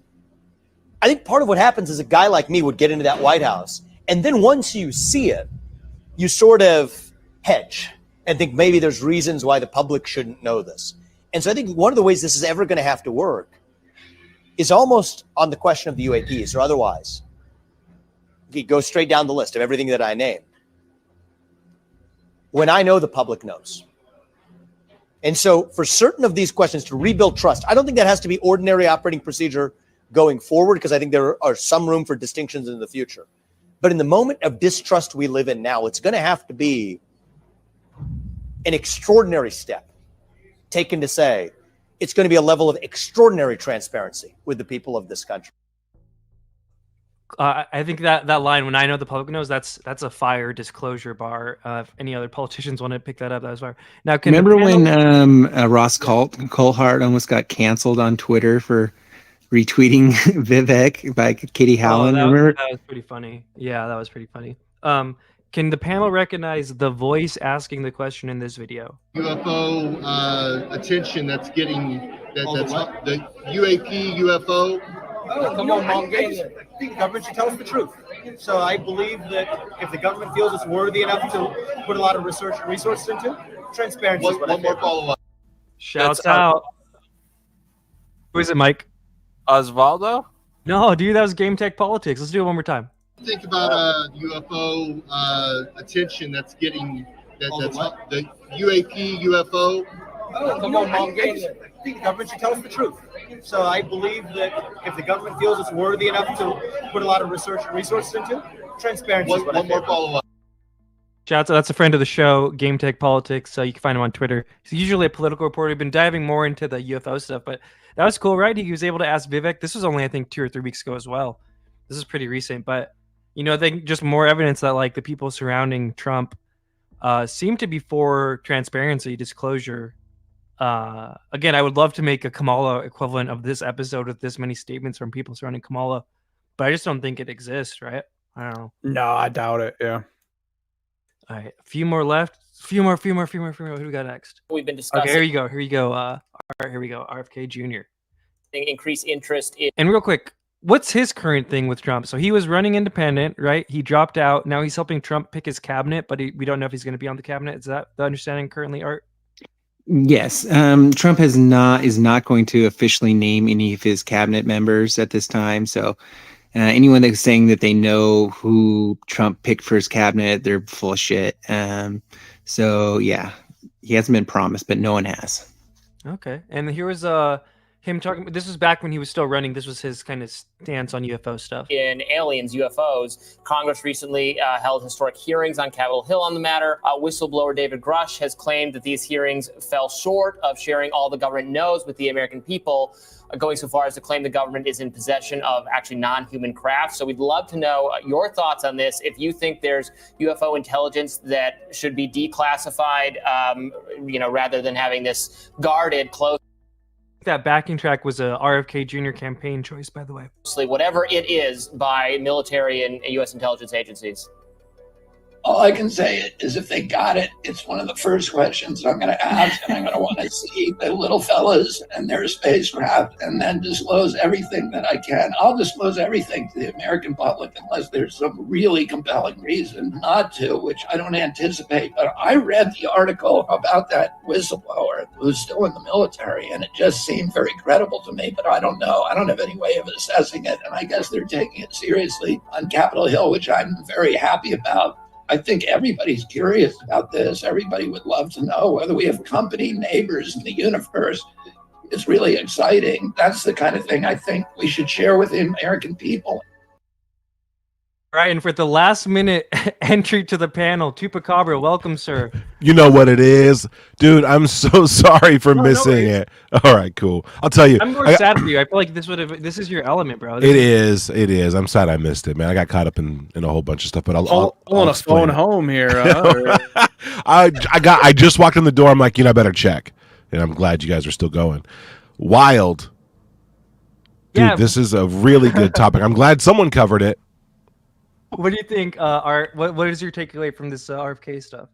I think part of what happens is a guy like me would get into that White House. And then once you see it, you sort of hedge and think maybe there's reasons why the public shouldn't know this. And so I think one of the ways this is ever going to have to work is almost on the question of the UAPs or otherwise. You go straight down the list of everything that I named. When I know, the public knows. And so for certain of these questions to rebuild trust, I don't think that has to be ordinary operating procedure going forward, because I think there are some room for distinctions in the future. But in the moment of distrust we live in now, it's going to have to be an extraordinary step taken to say it's going to be a level of extraordinary transparency with the people of this country. I think that line, when I know the public knows, that's a fire disclosure bar. If any other politicians want to pick that up, that was fire. Now, Remember when Ross Coulthart almost got canceled on Twitter for retweeting Vivek by Kitty Howland? Remember? That was pretty funny. Yeah, that was pretty funny. Can the panel recognize the voice asking the question in this video? UFO attention that's getting that's the UAP UFO. Oh, come on, Mom. The government should tell us the truth. So I believe that if the government feels it's worthy enough to put a lot of research and resources into, transparency is what I One more follow-up. Shouts out. Who is it, Mike? Osvaldo? No, dude, that was Game Tech Politics. Let's do it one more time. Think about UFO attention that's getting that's the UAP UFO. Oh, come on, Mom. The government should tell us the truth. So I believe that if the government feels it's worthy enough to put a lot of research and resources into, transparency is what I One more follow-up. Shouts out. That's a friend of the show, Game Tech Politics. You can find him on Twitter. He's usually a political reporter. We've been diving more into the UFO stuff, but that was cool, right? He was able to ask Vivek. This was only, I think, 2 or 3 weeks ago as well. This is pretty recent, but I think just more evidence that like the people surrounding Trump seem to be for transparency, disclosure. Again, I would love to make a Kamala equivalent of this episode with this many statements from people surrounding Kamala, but I just don't think it exists, right? I don't know. No, I doubt it. Yeah. All right, a few more left. Few more. Who do we got next? We've been discussing. Okay, here you go. All right, here we go. RFK Jr. Increase interest in. And real quick, what's his current thing with Trump? So he was running independent, right? He dropped out. Now he's helping Trump pick his cabinet, but we don't know if he's going to be on the cabinet. Is that the understanding currently, Art? Yes. Trump is not going to officially name any of his cabinet members at this time. So anyone that's saying that they know who Trump picked for his cabinet, they're full of shit. So yeah, he hasn't been promised, but no one has. Okay. And here was him talking. This was back when he was still running. This was his kind of stance on UFO stuff. In aliens, UFOs, Congress recently held historic hearings on Capitol Hill on the matter. Whistleblower David Grush has claimed that these hearings fell short of sharing all the government knows with the American people, going so far as to claim the government is in possession of actually non-human craft. So we'd love to know your thoughts on this. If you think there's UFO intelligence that should be declassified, rather than having this guarded, closed. That backing track was a RFK Jr. campaign choice, by the way. Whatever it is by military and U.S. intelligence agencies. All I can say is if they got it, it's one of the first questions I'm going to ask, and I'm going to want to see the little fellas and their spacecraft and then disclose everything that I can. I'll disclose everything to the American public unless there's some really compelling reason not to, which I don't anticipate. But I read the article about that whistleblower who's still in the military, and it just seemed very credible to me, but I don't know. I don't have any way of assessing it, and I guess they're taking it seriously on Capitol Hill, which I'm very happy about. I think everybody's curious about this. Everybody would love to know whether we have company neighbors in the universe. It's really exciting. That's the kind of thing I think we should share with the American people. All right, and for the last minute entry to the panel, Tupacabra, welcome, sir. You know what it is, dude. I'm so sorry for missing it. All right, cool. I'll tell you. I'm more sad for you. I feel like this is your element, bro. It is. I'm sad I missed it, man. I got caught up in a whole bunch of stuff, but I'll on a phone home here. I just walked in the door. I'm like, I better check, and I'm glad you guys are still going. Wild, dude. Yeah. This is a really good topic. I'm glad someone covered it. What do you think? Art, what is your takeaway from this RFK stuff?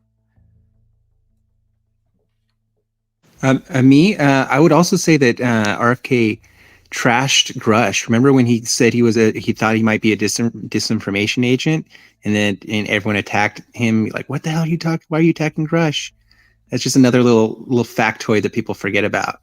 I would also say that RFK trashed Grush. Remember when he said he thought he might be a disinformation agent, and everyone attacked him like, "What the hell are you talking? Why are you attacking Grush?" That's just another little factoid that people forget about.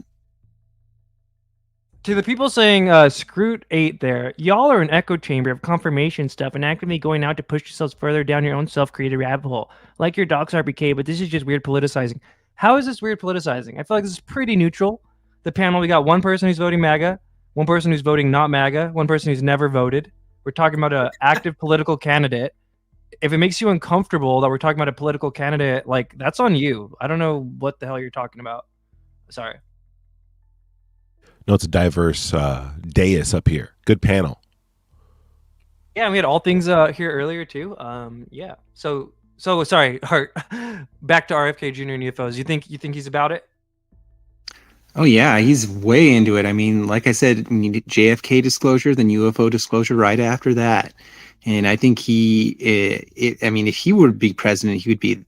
To the people saying Scroot 8 there, y'all are an echo chamber of confirmation stuff and actively going out to push yourselves further down your own self-created rabbit hole. Like your docs RPK, but this is just weird politicizing. How is this weird politicizing? I feel like this is pretty neutral. The panel, we got one person who's voting MAGA, one person who's voting not MAGA, one person who's never voted. We're talking about an active political candidate. If it makes you uncomfortable that we're talking about a political candidate, like, that's on you. I don't know what the hell you're talking about. Sorry. No, it's a diverse dais up here. Good panel. Yeah, we had all things here earlier too. Yeah. So sorry, Hart. Back to RFK Jr. and UFOs. You think he's about it? Oh yeah, he's way into it. I mean, like I said, JFK disclosure, then UFO disclosure right after that. And I think if he would be president, he would be.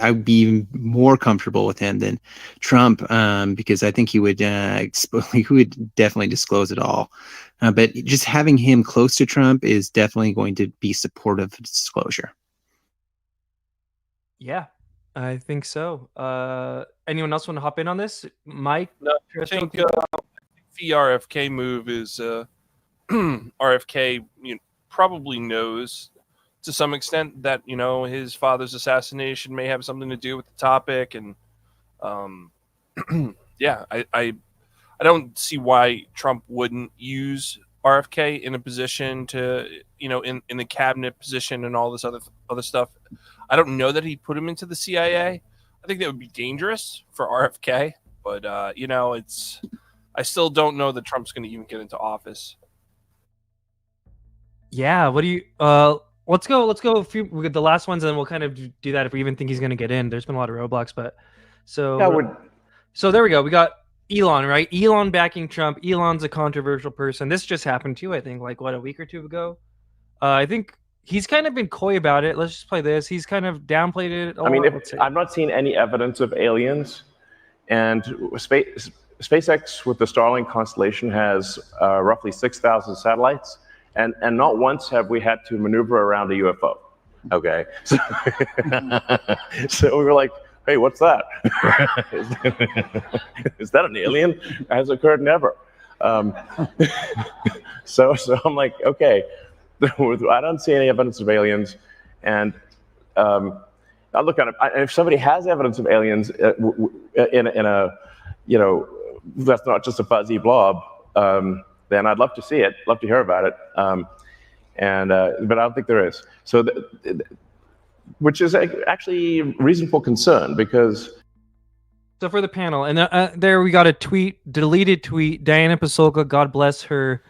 I would be even more comfortable with him than Trump, because I think he would definitely disclose it all. But just having him close to Trump is definitely going to be supportive of disclosure. Yeah, I think so. Anyone else want to hop in on this? Mike? No, I think the RFK move is RFK probably knows to some extent that his father's assassination may have something to do with the topic, and yeah, I don't see why Trump wouldn't use RFK in a position to in the cabinet position and all this other stuff. I don't know that he'd put him into the CIA. I think that would be dangerous for RFK, but I still don't know that Trump's going to even get into office. Yeah, what do you let's go a few with the last ones, and then we'll kind of do that if we even think he's going to get in. There's been a lot of roadblocks, but so there we go. We got Elon, right? Elon backing Trump. Elon's a controversial person. This just happened too, I think, like a week or two ago. I think he's kind of been coy about it. Let's just play this. He's kind of downplayed it a lot. I've not seen any evidence of aliens, and SpaceX with the Starlink constellation has roughly 6,000 satellites. And not once have we had to maneuver around a UFO. Okay. So we were like, hey, what's that? Is that an alien? Has occurred never. So I'm like, okay, I don't see any evidence of aliens. And I look at it. If somebody has evidence of aliens in a that's not just a fuzzy blob, then I'd love to see it, love to hear about it, but I don't think there is. So, which is actually reason for concern, because. So for the panel, and there we got a deleted tweet. Diana Pasolka, God bless her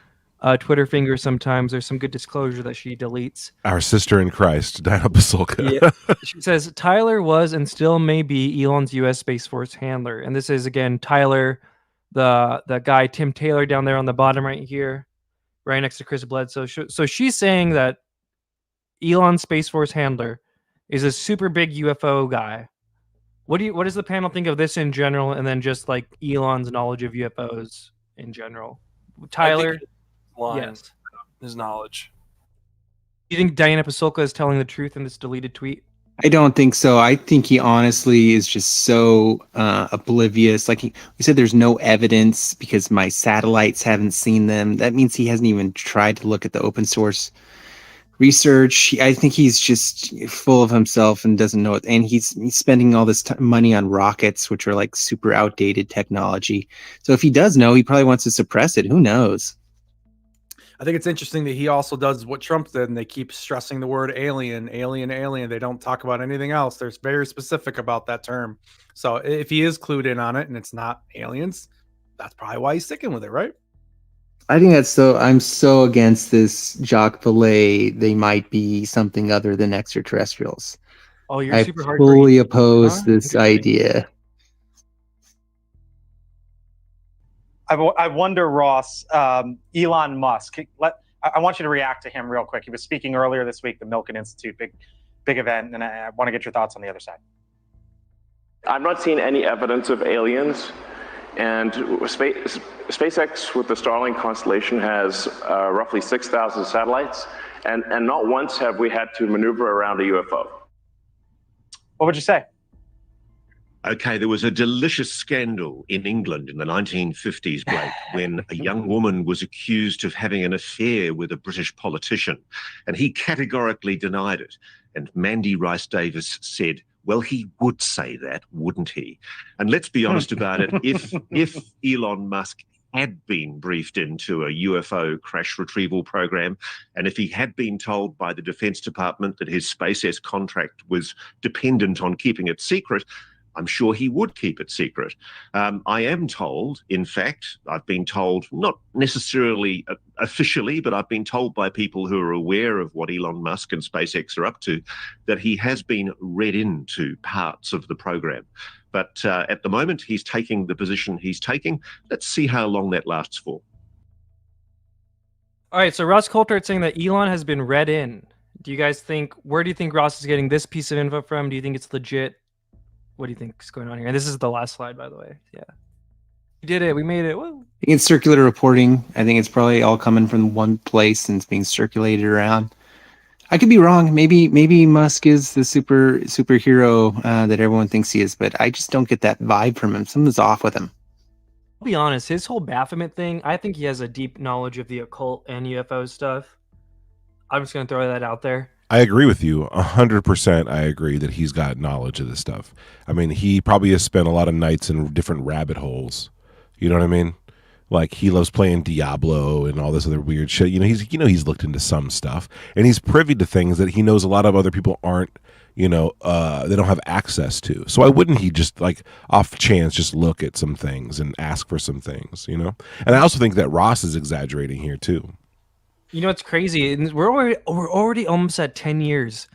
Twitter finger. Sometimes there's some good disclosure that she deletes. Our sister in Christ, Diana Pasolka. Yeah. She says Tyler was and still may be Elon's U.S. Space Force handler, and this is again Tyler. The guy Tim Taylor down there on the bottom right here, right next to Chris Bledsoe. So she's saying that Elon's Space Force handler is a super big UFO guy. What does the panel think of this in general, and then just like Elon's knowledge of UFOs in general? Tyler, yes, his knowledge. Do you think Diana Pasolka is telling the truth in this deleted tweet? I don't think so. I think he honestly is just so oblivious. Like he said, there's no evidence because my satellites haven't seen them. That means he hasn't even tried to look at the open source research. I think he's just full of himself and doesn't know it. And he's spending all this money on rockets, which are like super outdated technology. So if he does know, he probably wants to suppress it. Who knows? I think it's interesting that he also does what Trump did, and they keep stressing the word alien, alien, alien. They don't talk about anything else. They're very specific about that term. So if he is clued in on it and it's not aliens, that's probably why he's sticking with it, right? I think that's so. I'm so against this Jacques Vallée. They might be something other than extraterrestrials. Oh, you're super hardcore. I fully oppose this idea. I wonder, Ross, Elon Musk. I want you to react to him real quick. He was speaking earlier this week, the Milken Institute, big event, and I want to get your thoughts on the other side. I've not seen any evidence of aliens, and SpaceX with the Starlink constellation has roughly 6,000 satellites, and not once have we had to maneuver around a UFO. What would you say? Okay, there was a delicious scandal in England in the 1950s, Blake, when a young woman was accused of having an affair with a British politician, and he categorically denied it. And Mandy Rice Davis said, well, he would say that, wouldn't he? And let's be honest about it, if Elon Musk had been briefed into a UFO crash retrieval program, and if he had been told by the Defense Department that his SpaceX contract was dependent on keeping it secret, I'm sure he would keep it secret. I am told, in fact, I've been told, not necessarily officially, but I've been told by people who are aware of what Elon Musk and SpaceX are up to, that he has been read into parts of the program. But at the moment, he's taking the position he's taking. Let's see how long that lasts for. All right, so Ross Coulthart saying that Elon has been read in. Do you guys think, where do you think Ross is getting this piece of info from? Do you think it's legit? What do you think is going on here? And this is the last slide, by the way. Yeah. We did it. We made it. Woo. I think it's circular reporting. I think it's probably all coming from one place and it's being circulated around. I could be wrong. Maybe Musk is the superhero that everyone thinks he is, but I just don't get that vibe from him. Something's off with him. I'll be honest. His whole Baphomet thing, I think he has a deep knowledge of the occult and UFO stuff. I'm just going to throw that out there. I agree with you 100%. I agree that he's got knowledge of this stuff. I mean, he probably has spent a lot of nights in different rabbit holes. You know what I mean? Like, he loves playing Diablo and all this other weird shit. He's looked into some stuff, and he's privy to things that he knows a lot of other people aren't. They don't have access to. So why wouldn't he just, like, off chance, just look at some things and ask for some things? And I also think that Ross is exaggerating here too. You know, it's crazy. We're already almost at 10 years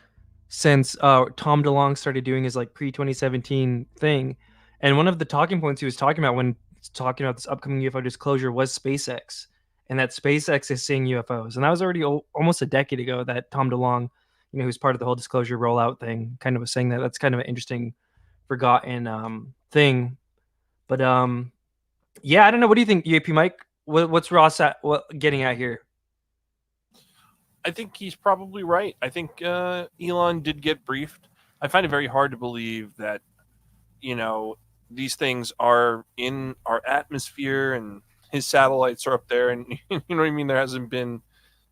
since Tom DeLonge started doing his like pre-2017 thing. And one of the talking points he was talking about when talking about this upcoming UFO disclosure was SpaceX, and that SpaceX is seeing UFOs. And that was already almost a decade ago that Tom DeLonge, who's part of the whole disclosure rollout thing, kind of was saying that. That's kind of an interesting forgotten thing. But yeah, I don't know. What do you think, UAP Mike? What's Ross getting at here? I think he's probably right. I think Elon did get briefed. I find it very hard to believe that, these things are in our atmosphere and his satellites are up there. And you know what I mean? There hasn't been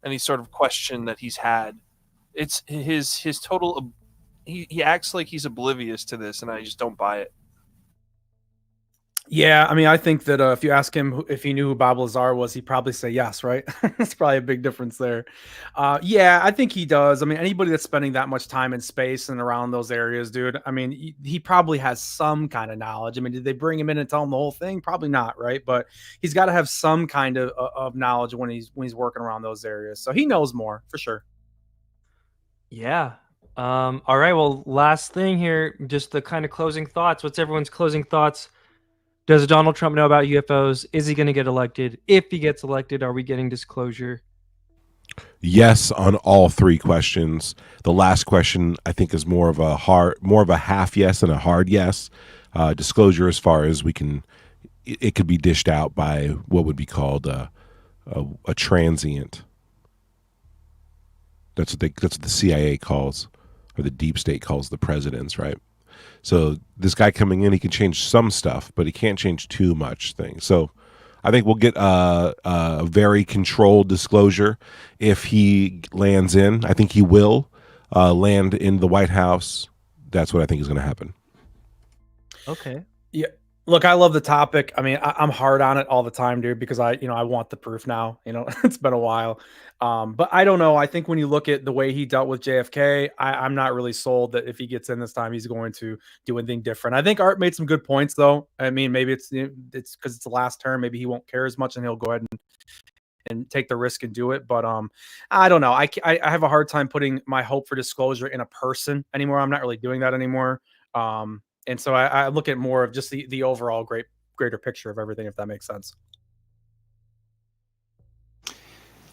any sort of question that he's had. It's his total. He acts like he's oblivious to this, and I just don't buy it. Yeah, I mean, I think that if you ask him if he knew who Bob Lazar was, he'd probably say yes, right? That's probably a big difference there. Yeah, I think he does. I mean, anybody that's spending that much time in space and around those areas, dude, I mean, he probably has some kind of knowledge. I mean, did they bring him in and tell him the whole thing? Probably not, right? But he's got to have some kind of knowledge when he's working around those areas. So he knows more, for sure. Yeah. All right, well, last thing here, just the kind of closing thoughts. What's everyone's closing thoughts? Does Donald Trump know about UFOs? Is he going to get elected? If he gets elected, are we getting disclosure? Yes, on all three questions. The last question, I think, is more of a half yes and a hard yes. Disclosure, as far as we can, it could be dished out by what would be called a transient. That's what the CIA calls, or the deep state calls the presidents, right? So this guy coming in, he can change some stuff, but he can't change too much things. So I think we'll get a very controlled disclosure if he lands in. I think he will land in the White House. That's what I think is going to happen. Okay. Yeah. Look, I love the topic. I mean, I'm hard on it all the time, dude, because I want the proof now. It's been a while. But I don't know. I think when you look at the way he dealt with JFK, I'm not really sold that if he gets in this time, he's going to do anything different. I think Art made some good points, though. I mean, maybe it's because it's the last term. Maybe he won't care as much, and he'll go ahead and take the risk and do it. But I don't know. I have a hard time putting my hope for disclosure in a person anymore. I'm not really doing that anymore. And so I look at more of just the overall greater picture of everything, if that makes sense.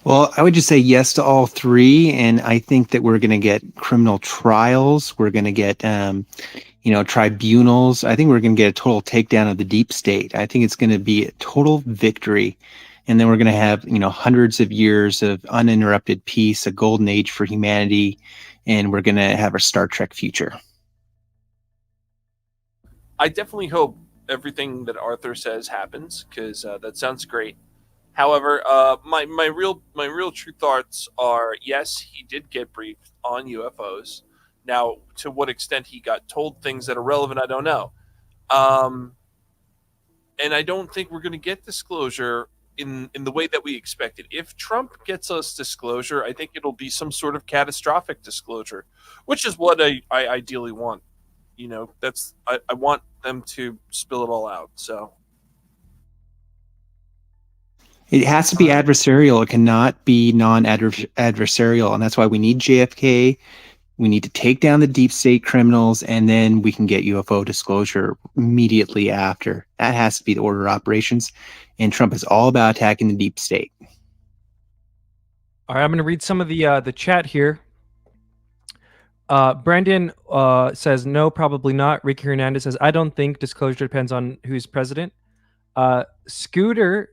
Well, I would just say yes to all three, and I think that we're going to get criminal trials. We're going to get, tribunals. I think we're going to get a total takedown of the deep state. I think it's going to be a total victory, and then we're going to have, hundreds of years of uninterrupted peace, a golden age for humanity, and we're going to have a Star Trek future. I definitely hope everything that Arthur says happens, because that sounds great. However, my real true thoughts are, yes, he did get briefed on UFOs. Now, to what extent he got told things that are relevant, I don't know. And I don't think we're going to get disclosure in the way that we expected. If Trump gets us disclosure, I think it'll be some sort of catastrophic disclosure, which is what I ideally want. I want them to spill it all out. So It has to be adversarial. It cannot be non-adversarial, and that's why we need JFK. We need to take down the deep state criminals, and then we can get UFO disclosure immediately after. That has to be the order of operations, and Trump is all about attacking the deep state. All right, I'm going to read some of the chat here. Brandon says no, probably not. Ricky Hernandez says I don't think disclosure depends on who's president. Scooter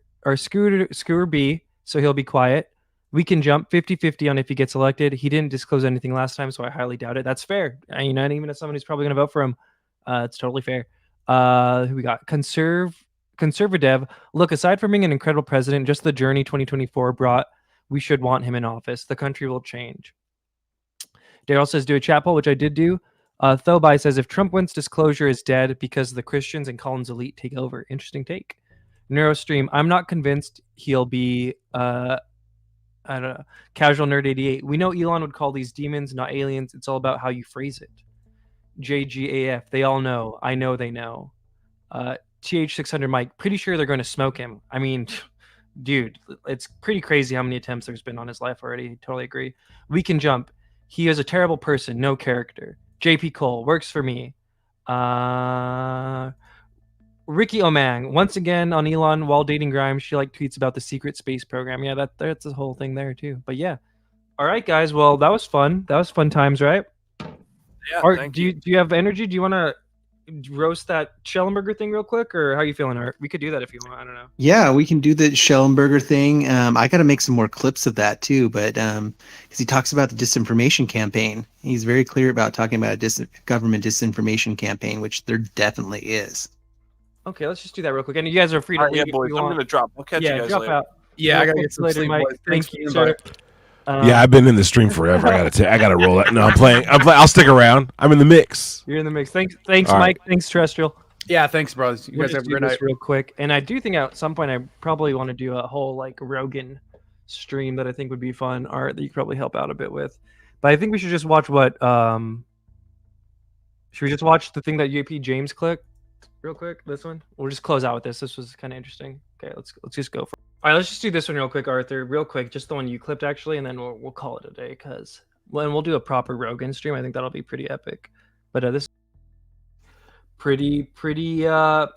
B, so he'll be quiet. We can jump 50-50 on if he gets elected. He didn't disclose anything last time, so I highly doubt it. That's fair. And even as someone who's probably going to vote for him, it's totally fair. Who we got? Conservative. Look, aside from being an incredible president, just the journey 2024 brought, we should want him in office. The country will change. Daryl says do a chat poll, which I did do. Thobai says if Trump wins, disclosure is dead because the Christians and Collins elite take over. Interesting take. Neurostream, I'm not convinced he'll be I don't know. Casual Nerd 88. We know Elon would call these demons, not aliens. It's all about how you phrase it. JGAF. They all know. I know they know. TH600 Mike. Pretty sure they're going to smoke him. I mean, dude, it's pretty crazy how many attempts there's been on his life already. Totally agree. We can jump. He is a terrible person. No character. JP Cole. Works for me. Ricky Omang, once again on Elon while dating Grimes, she tweets about the secret space program. Yeah, that's the whole thing there too. But yeah, all right, guys. Well, that was fun. That was fun times, right? Yeah. Art, do you have energy? Do you want to roast that Schellenberger thing real quick, or how you feeling, Art? We could do that if you want. I don't know. Yeah, we can do the Schellenberger thing. I got to make some more clips of that too, but because he talks about the disinformation campaign, he's very clear about talking about a government disinformation campaign, which there definitely is. Okay, let's just do that real quick. And you guys are free to leave. Yeah, boys, I'm going to drop. I'll catch you guys drop later. out. Yeah, I got to get some later, sleep. Mike. Boys. Thank Thanks for you, the sir. invite. Yeah, I've been in the stream forever. I gotta roll it. No, I'm playing. I'll stick around. I'm in the mix. You're in the mix. Thanks, All Mike. right. Thanks, Terrestrial. Yeah, thanks, bros. You We'll guys just have a do great this night. real quick. And I do think at some point I probably want to do a whole Rogan stream that I think would be fun, Art, that you could probably help out a bit with. But I think we should just watch what should we just watch the thing that UAP James clicked real quick? This one? We'll just close out with this. This was kind of interesting. Okay, let's just go for it. All right, let's just do this one real quick, Arthur. Real quick, just the one you clipped actually, and then we'll call it a day because when we'll do a proper Rogan stream, I think that'll be pretty epic. But this pretty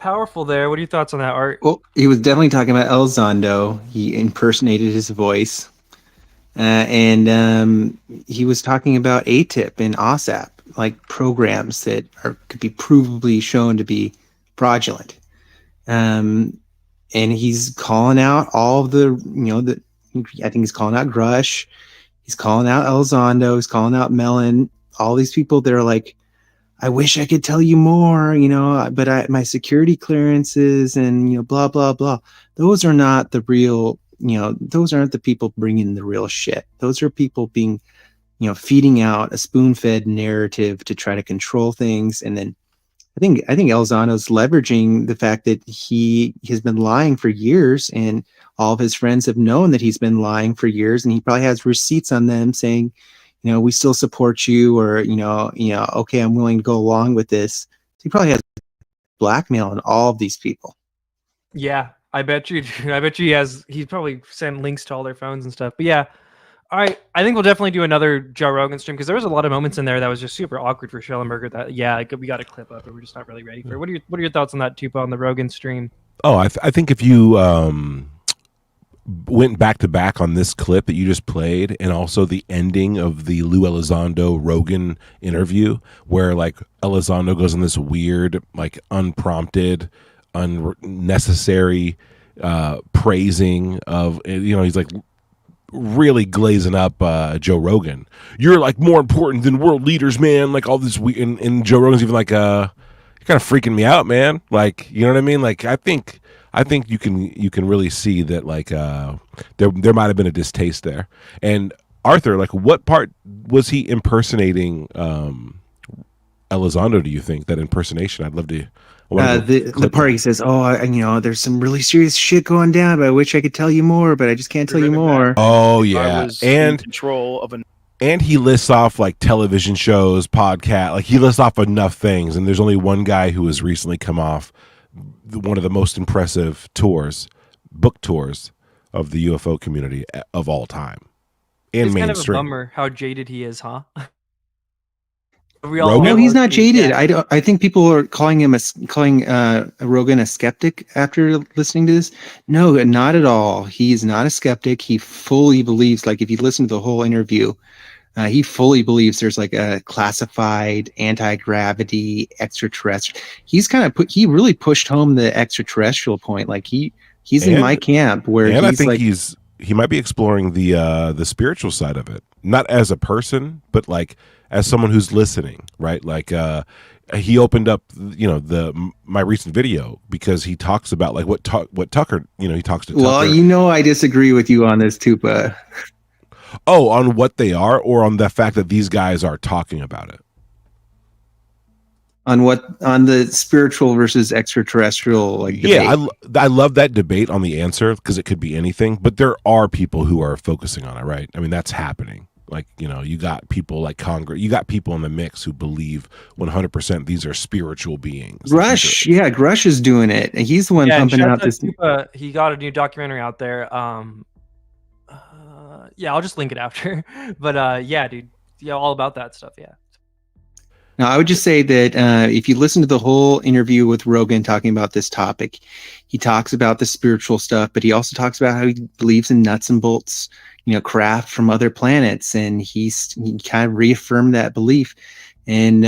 powerful there. What are your thoughts on that, Art? Well, he was definitely talking about Elizondo. He impersonated his voice. And he was talking about ATIP and OSAP, programs that could be provably shown to be fraudulent. And he's calling out all of the, I think he's calling out Grush. He's calling out Elizondo. He's calling out Mellon. All these people that are I wish I could tell you more, but my security clearances and, blah, blah, blah. Those are not the real, those aren't the people bringing the real shit. Those are people being, feeding out a spoon-fed narrative to try to control things. And then I think Elizondo's leveraging the fact that he has been lying for years, and all of his friends have known that he's been lying for years, and he probably has receipts on them saying, we still support you, or, okay, I'm willing to go along with this. So he probably has blackmail on all of these people. Yeah, I bet you he's probably sent links to all their phones and stuff. But yeah, all right, I think we'll definitely do another Joe Rogan stream because there was a lot of moments in there that was just super awkward for Schellenberger that we got to clip up, and we're just not really ready for it. What are your thoughts on that, Tupa, on the Rogan stream? Oh, I think if you went back to back on this clip that you just played, and also the ending of the Lou Elizondo Rogan interview, where like Elizondo goes on this weird, like unprompted, unnecessary praising of, he's like really glazing up Joe Rogan. You're like more important than world leaders, man. Like all this, and Joe Rogan's even like, you're kind of freaking me out, man. Like, you know what I mean? Like, I think you can really see that like there might have been a distaste there. And Arthur, like, what part was he impersonating Elizondo? Do you think that impersonation? I'd love to. The part he says, there's some really serious shit going down, but I wish I could tell you more, but I just can't tell you more. Oh yeah, and control of and he lists off like television shows, podcast, like he lists off enough things. And there's only one guy who has recently come off one of the most impressive book tours of the UFO community of all time. It's mainstream. kind of a bummer how jaded he is, huh? No, he's not jaded. Yeah. I think people are calling Rogan a skeptic after listening to this. No, not at all. He is not a skeptic. He fully believes, like if you listen to the whole interview, he fully believes there's like a classified anti-gravity extraterrestrial. He really pushed home the extraterrestrial point. Like he's in my camp where and he's I think like, he might be exploring the spiritual side of it, not as a person, but like as someone who's listening, right? Like he opened up, my recent video because he talks about like what Tucker, he talks to Tucker. Well, I disagree with you on this, Tupa. Oh, on what they are, or on the fact that these guys are talking about it? On the spiritual versus extraterrestrial debate. Yeah, I love that debate on the answer because it could be anything, but there are people who are focusing on it, right? I mean, that's happening. Like, you got people like Congress, you got people in the mix who believe 100% these are spiritual beings. Grush is doing it. And he's the one pumping out this. He got a new documentary out there. Yeah, I'll just link it after. But yeah, dude, all about that stuff. Yeah. Now, I would just say that if you listen to the whole interview with Rogan talking about this topic, he talks about the spiritual stuff, but he also talks about how he believes in nuts and bolts, craft from other planets, and he kind of reaffirmed that belief. And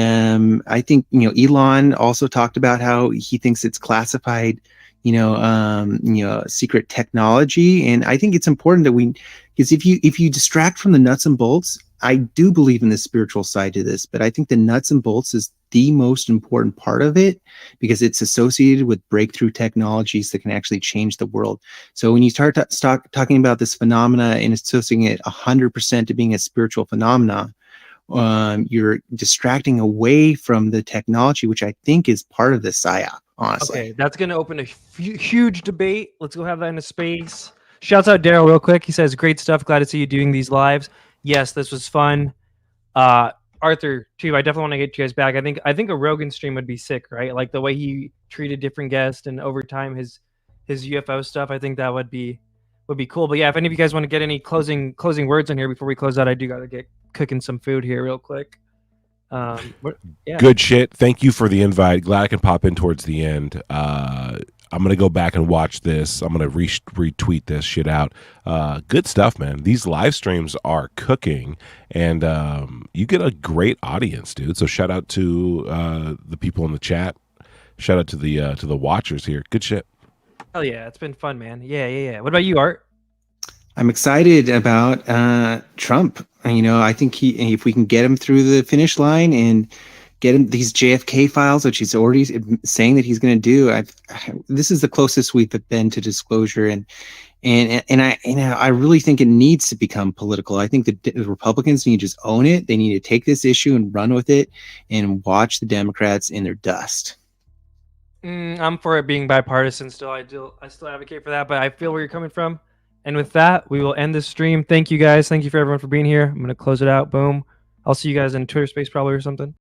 I think Elon also talked about how he thinks it's classified, secret technology. And I think it's important that because if you distract from the nuts and bolts, I do believe in the spiritual side to this, but I think the nuts and bolts is the most important part of it because it's associated with breakthrough technologies that can actually change the world. So when you start talking about this phenomena and associating it 100% to being a spiritual phenomena, you're distracting away from the technology, which I think is part of the psyop, honestly. Okay, that's going to open a huge debate. Let's go have that in a space. Shouts out Daryl real quick. He says, great stuff. Glad to see you doing these lives. Yes, this was fun. Arthur, too, I definitely want to get you guys back. I think a Rogan stream would be sick, right? Like the way he treated different guests and over time his UFO stuff. I think that would be cool. But yeah, if any of you guys want to get any closing words on here before we close out, I do got to get cooking some food here real quick. Yeah. Good shit. Thank you for the invite. Glad I can pop in towards the end. I'm going to go back and watch this. I'm going to retweet this shit out. Good stuff, man. These live streams are cooking, and you get a great audience, dude. So shout out to the people in the chat. Shout out to the watchers here. Good shit. Hell yeah. It's been fun, man. Yeah. What about you, Art? I'm excited about Trump. I think if we can get him through the finish line and get him these JFK files, which he's already saying that he's going to do. This is the closest we've been to disclosure, and I really think it needs to become political. I think the Republicans need to just own it. They need to take this issue and run with it, and watch the Democrats in their dust. I'm for it being bipartisan. Still, I still advocate for that, but I feel where you're coming from. And with that, we will end this stream. Thank you guys. Thank you for everyone for being here. I'm going to close it out. Boom. I'll see you guys in Twitter space probably or something.